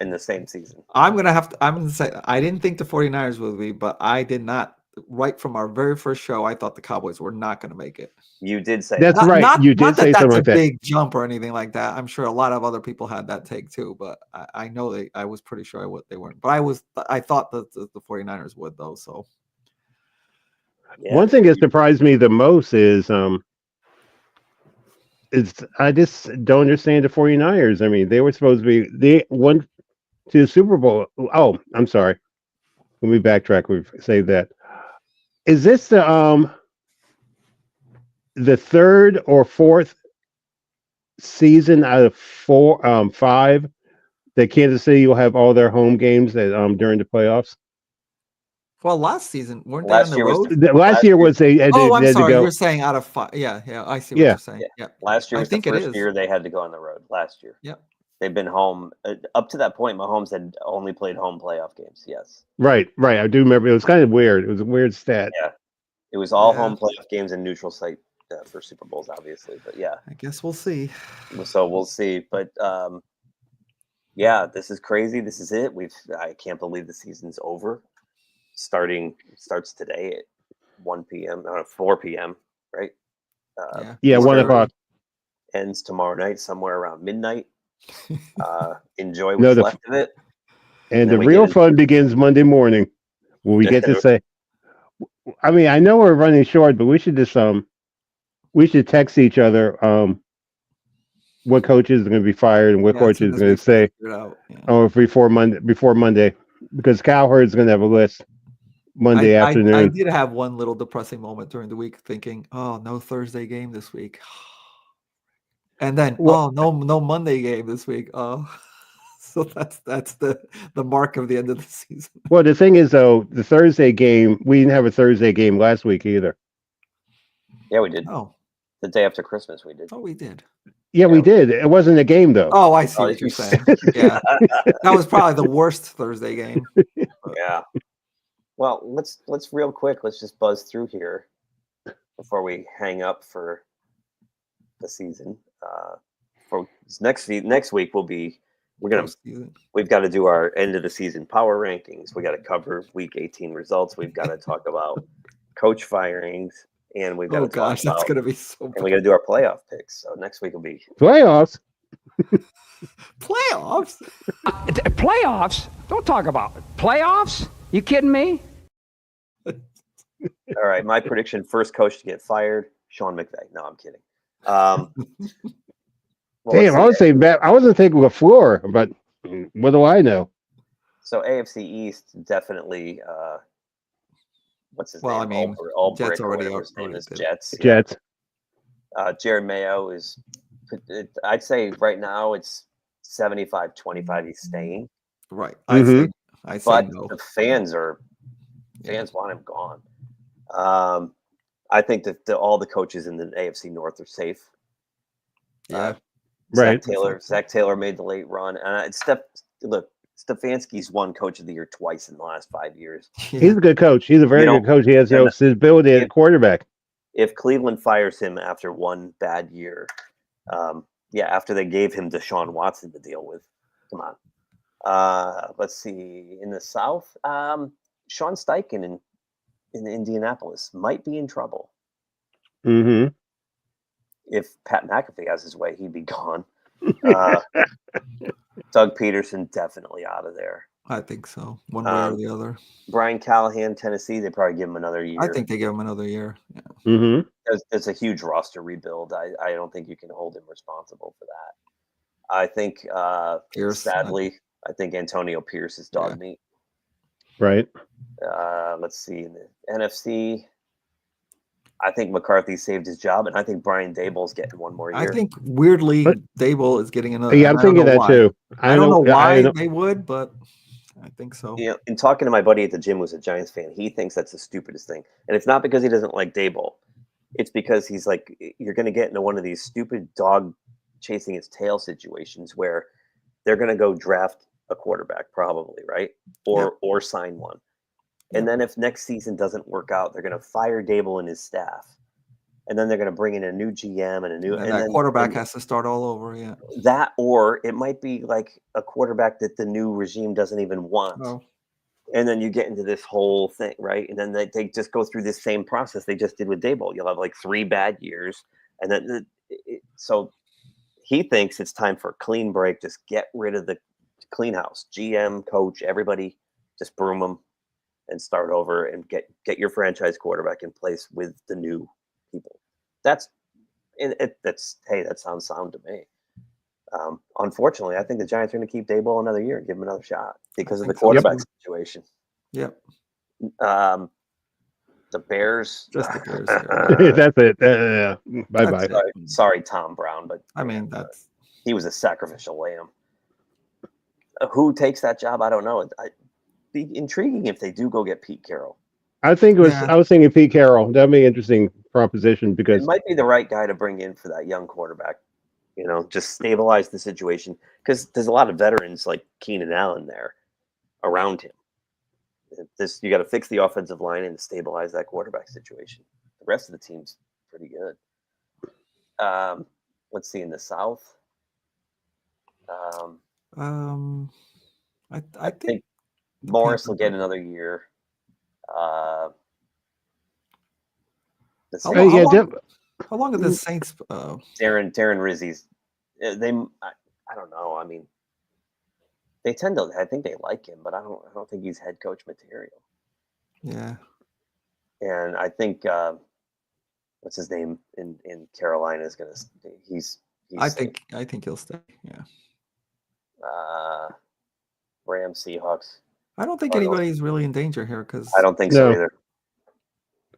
S14: in the same season?
S13: I'm gonna say I didn't think the 49ers would be, but I did not right from our very first show, I thought the Cowboys were not going to make it.
S14: You did say
S15: That's
S14: that.
S15: right. You did say something like that.
S13: That's a big jump or anything like that. I'm sure a lot of other people had that take too, but I know I was pretty sure they weren't. But I thought that the 49ers would though. So
S15: One thing that surprised me the most is I just don't understand the 49ers. I mean, they were supposed to be they went to the Super Bowl. Oh, I'm sorry. Let me backtrack. We've saved that. Is this the third or fourth season out of five that Kansas City will have all their home games during the playoffs?
S13: well, last season weren't they on the road?
S15: Last year was they had
S13: I'm
S15: to
S13: sorry.
S15: go.
S13: You're saying out of 5. Yeah, I see what
S15: Yeah.
S13: you're saying. Yeah.
S14: Last year
S13: I
S14: was the
S13: think it
S14: first
S13: is.
S14: year they had to go on the road. Last year.
S13: Yep.
S14: They've been home up to that point. Mahomes had only played home playoff games. Yes.
S15: Right. I do remember. It was kind of weird. It was a weird stat.
S14: Yeah. It was all home playoff games and neutral site for Super Bowls, obviously. But yeah.
S13: I guess we'll see.
S14: So we'll see. But yeah, this is crazy. This is it. I can't believe the season's over. Starts today at 1 p.m. 4 p.m. Right?
S15: 1 o'clock.
S14: Ends tomorrow night somewhere around midnight. Enjoy what's left of it.
S15: And the real fun begins Monday morning when we get to say, I mean, I know we're running short, but we should just we should text each other what coaches are going to be fired and what coaches are going to say before Monday, because Cowherd's going to have a list Monday afternoon.
S13: I did have one little depressing moment during the week, thinking, "Oh, no Thursday game this week," and then, "Oh, no Monday game this week." Oh, so that's the mark of the end of the season.
S15: Well, the thing is, though, the Thursday game, we didn't have a Thursday game last week either.
S14: Yeah, we did.
S13: Oh,
S14: the day after Christmas, we did.
S13: Oh, we did.
S15: Yeah, we did. It wasn't a game, though.
S13: Oh, I see what you're saying. Yeah, that was probably the worst Thursday game.
S14: Yeah. Well, let's real quick. Let's just buzz through here before we hang up for the season. For next week, we've got to do our end of the season power rankings. We got to cover week 18 results. We've got to talk about coach firings, and we've got to talk
S13: that's gonna be so.
S14: And we got to do our playoff picks. So next week will be
S15: playoffs.
S13: Playoffs?
S1: Playoffs? Don't talk about it. Playoffs? You kidding me?
S14: All right, my prediction: first coach to get fired, Sean McVay. No, I'm kidding.
S15: Damn, I wasn't thinking LaFleur, but what do I know?
S14: So AFC East definitely. What's his name?
S13: I mean, Jets already are.
S14: Jets.
S15: Jets.
S14: Jared Mayo is. I'd say right now it's 75-25. He's staying.
S13: Right.
S14: I
S13: say
S14: but
S13: no.
S14: the fans want him gone. I think that all the coaches in the AFC North are safe.
S13: Yeah.
S15: Right.
S14: Zach Taylor made the late run, and Stefanski's won Coach of the Year twice in the last 5 years.
S15: He's a good coach. He's a very good coach. He has no ability at quarterback.
S14: If Cleveland fires him after one bad year, after they gave him Deshaun Watson to deal with, come on. Let's see. In the South, Sean Steichen in Indianapolis might be in trouble.
S15: Mm-hmm.
S14: If Pat McAfee has his way, he'd be gone. Doug Peterson definitely out of there.
S13: I think so. One way or the other.
S14: Brian Callahan, Tennessee, they probably give him another year.
S13: I think they give him another year. Yeah.
S15: Mm-hmm.
S14: It's a huge roster rebuild. I don't think you can hold him responsible for that. I think, sadly, I think Antonio Pierce is dog meat.
S15: Right.
S14: Let's see. In the NFC, I think McCarthy saved his job, and I think Brian Daboll's getting one more year.
S13: I think weirdly Dable is getting another.
S15: Yeah, I'm thinking that too.
S13: I don't know why they would, but I think so.
S14: Yeah, in talking to my buddy at the gym who's a Giants fan, he thinks that's the stupidest thing. And it's not because he doesn't like Daboll. It's because he's like, you're going to get into one of these stupid dog chasing its tail situations where they're going to go draft a quarterback probably, right? Or sign one. And then if next season doesn't work out, they're going to fire Daboll and his staff. And then they're going to bring in a new GM and
S13: that quarterback has to start all over. Yeah.
S14: That, or it might be like a quarterback that the new regime doesn't even want.
S13: Oh.
S14: And then you get into this whole thing, right? And then they just go through this same process they just did with Daboll. You'll have like 3 bad years, and then so he thinks it's time for a clean break. Just get rid of the clean house, GM, coach, everybody, just broom them and start over and get your franchise quarterback in place with the new people. That sounds sound to me. Unfortunately, I think the Giants are going to keep Daboll another year and give him another shot because of the quarterback situation.
S13: Yep.
S14: The Bears.
S13: Just the Bears.
S15: That's it. Bye bye.
S14: Sorry, Tom Brown, but
S13: I mean
S14: he was a sacrificial lamb. Who takes that job? I don't know. It'd be intriguing if they do go get Pete Carroll.
S15: I think it was. I was thinking Pete Carroll. That'd be an interesting proposition because
S14: it might be the right guy to bring in for that young quarterback. You know, just stabilize the situation because there's a lot of veterans like Keenan Allen there around him. You got to fix the offensive line and stabilize that quarterback situation. The rest of the team's pretty good. Let's see in the South.
S13: I think
S14: Morris will get another year.
S13: How long are the Saints?
S14: Darren Rizzi's. I don't know. I mean, they tend to. I think they like him, but I don't think he's head coach material.
S13: Yeah.
S14: And I think what's his name in Carolina is gonna. He's
S13: I think he'll stay. Yeah.
S14: Rams, Seahawks.
S13: I don't think anybody's really in danger here because
S14: I don't think so either.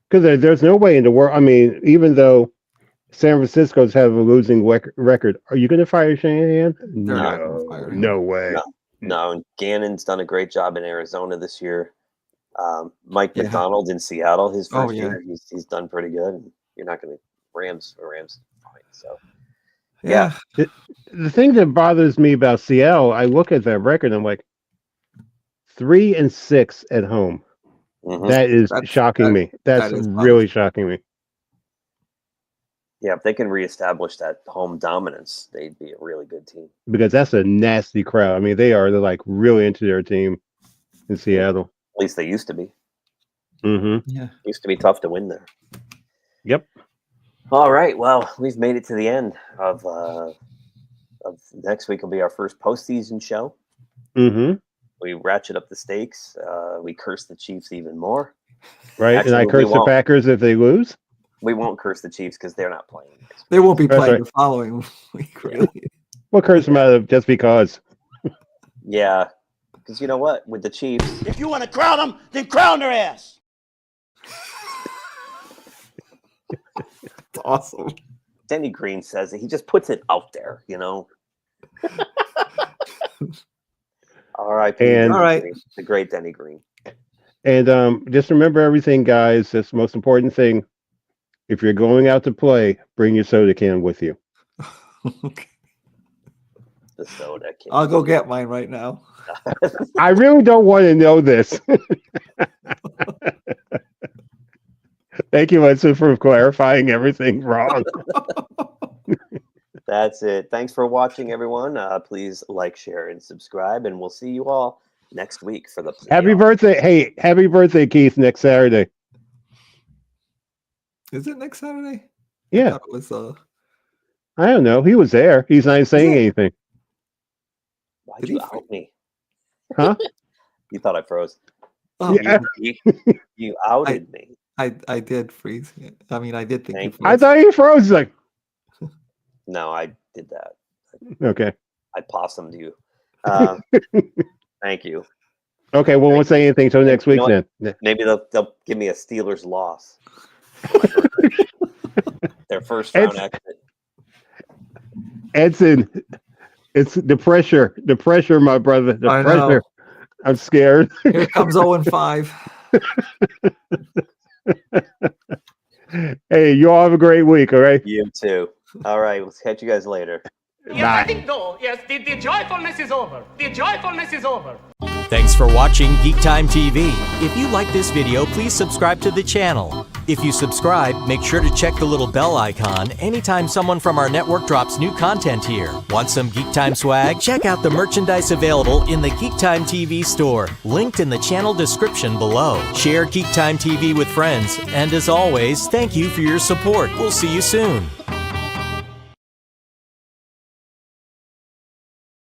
S15: Because there's no way in the world. I mean, even though San Francisco's have a losing record, are you going to fire Shanahan? No way.
S14: No, and Gannon's done a great job in Arizona this year. Mike McDonald in Seattle, his first year, he's done pretty good. And you're not going to Rams fine. So yeah.
S15: The thing that bothers me about Seattle, I look at that record, and I'm like, 3-6 at home.
S14: Mm-hmm.
S15: That's shocking me. That's really shocking me.
S14: Yeah, if they can reestablish that home dominance, they'd be a really good team.
S15: Because that's a nasty crowd. I mean, they're like really into their team in Seattle.
S14: At least they used to be.
S15: Mm-hmm.
S13: Yeah,
S14: used to be tough to win there.
S15: Yep.
S14: All right. Well, we've made it to the end of next week. Will be our first postseason show.
S15: Mm-hmm.
S14: We ratchet up the stakes. We curse the Chiefs even more.
S15: Right, actually, and I curse the Packers if they lose.
S14: We won't curse the Chiefs because they're not playing.
S13: They won't be playing the following week, really.
S15: We'll curse them out of just because.
S14: Yeah, because you know what? With the Chiefs,
S11: if you want to crown them, then crown their ass.
S13: That's awesome.
S14: Denny Green says it. He just puts it out there, you know. All right, the great Denny Green.
S15: And just remember everything, guys. That's the most important thing. If you're going out to play, bring your soda can with you.
S13: Okay.
S14: The soda can.
S13: I'll go get mine right now.
S15: I really don't want to know this. Thank you, Edson, for clarifying everything wrong.
S14: That's it. Thanks for watching, everyone. Please like, share, and subscribe, and we'll see you all next week for the playoff.
S15: Happy birthday. Hey, happy birthday, Keith, next Saturday.
S13: Is it next Saturday?
S15: Yeah.
S13: It was,
S15: I don't know. He was there. He's not saying anything.
S14: Why'd you out me?
S15: Huh?
S14: You thought I froze.
S13: Oh,
S15: yeah.
S14: You outed me.
S13: I did freeze. I mean, I did think you froze.
S15: I thought you froze. Like,
S14: no, I did that.
S15: Okay.
S14: I possumed you. Thank you.
S15: Okay, well, won't say anything until next week then.
S14: Maybe they'll give me a Steelers loss. Their first round exit.
S15: Edson, it's the pressure. The pressure, my brother. The
S13: I
S15: pressure.
S13: know.
S15: I'm scared.
S13: Here comes 0-5.
S15: Hey, you all have a great week, all right?
S14: You too. All right, we'll catch you guys later.
S3: Yes, I think no. Yes, the joyfulness is over. The joyfulness is over.
S22: Thanks for watching GeekTime TV. If you like this video, please subscribe to the channel.
S2: If you subscribe, make sure to check the little bell icon anytime someone from our network drops new content here. Want some Geek Time swag? Check out the merchandise available in the Geek Time TV store, linked in the channel description below. Share Geek Time TV with friends, and as always, thank you for your support. We'll see you soon.